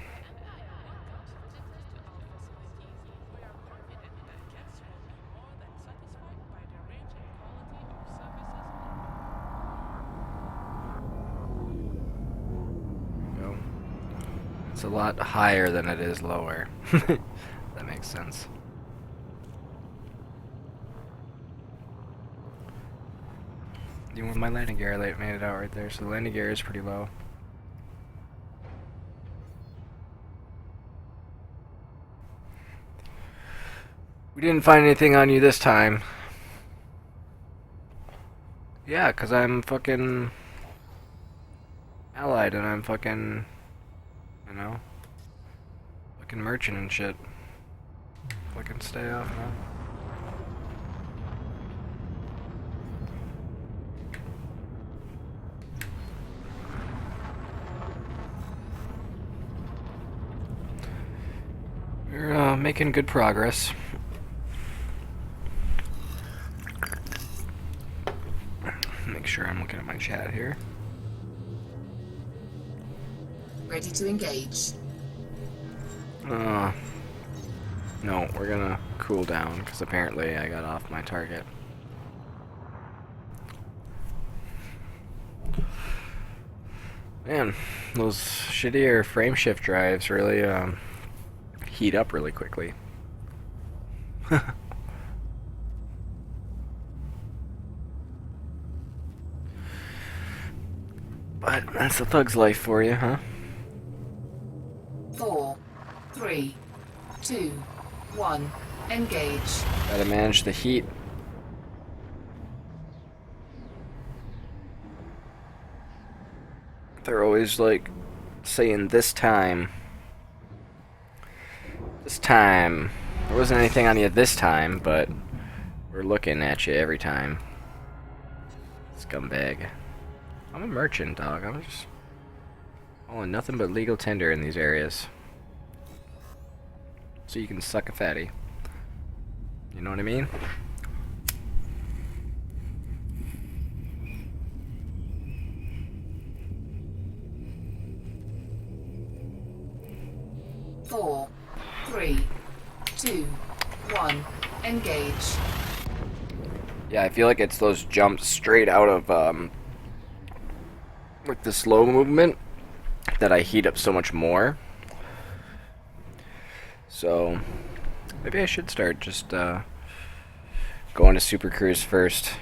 It's a lot higher than it is lower. That makes sense. Even with my landing gear, I made it out right there, so the landing gear is pretty low. We didn't find anything on you this time. Yeah, 'cause I'm fucking allied and I'm fucking, you know, fucking merchant and shit. Fucking stay off, man. We're making good progress. Make sure I'm looking at my chat here. Ready to engage. No, we're gonna cool down because apparently I got off my target. Man, those shittier frame shift drives really heat up really quickly. But that's the thug's life for you, huh? 4, 3, 2, 1. Engage. Gotta manage the heat. They're always like saying this time. This time. There wasn't anything on you this time, but we're looking at you every time. Scumbag. I'm a merchant, dog. I'm just hauling nothing but legal tender in these areas. So you can suck a fatty. You know what I mean? Four, 3, 2, 1. Engage. Yeah, I feel like it's those jumps straight out of like the slow movement that I heat up so much more. So maybe I should start just going to Super Cruise first,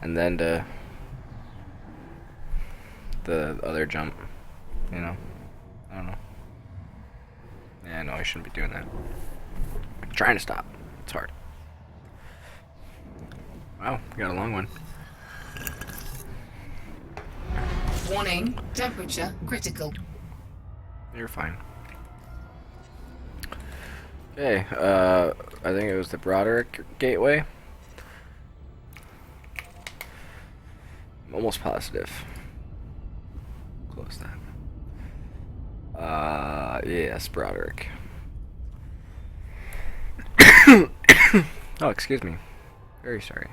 and then to the other jump. You know, I don't know. Yeah, no, I shouldn't be doing that. I'm trying to stop. It's hard. Wow, we got a long one. Warning. Temperature critical. You're fine. Okay, I think it was the Broderick Gateway. I'm almost positive. Close that. Yes, Broderick. Oh, excuse me. Very sorry.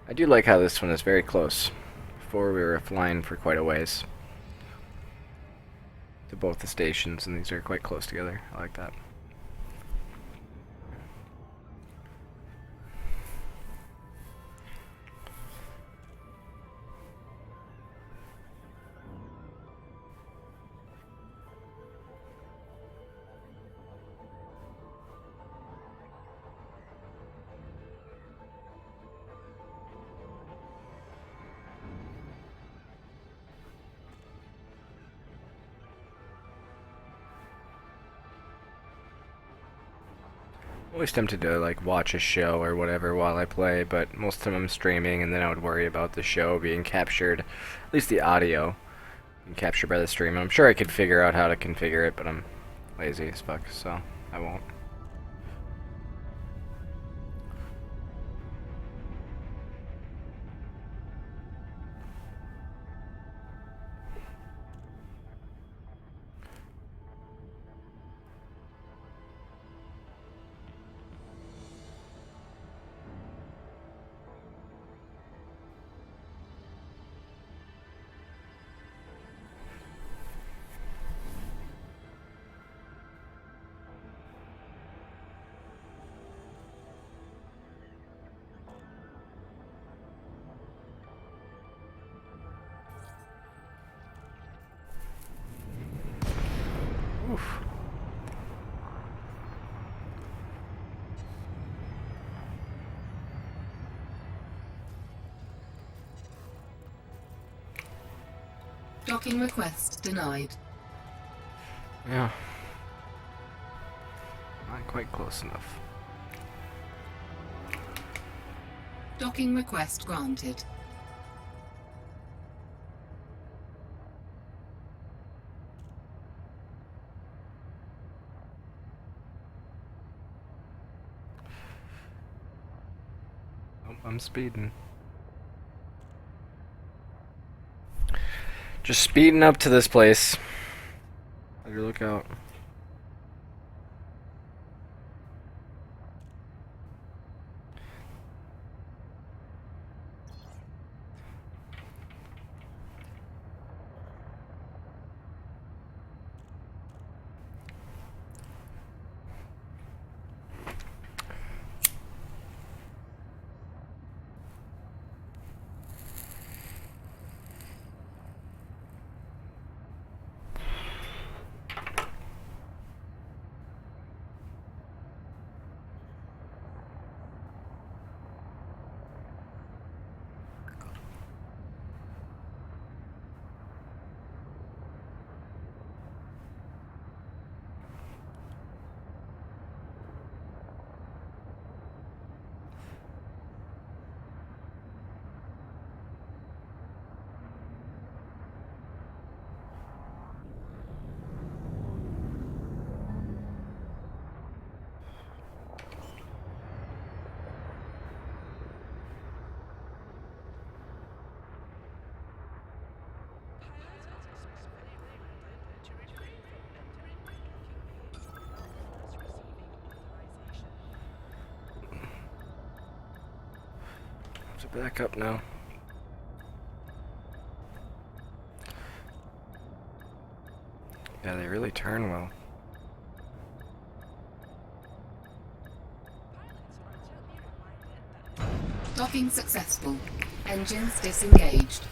I do like how this one is very close. Before we were flying for quite a ways to both the stations, and these are quite close together. I like that. Always tempted to like watch a show or whatever while I play, but most of them I'm streaming, and then I would worry about the show being captured, at least the audio, being captured by the stream. I'm sure I could figure out how to configure it, but I'm lazy as fuck, so I won't. Oof. Docking request denied. Yeah. Not quite close enough. Docking request granted. Oh, I'm speeding. Just speeding up to this place. Better look out. back up now. Yeah, they really turn well. Docking successful. Engines disengaged.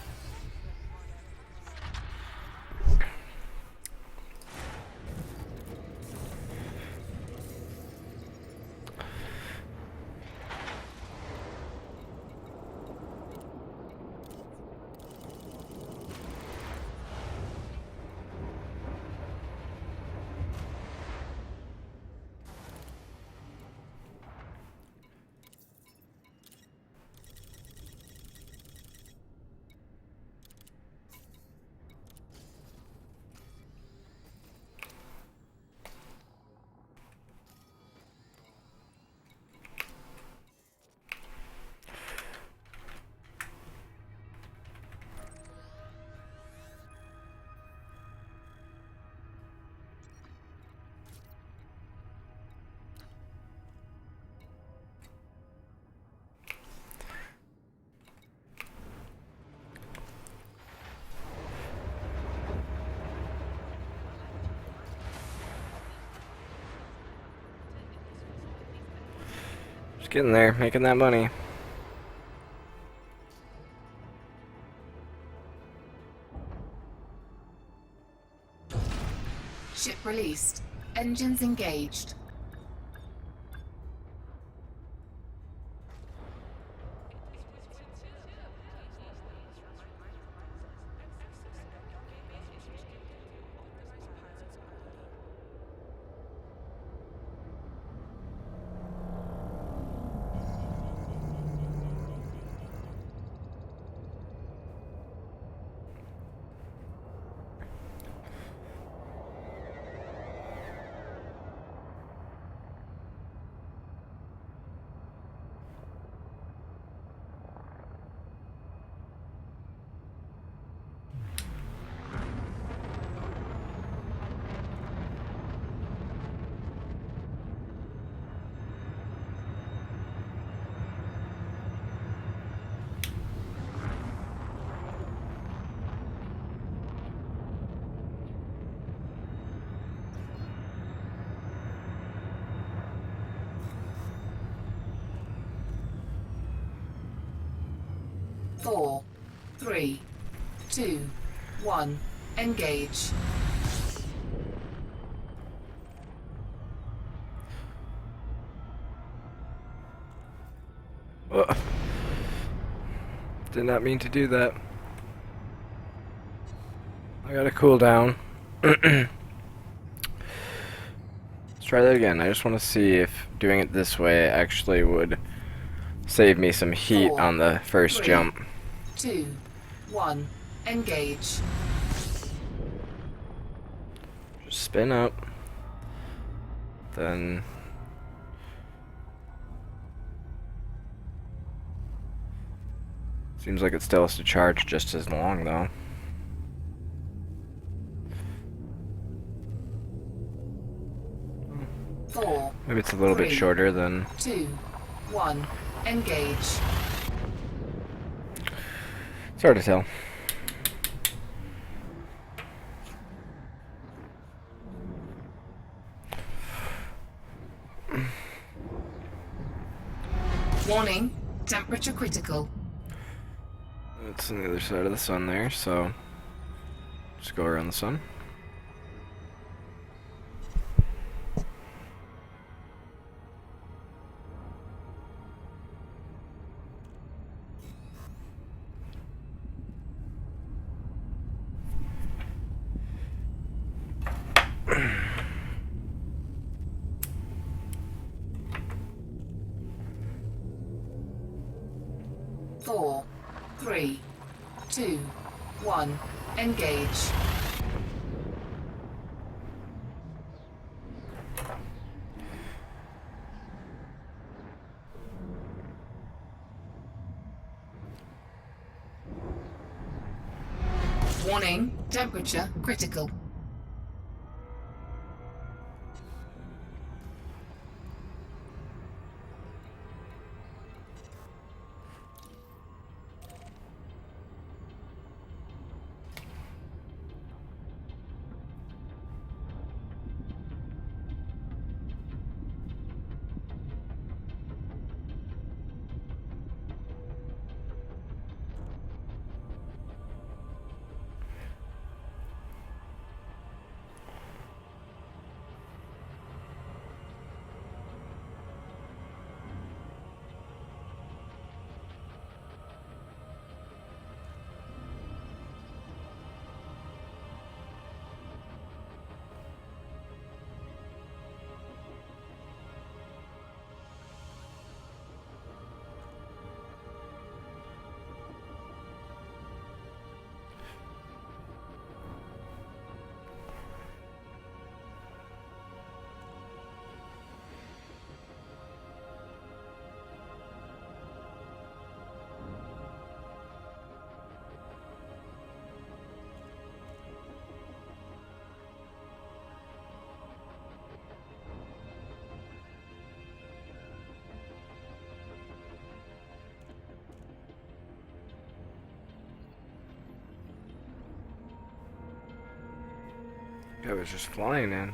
Just getting there, making that money. Ship released. Engines engaged. Four, three, two, one. Engage. Ugh. Did not mean to do that. I gotta cool down. Let's try that again. I just want to see if doing it this way actually would save me some heat Four, on the first three. jump. 2, 1. Engage. Just spin up. Then seems like it still has to charge just as long though. Four, Maybe it's a little bit Three. shorter than 2, 1. Engage. it's hard to tell. Warning. Temperature critical. It's on the other side of the sun there, so just go around the sun. Four, 3, 2, 1. Engage. Warning. Temperature critical. I was just flying in.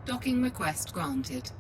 Docking request granted.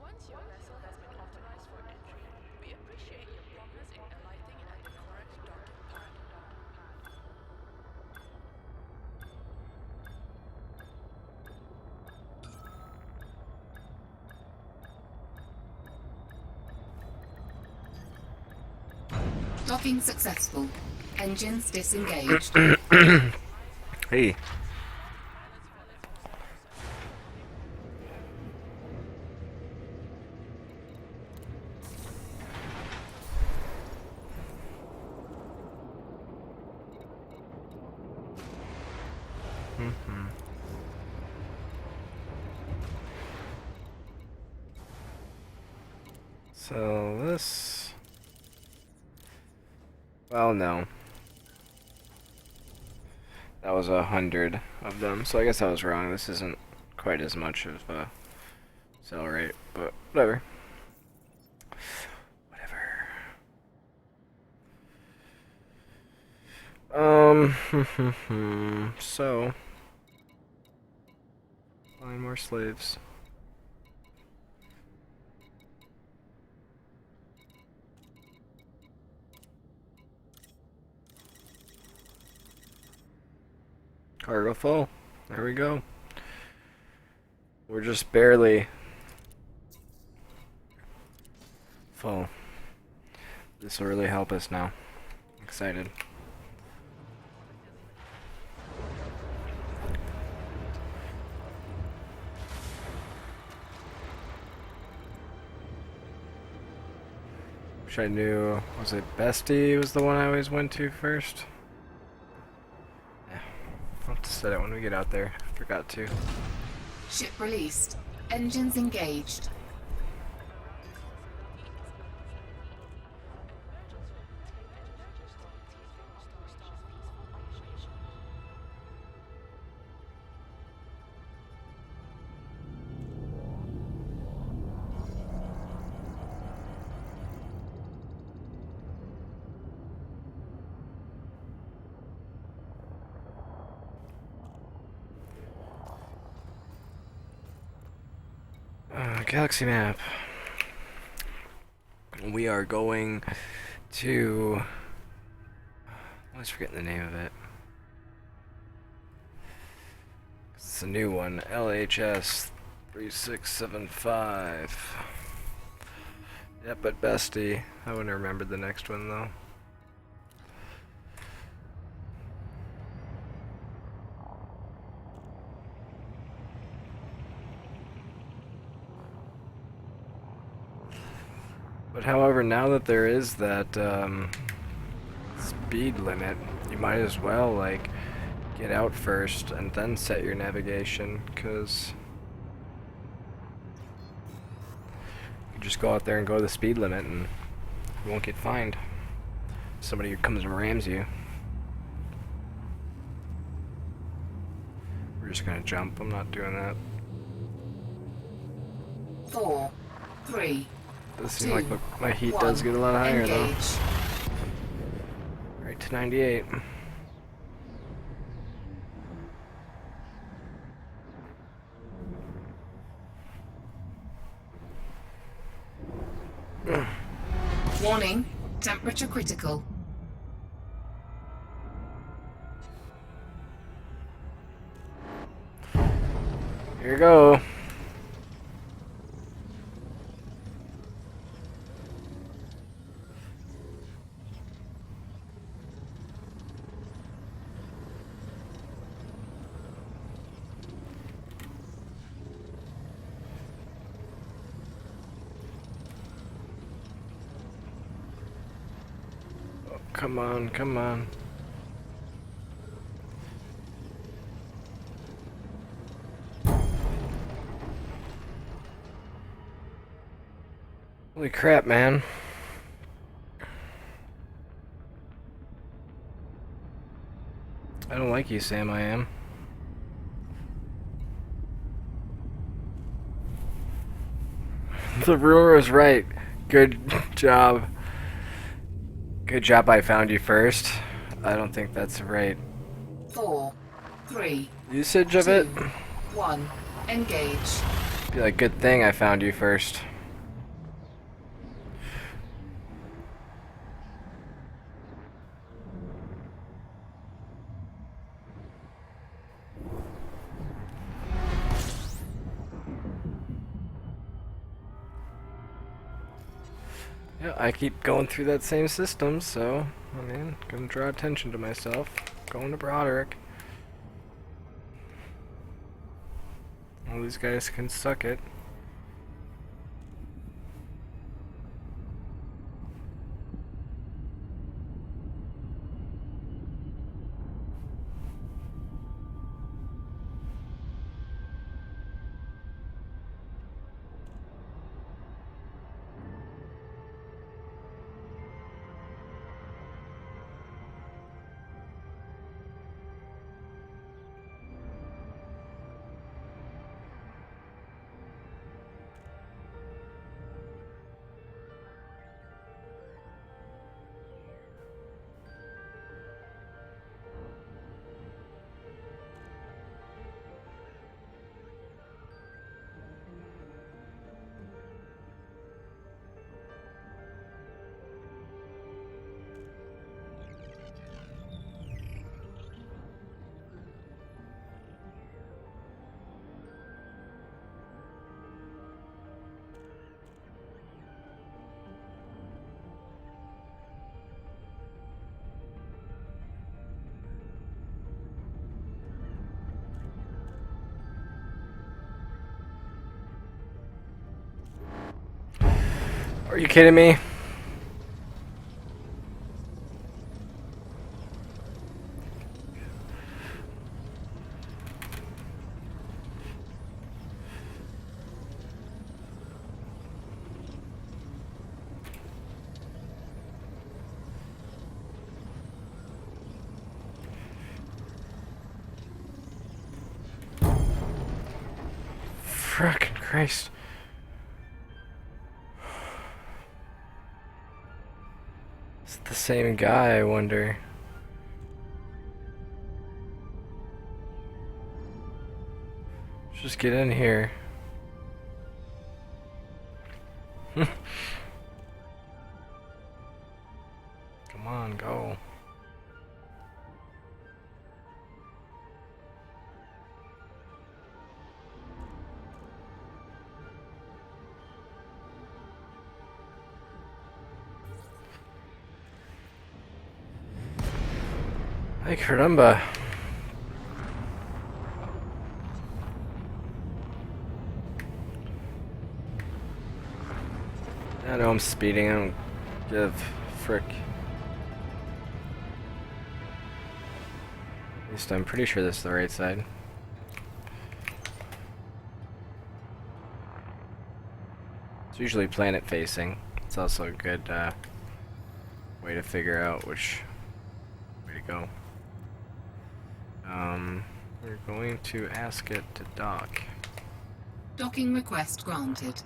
Once your vessel has been authorized for entry, we appreciate your promptness in alighting at the correct docking pad. Docking successful. Engines disengaged. Hey. So this, well, no, that was 100 of them, so I guess I was wrong. This isn't quite as much of a sell rate, but whatever. Whatever. So, find more slaves. Cargo full. There we go. We're just barely full. This will really help us now. Excited. Wish I knew. Was it Bestie was the one I always went to first? I'll have to set it when we get out there. I forgot to. Ship released. Engines engaged. Galaxy map. We are going to. I always forgetting the name of it. It's a new one. LHS 3675. Yep, but Bestie. I wouldn't have remembered the next one though. But however, now that there is that speed limit, you might as well like get out first and then set your navigation, because you just go out there and go the speed limit and you won't get fined. Somebody who comes and rams you. We're just gonna jump. I'm not doing that. 4, 3, Does seem 2, like my heat 1. does get a lot higher though. Engage. Right to 98. Warning, temperature critical. Here you go. Oh, come on, come on. Holy crap, man. I don't like you, Sam, I am. The rumor was right. Good job. Good job I found you first. I don't think that's right 4, 3, usage of 2, it. 1. Engage. Be like, good thing I found you first. Yeah, I keep going through that same system, so, I mean, gonna draw attention to myself. Going to Broderick. All these guys can suck it. Are you kidding me? Frickin' Christ. Is it the same guy, I wonder? Just get in here. Come on, go. Ay, caramba. I know I'm speeding. I don't give frick. At least I'm pretty sure this is the right side. It's usually planet facing. It's also a good way to figure out which way to go. We're going to ask it to dock. Docking request granted.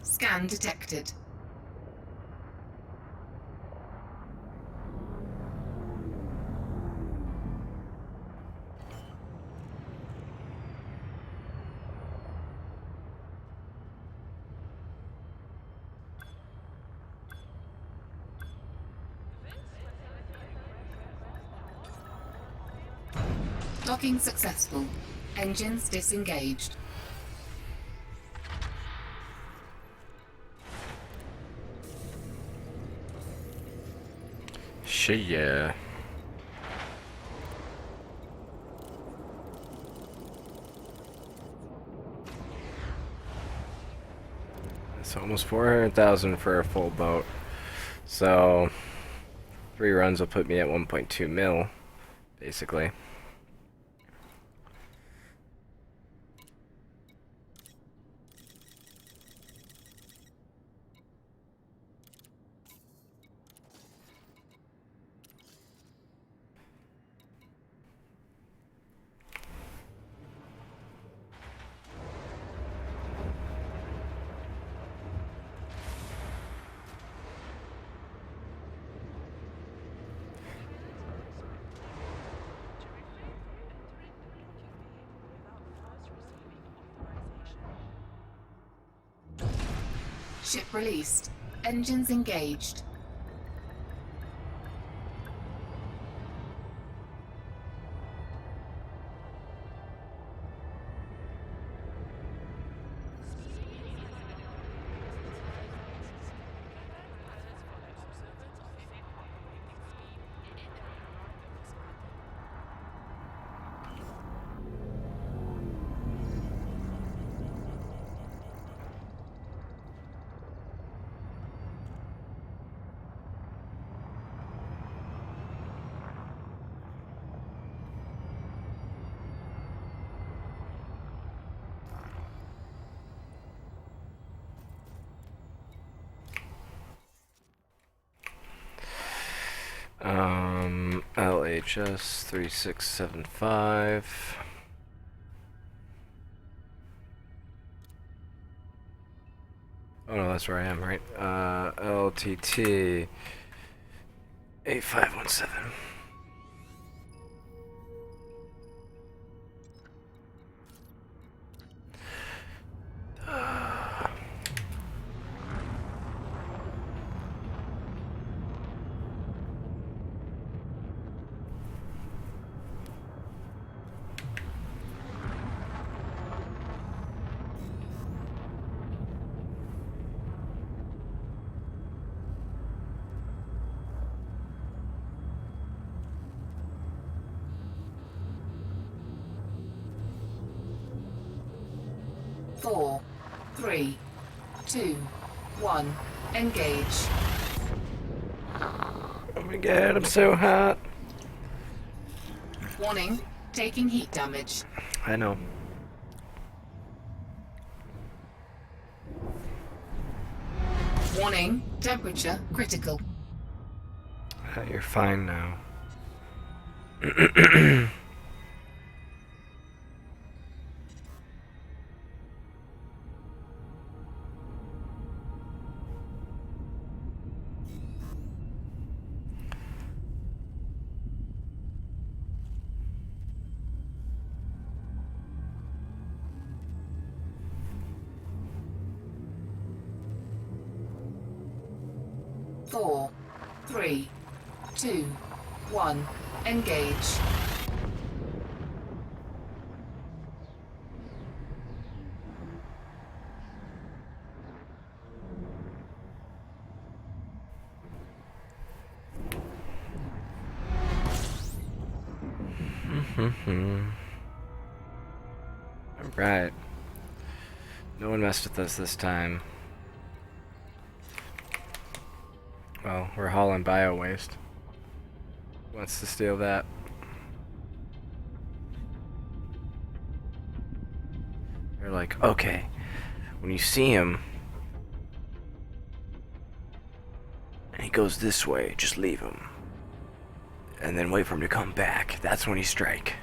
Scan detected. Docking successful. Engines disengaged. Yeah. It's almost 400,000 for a full boat. So 3 runs will put me at 1.2 mil, basically. Ship released. Engines engaged. LHS 3675. Oh no, that's where I am, right? LTT 8517. Four, three, two, one. Engage. Oh my god, I'm so hot. Warning, taking heat damage. I know. Warning, temperature critical. You're fine now. Four, three, two, one. Engage. Alright. No one messed with us this time. Well, we're hauling bio waste. Who wants to steal that? They're like, okay, when you see him and he goes this way, just leave him. And then wait for him to come back. That's when you strike.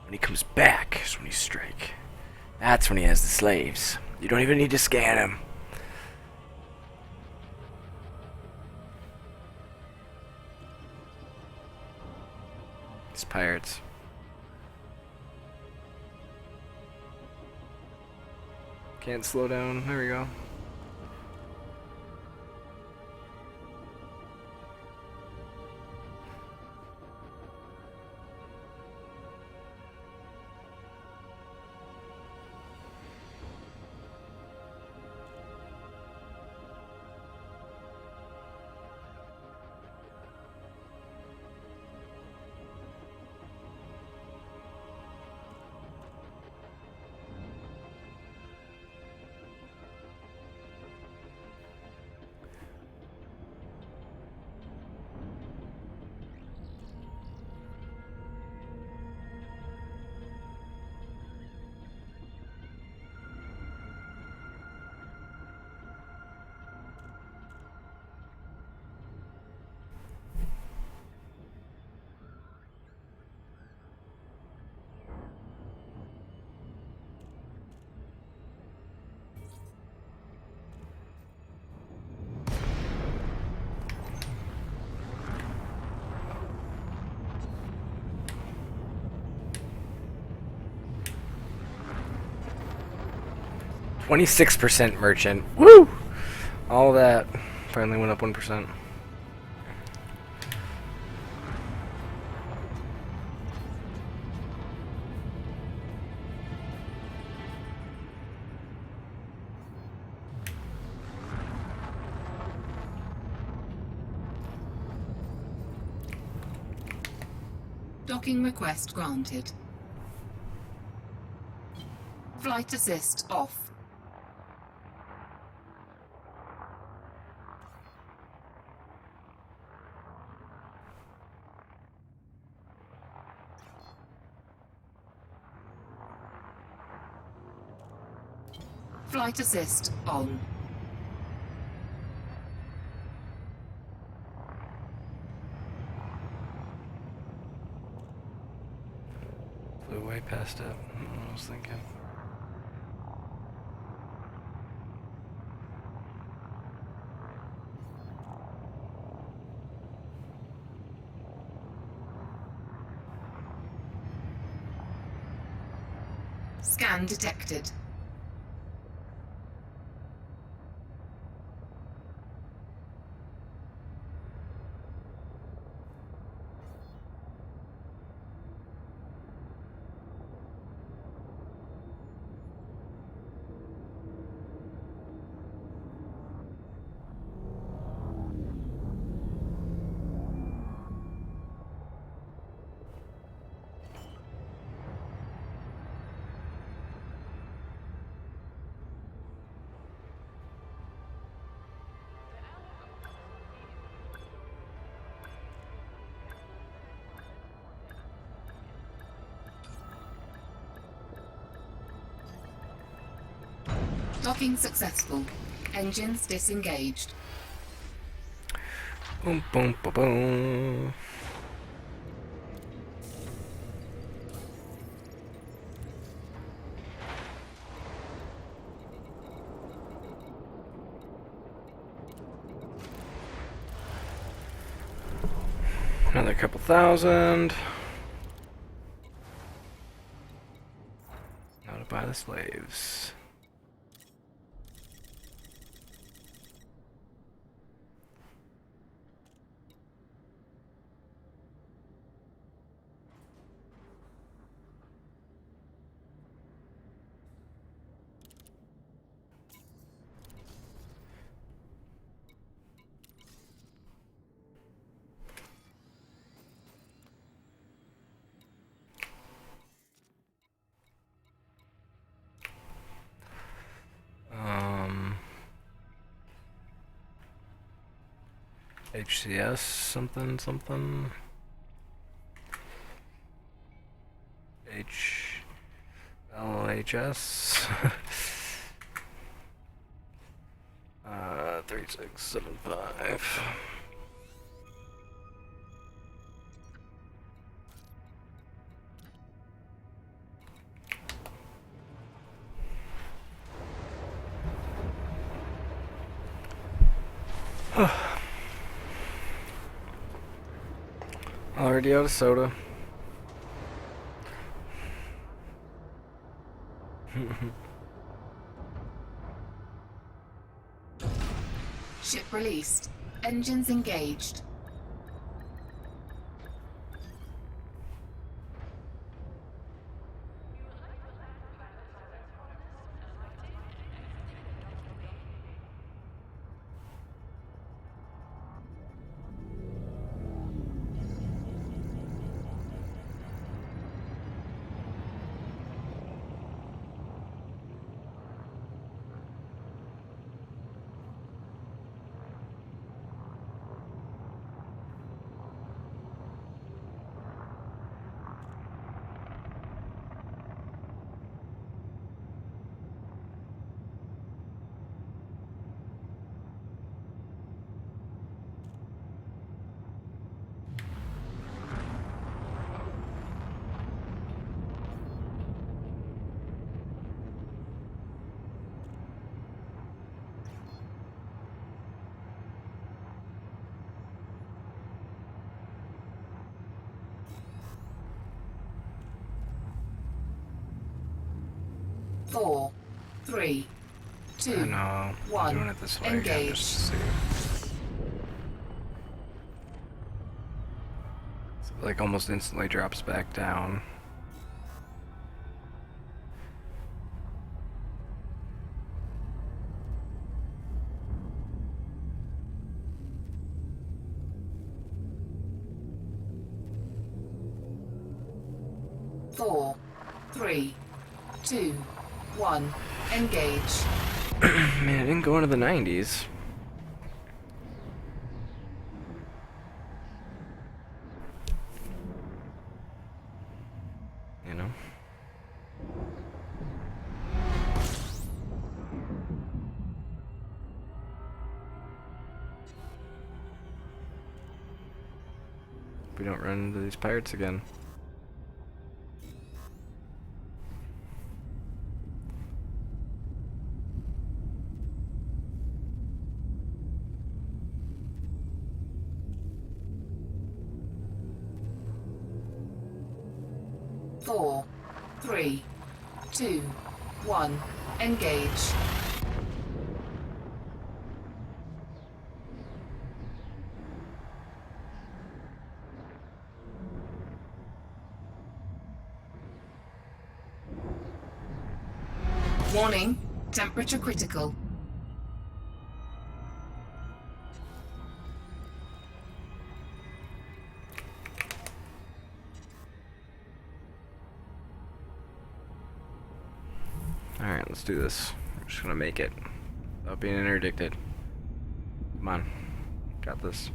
When he comes back is when you strike. That's when he has the slaves. You don't even need to scan him. It's pirates. Can't slow down. There we go. $26% merchant. Woo! All that finally went up 1%. Docking request granted. Flight assist off. Flight assist on. Flew way past it. I was thinking. Scan detected. Docking successful. Engines disengaged. Boom, boom, boom, boom. Another couple thousand. Now to buy the slaves. HCS something something. LHS. 3675. Already out of soda. Ship released. Engines engaged. Four, three, two, I know. one. I'm doing it this way again Engage. just to see. So it, like almost instantly drops back down. Four, three, two, one. Engage. Man, it didn't go into the 90s. You know? We don't run into these pirates again. Four, three, two, one. Engage. Warning, temperature critical. Alright, let's do this. We're just gonna make it without being interdicted. Come on. Got this.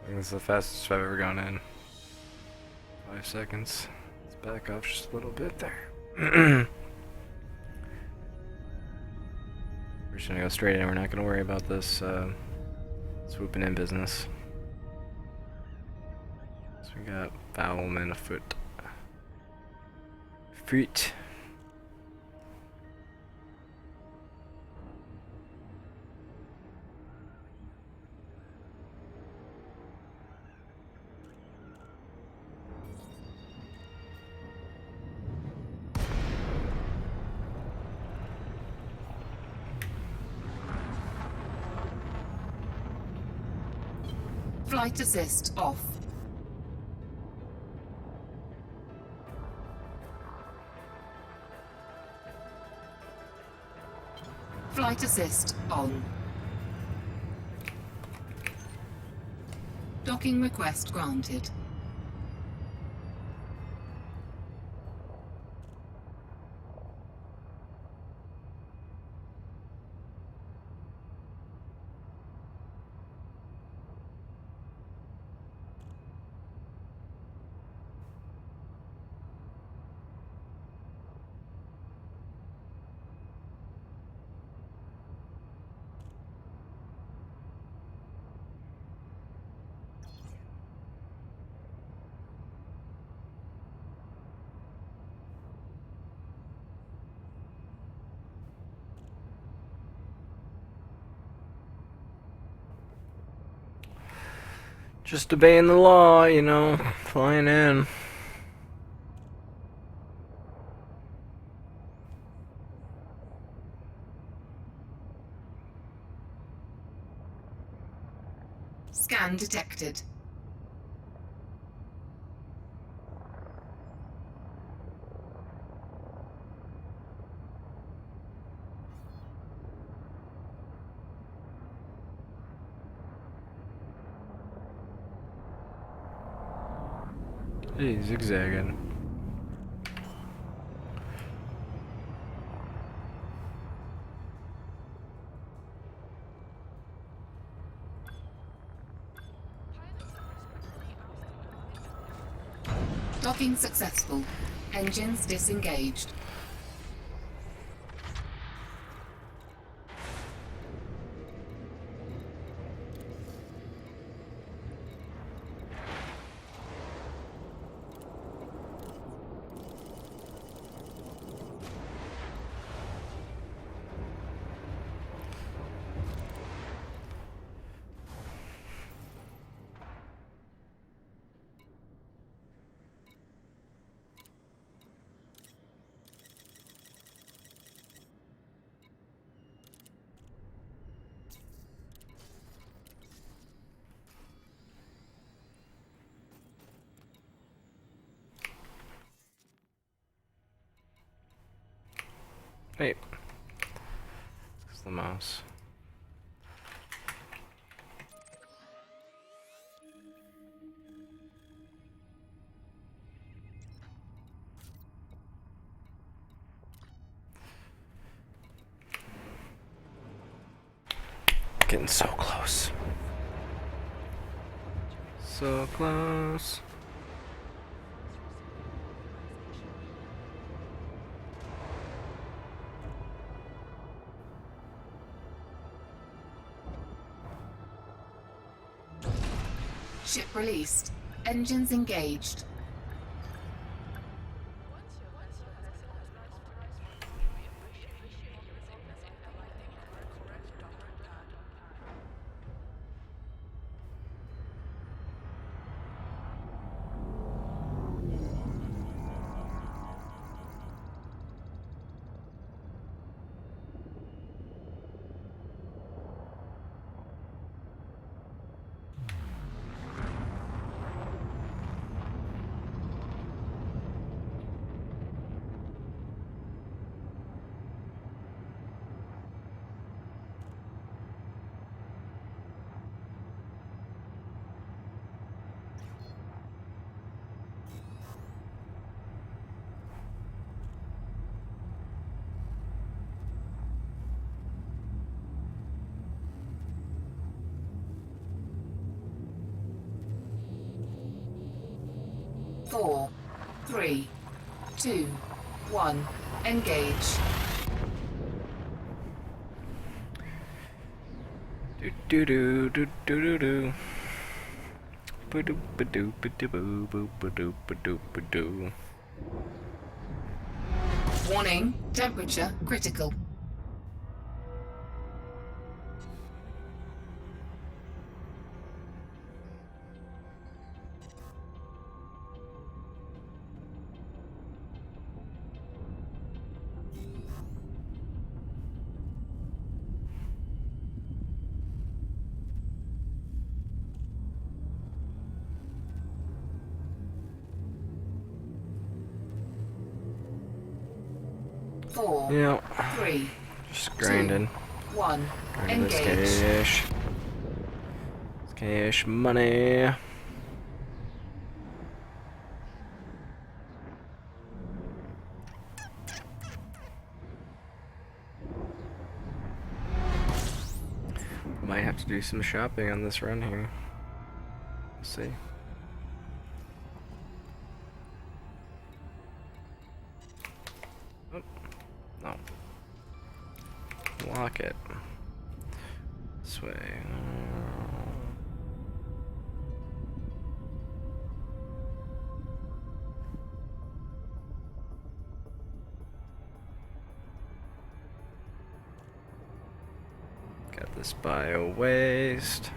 think this is the fastest I've ever gone in. 5 seconds. Let's back off just a little bit there. We're just gonna go straight in. We're not gonna worry about this swooping in business. So we got Bowman afoot. Fruit. Flight assist off. Flight assist on. Docking request granted. Just obeying the law, you know, flying in. Scan detected. Hey, zigzagging. Docking successful. Engines disengaged. Wait. It's the mouse. Getting so close. So close. Ship released. Engines engaged. 4, 3, 2, 1. Engage. Do do do do do do. Ba-do ba-do ba-do boo ba-do ba-do ba-do. Warning, temperature critical. Four, Yeah, 3, just grinding. 1. Grinding this Engage. cash. This cash money. Might have to do some shopping on this run here. We'll see. Oh, no. Lock it. This way. Got this bio waste.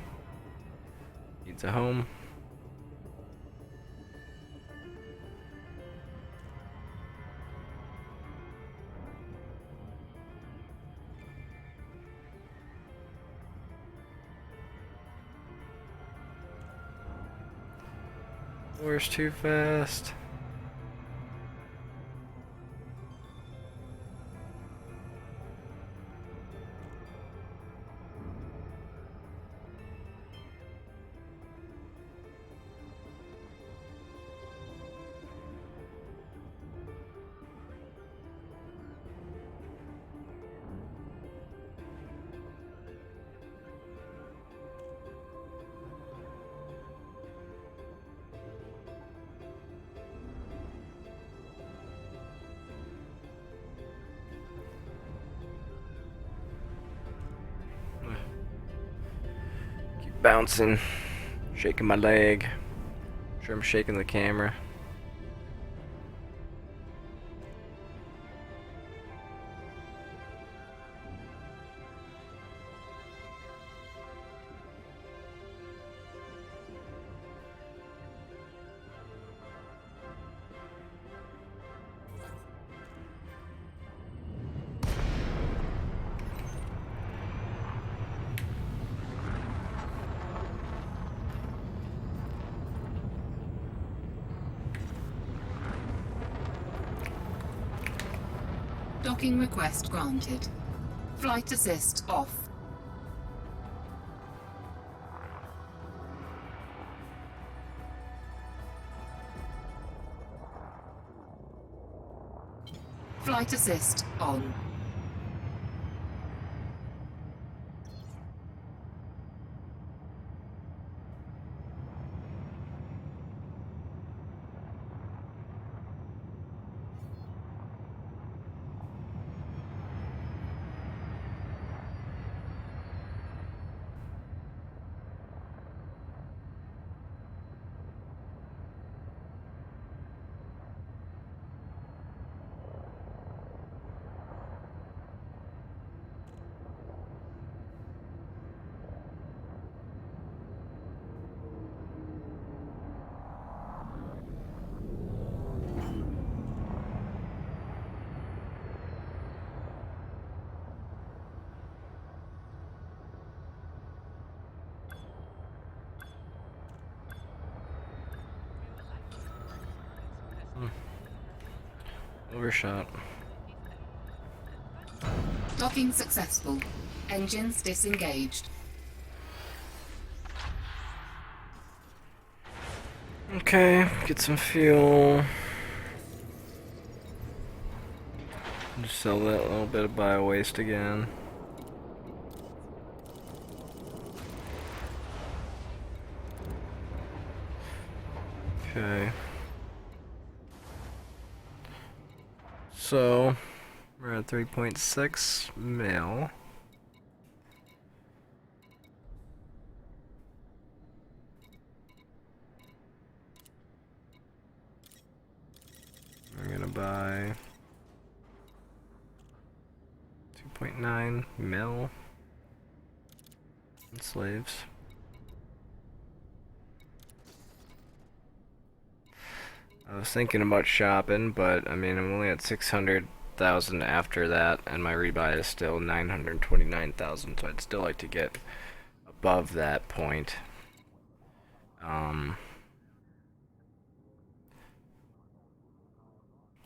Needs a home. Where's too fast? Keep bouncing, shaking my leg. Sure, I'm shaking the camera. Docking request granted. Flight assist off. Flight assist on. Overshot. Docking successful. Engines disengaged. Okay, get some fuel. Just sell that little bit of bio waste again. Okay. So we're at 3.6 mil. We're gonna buy 2.9 mil in slaves. I was thinking about shopping, but I mean, I'm only at 600,000 after that, and my rebuy is still 929,000, so I'd still like to get above that point.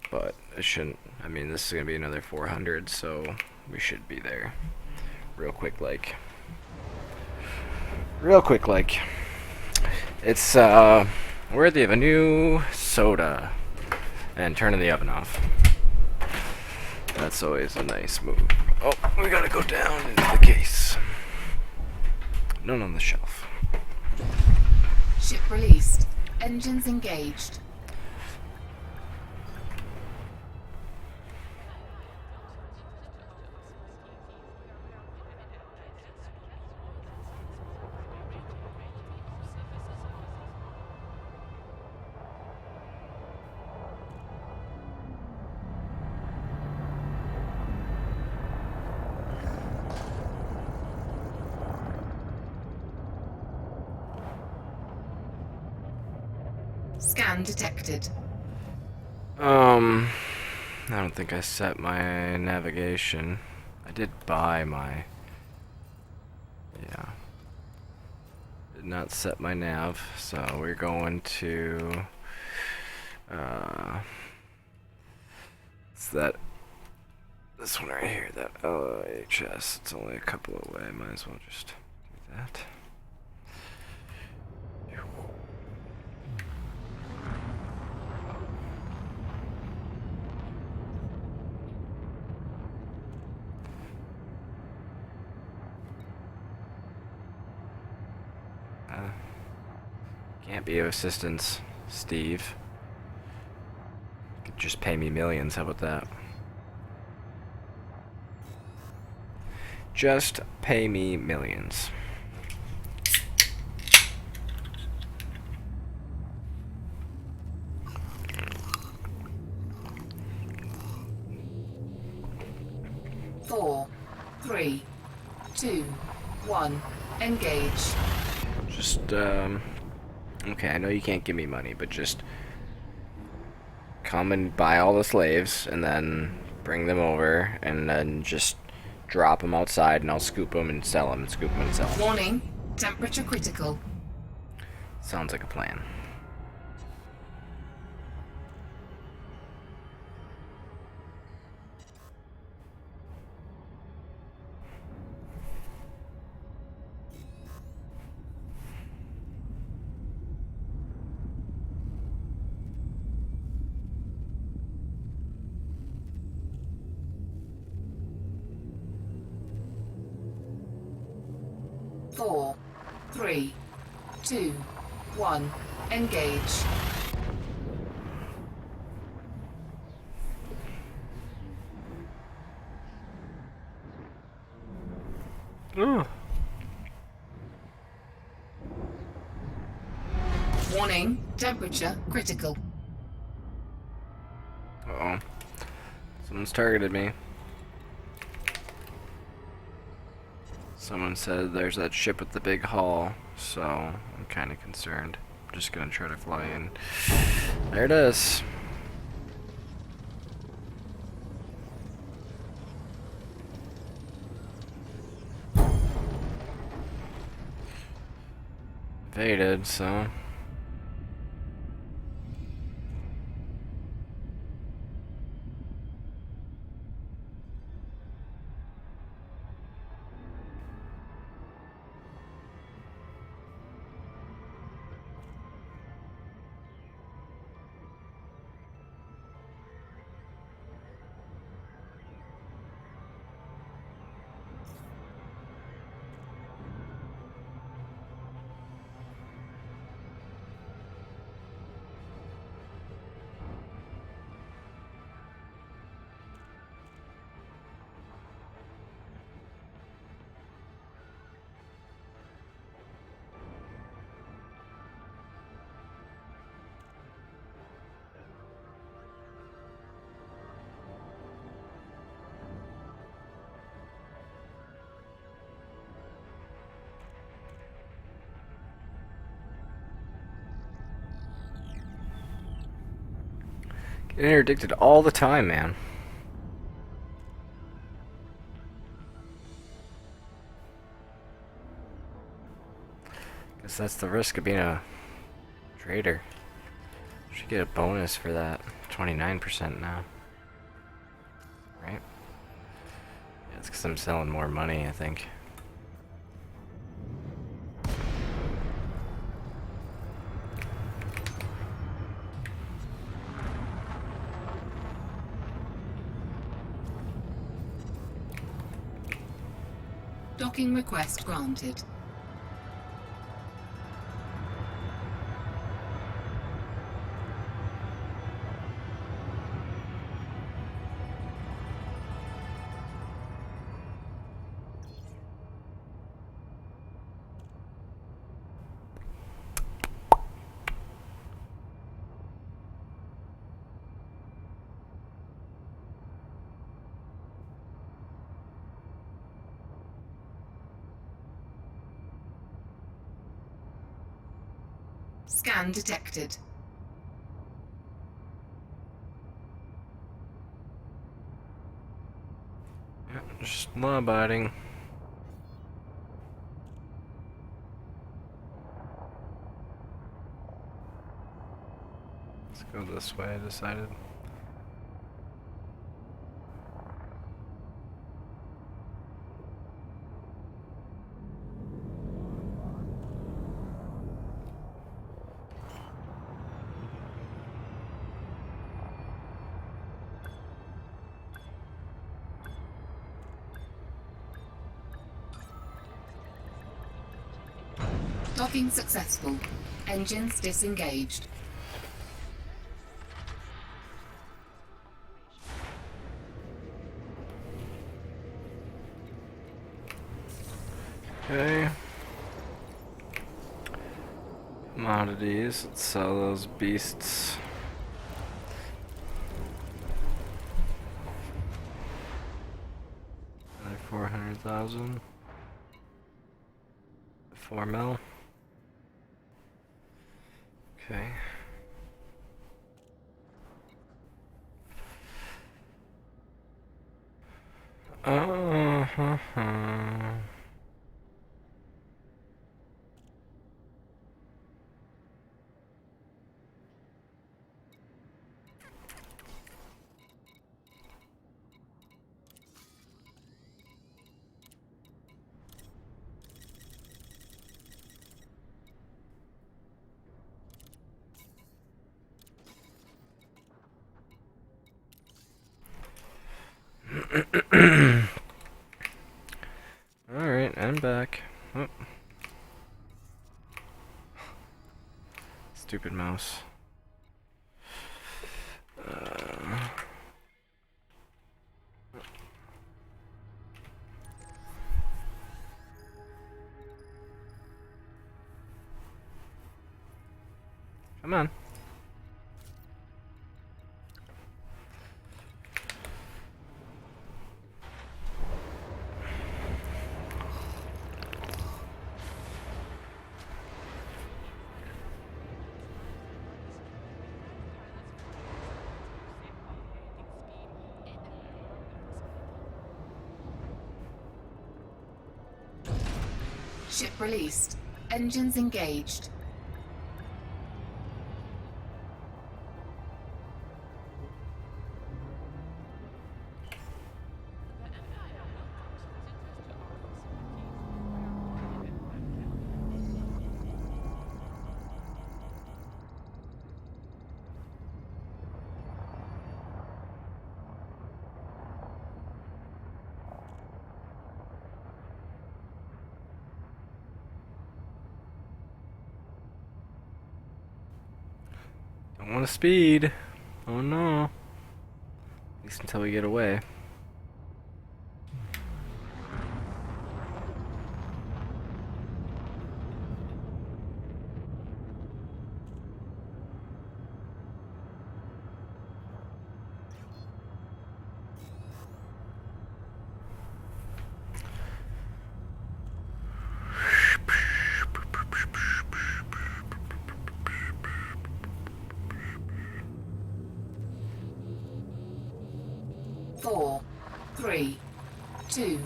But it shouldn't. I mean, this is gonna be another 400, so we should be there real quick. It's worthy of a new soda. And turning the oven off. That's always a nice move. Oh, we gotta go down into the case. None on the shelf. Ship released. Engines engaged. Scan detected. I don't think I set my navigation. I did buy my... Yeah. Did not set my nav, so we're going to... It's that... This one right here, that LHS. It's only a couple away, might as well just do that. Can't be of assistance, Steve. You could just pay me millions, how about that? Just pay me millions. Four, three, two, one. Engage. Just, okay, I know you can't give me money, but just come and buy all the slaves, and then bring them over, and then just drop them outside, and I'll scoop them and sell them, and scoop them and sell them. Warning. Temperature critical. Sounds like a plan. Four, three, two, one. Engage. Warning. Temperature critical. Uh-oh. Someone's targeted me. Someone said there's that ship with the big hull, so I'm kind of concerned. I'm just gonna try to fly in. There it is. Evaded, so... Interdicted all the time, man. Guess that's the risk of being a trader. Should get a bonus for that. 29% now. Right? Yeah, it's because I'm selling more money, I think. Docking request granted. Scan detected. Yeah, just law abiding. Let's go this way, I decided. Docking successful. Engines disengaged. Okay. Commodities, let's sell those beasts. Another 400,000. 4 mil. Okay. Uh-huh. Alright, I'm back. Oh. Stupid mouse. Come on. Ship released. Engines engaged. Don't want to speed. Oh no. At least until we get away. 4, 3, 2,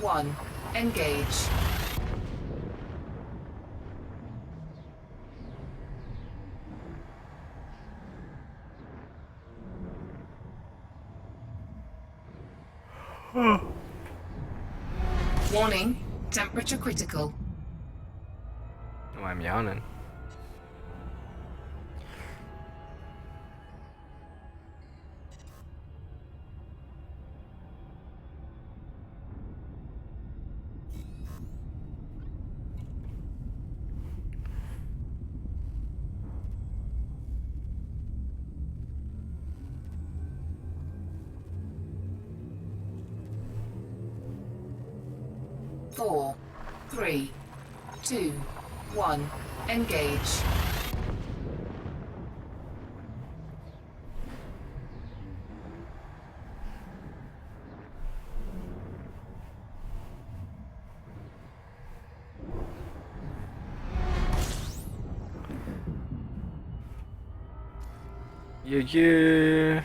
1. Engage. Warning, temperature critical. Oh, I'm yawning. Four, 3, 2, 1. Engage. Yeah, yeah.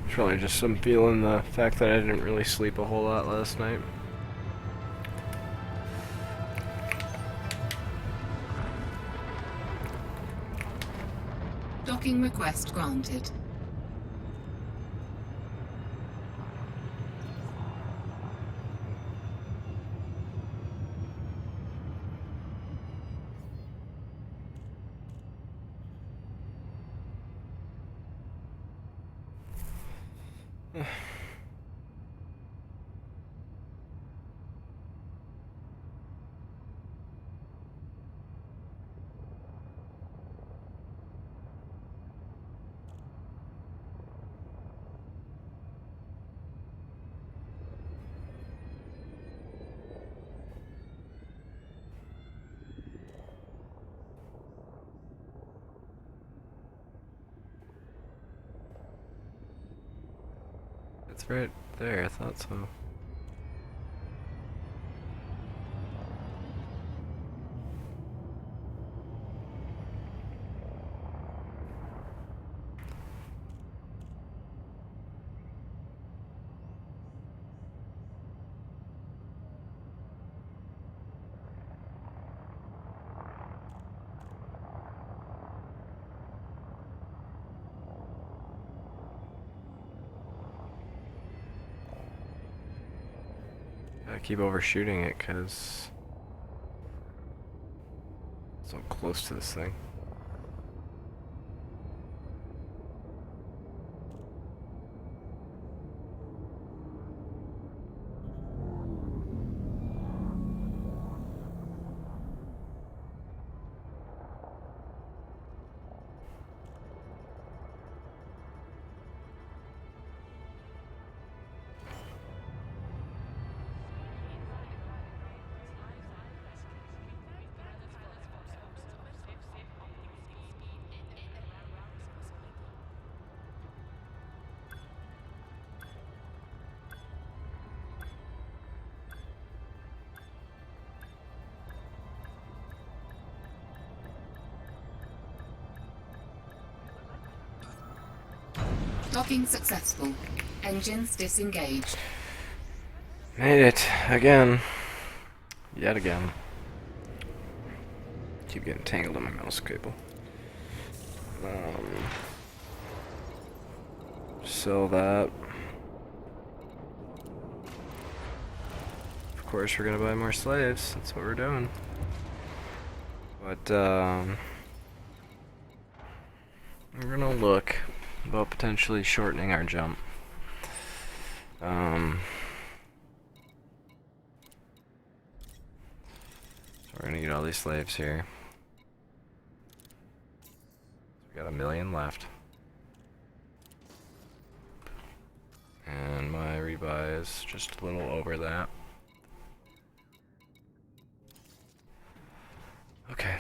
It's really just some feeling the fact that I didn't really sleep a whole lot last night. Docking request granted. It's right there, I thought so. I keep overshooting it because it's so close to this thing. Docking successful. Engines disengaged. Made it again. Yet again. Keep getting tangled in my mouse cable. Sell that. Of course, we're gonna buy more slaves. That's what we're doing. But we're gonna look about potentially shortening our jump. So we're gonna get all these slaves here. We got 1 million left. And my rebuy is just a little over that. Okay.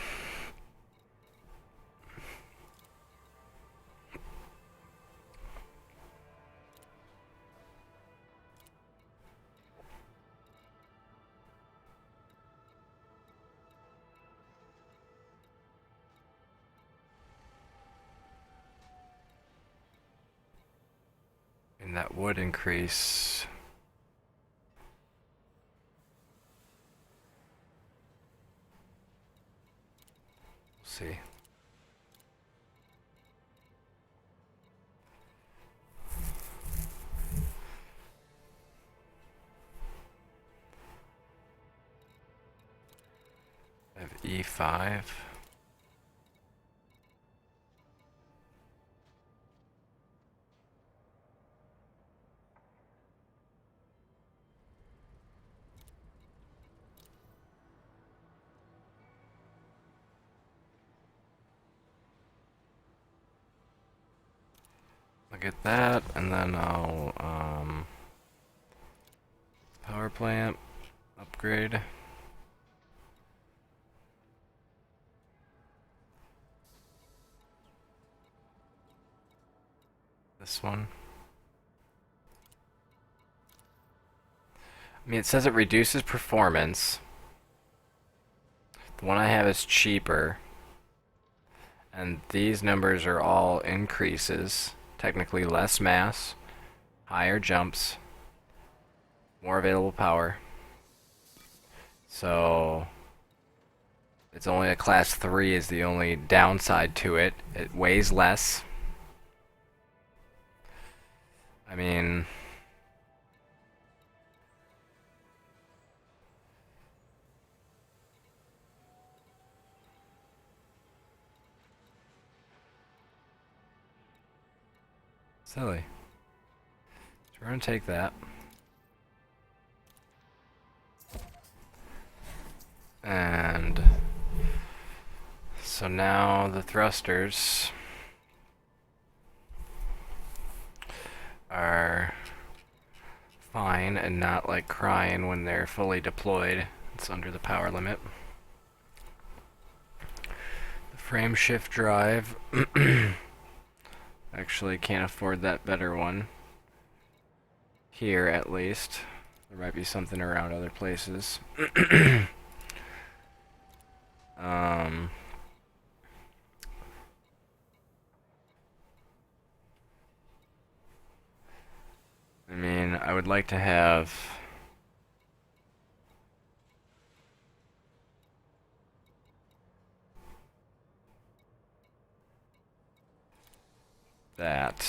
And that would increase. We'll see. I have E5. I'll get that, and then I'll, power plant, upgrade. This one. I mean, it says it reduces performance. The one I have is cheaper. And these numbers are all increases. Technically less mass, higher jumps, more available power. So it's only a class 3 is the only downside to it. It weighs less. I mean, silly. So we're gonna take that. And so now the thrusters are fine and not like crying when they're fully deployed. It's under the power limit. The frame shift drive actually can't afford that better one. Here at least. There might be something around other places. I mean, I would like to have that.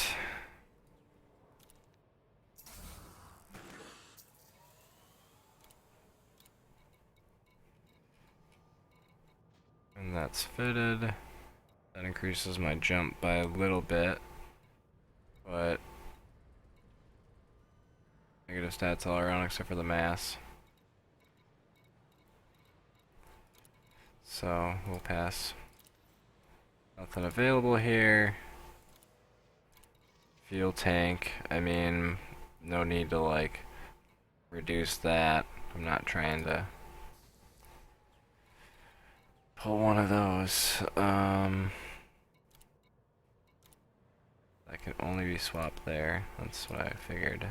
And that's fitted. That increases my jump by a little bit, but negative stats all around except for the mass. So we'll pass. Nothing available here. Fuel tank. I mean, no need to like reduce that. I'm not trying to pull one of those. That can only be swapped there. That's what I figured.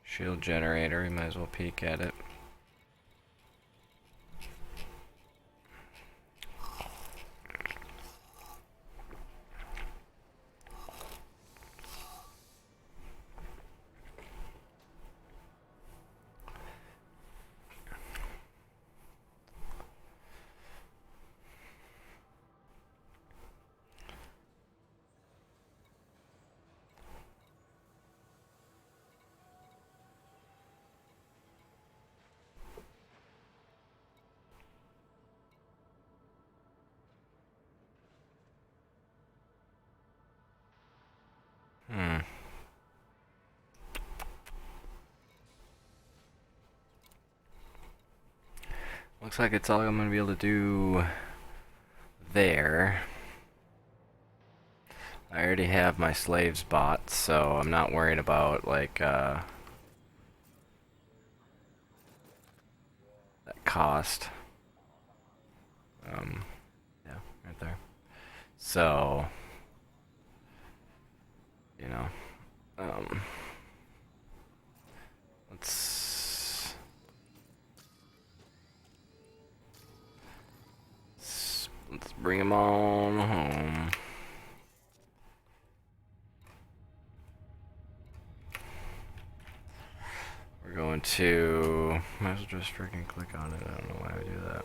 Shield generator, we might as well peek at it. looks like it's all I'm gonna be able to do there. I already have my slaves bought, so I'm not worried about like that cost. Yeah, right there. So, you know, let's bring them on home. We're going to, might as well just freaking click on it. I don't know why I do that.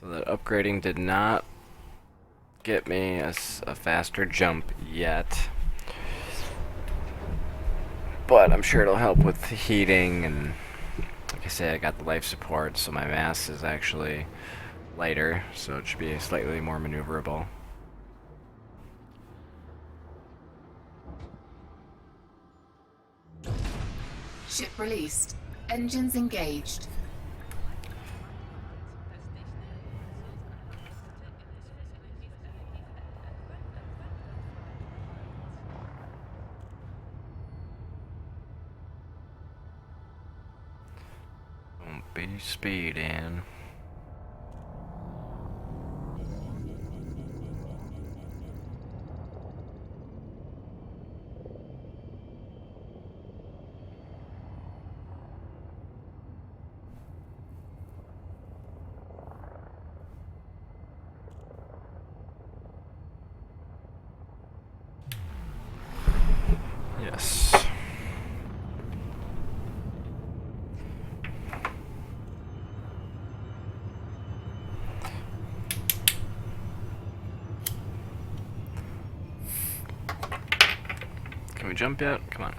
So that upgrading did not get me a faster jump yet. But I'm sure it'll help with the heating, and like I said, I got the life support, so my mass is actually lighter, so it should be slightly more maneuverable. Ship released. Engines engaged. Don't be speeding. Yes. Can we jump yet? Come on.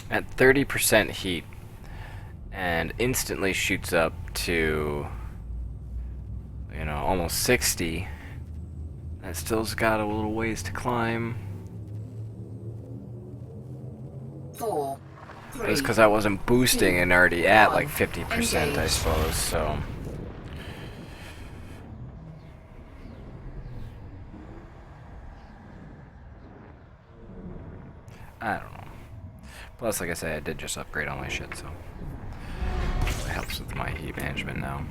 At 30% heat, and instantly shoots up to, you know, almost 60. That still's got a little ways to climb. 4, It 3. was because I wasn't boosting and already at like 1. 50%, I Engage. suppose, so. I don't know. Plus, like I said, I did just upgrade all my shit, so. It helps with my heat management now.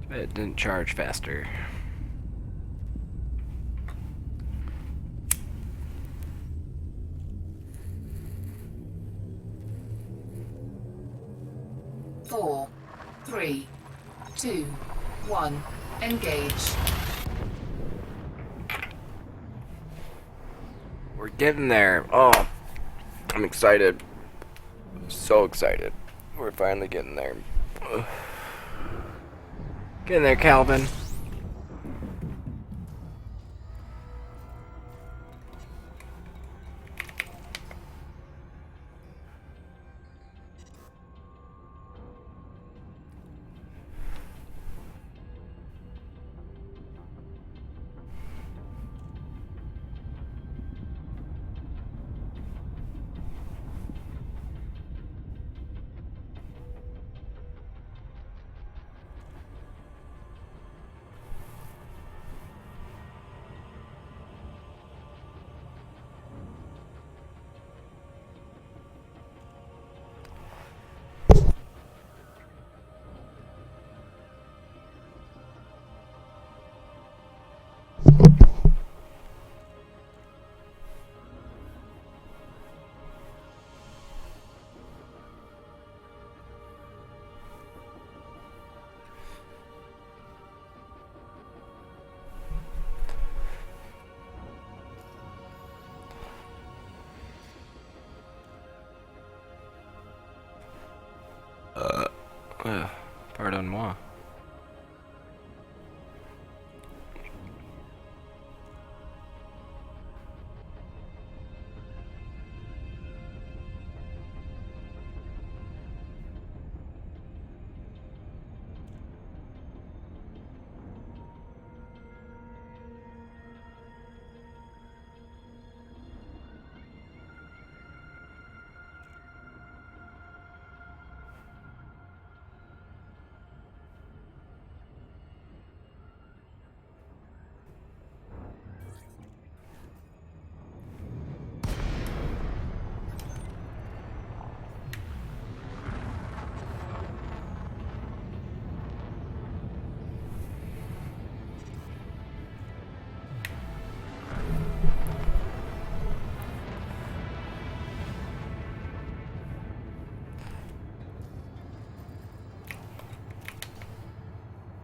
It didn't charge faster. Four, 3, 2, 1. Engage. We're getting there. Oh, I'm excited. So excited. We're finally getting there. Ugh. Get in there, Calvin. Pardon-moi.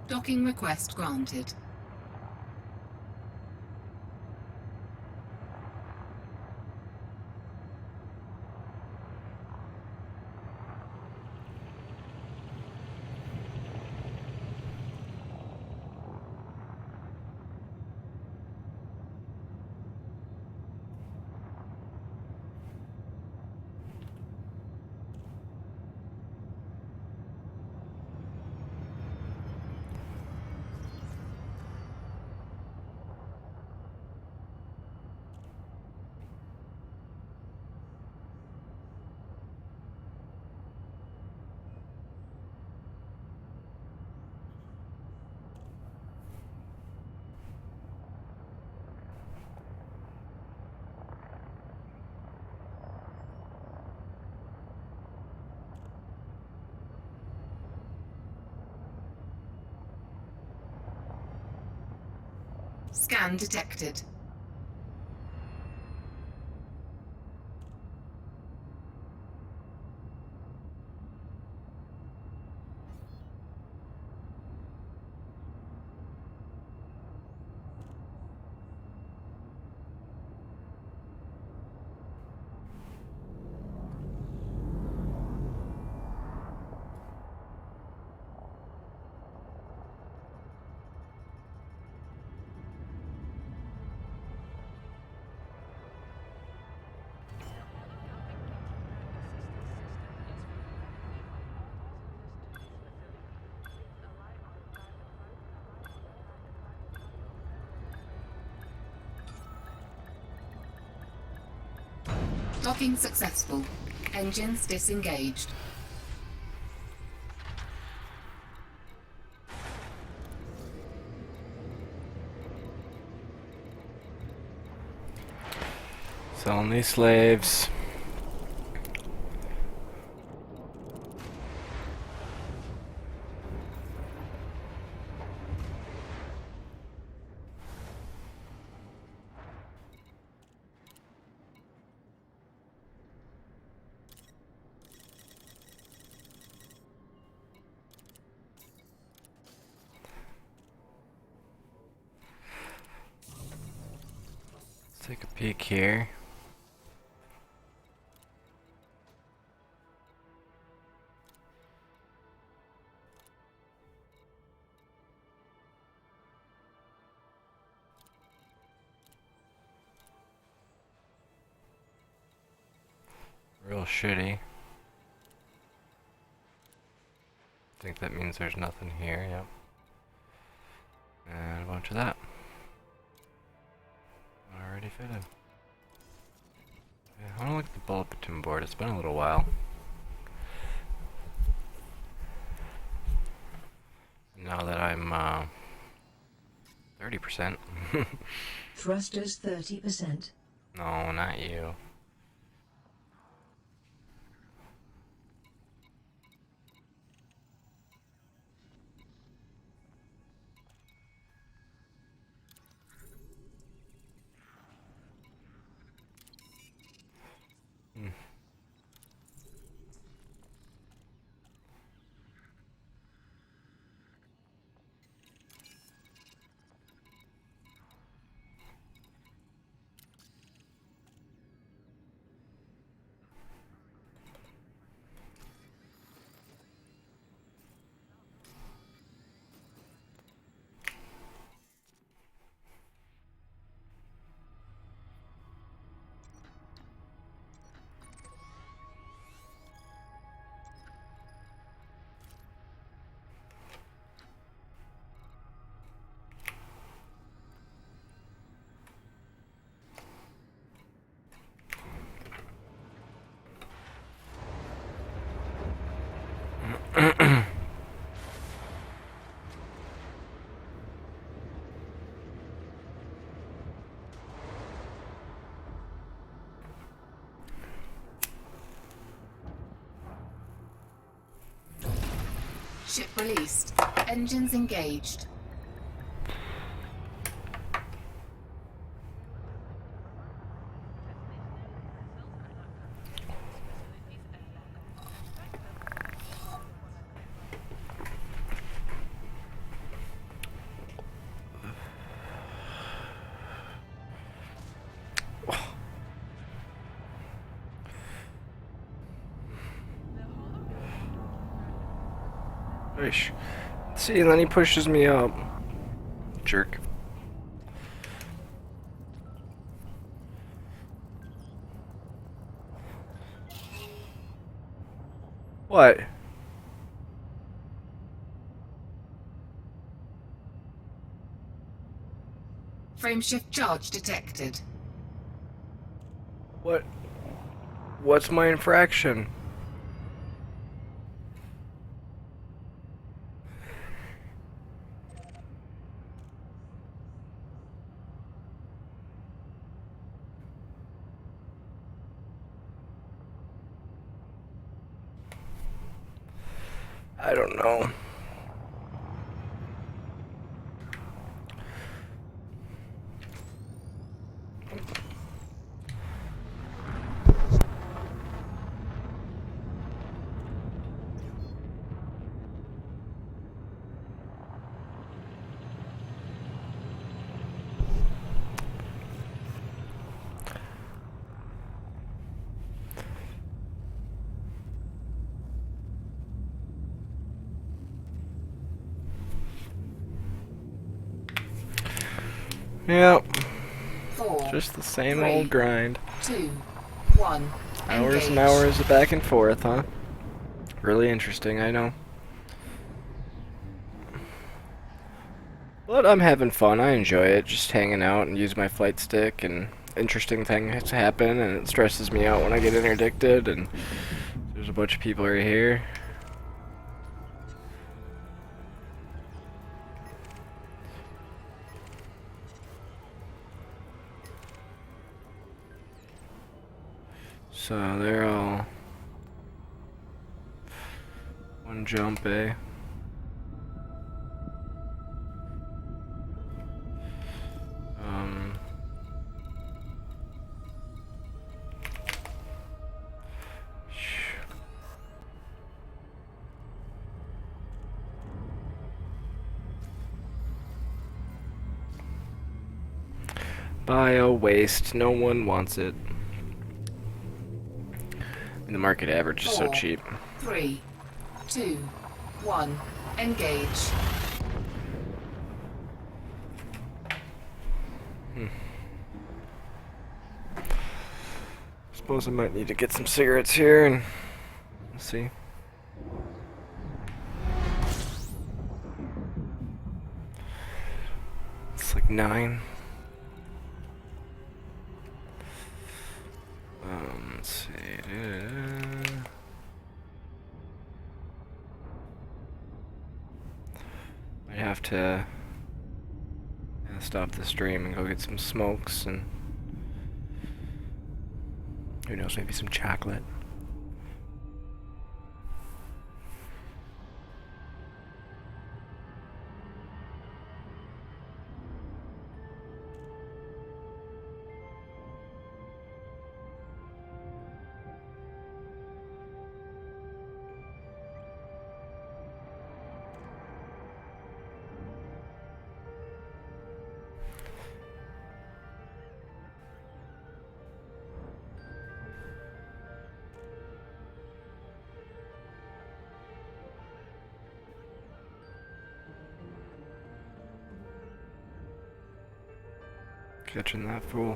Docking request granted. Scan detected. Docking successful. Engines disengaged. Selling these slaves. Let's take a peek here. Real shitty. I think that means there's nothing here, yep. And a bunch of that. Already fitted. Yeah, I wanna look at the bulletin board, it's been a little while. Now that I'm 30%. Thrusters 30%. No, not you. Ship released. Engines engaged. Ish. See, and then he pushes me up. Jerk. What? Frameshift charge detected. What? What's my infraction? I don't know. Yep, 4, just the same 3, old grind. 2, 1. Hours Engage. and hours of back and forth, huh? Really interesting, I know. But I'm having fun, I enjoy it, just hanging out and use my flight stick, and interesting things happen, and it stresses me out when I get interdicted, and there's a bunch of people right here. So they're all one jump, eh? Um, Bio waste, no one wants it. And the market average is so 4, cheap. 3, 2, 1. Engage. Suppose I might need to get some cigarettes here and let's see. It's like 9. Let's see. Might have to stop the stream and go get some smokes and who knows, maybe some chocolate. Catching that fool.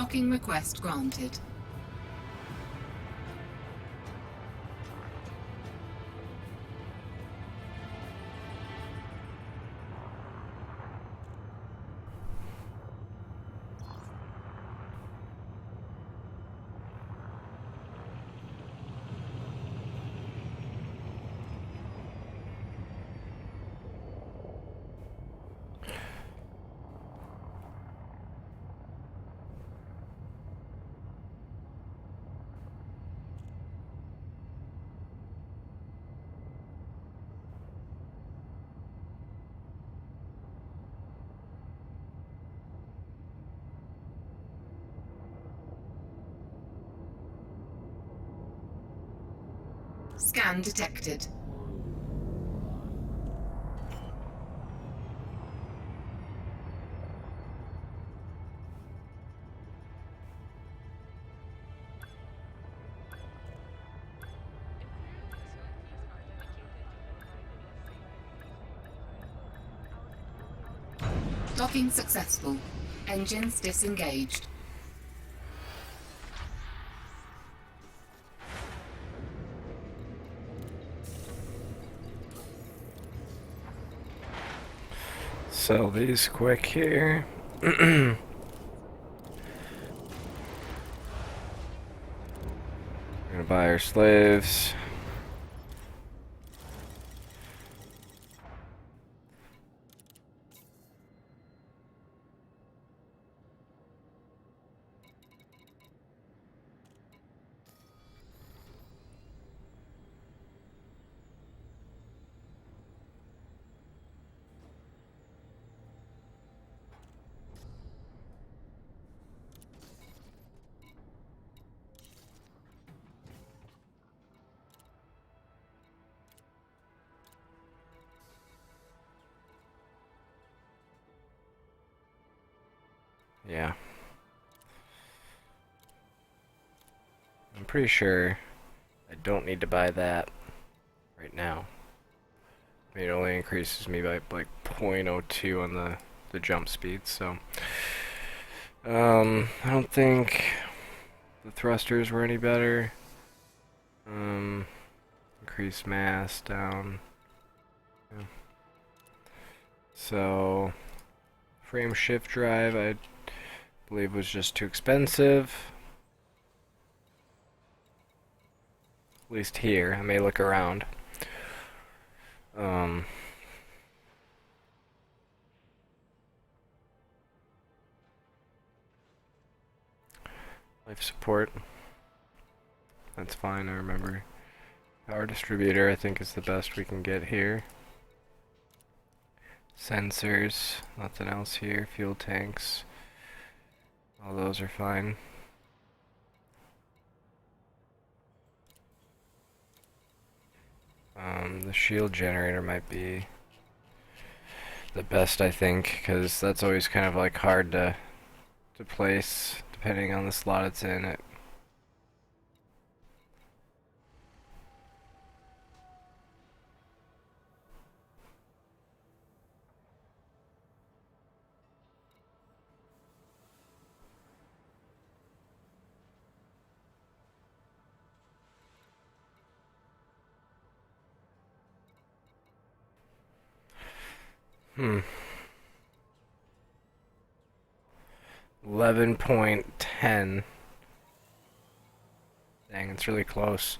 Docking request granted. Scan detected. Imperial facilities are dedicated to providing a safe Docking successful. Engines disengaged. Sell these quick here. Gonna buy our slaves. Yeah. I'm pretty sure I don't need to buy that right now. I mean, it only increases me by like 0.02 on the jump speed, so I don't think the thrusters were any better. Increase mass down. Yeah. So frame shift drive I believe was just too expensive. At least here. I may look around. Life support. That's fine, I remember. Power distributor I think is the best we can get here. Sensors, nothing else here. Fuel tanks. All those are fine. The shield generator might be the best, I think, because that's always kind of like hard to place depending on the slot it's in. Hmm. 11.10. Dang, it's really close.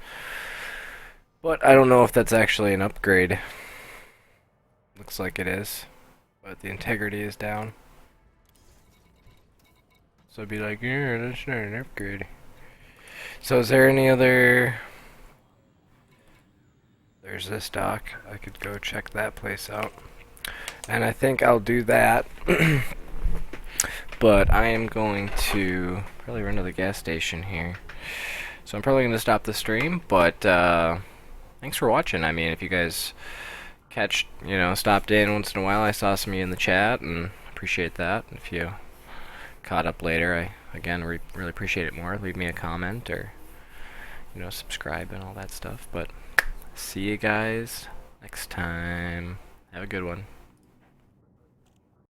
But I don't know if that's actually an upgrade. Looks like it is. But the integrity is down. So it'd be like, yeah, that's not an upgrade. So is there any other... There's this dock. I could go check that place out. And I think I'll do that. But I am going to probably run to the gas station here. So I'm probably going to stop the stream, but thanks for watching. I mean, if you guys stopped in once in a while, I saw some of you in the chat, and appreciate that. If you caught up later, I, again, really appreciate it more. Leave me a comment or, subscribe and all that stuff. But see you guys next time. Have a good one.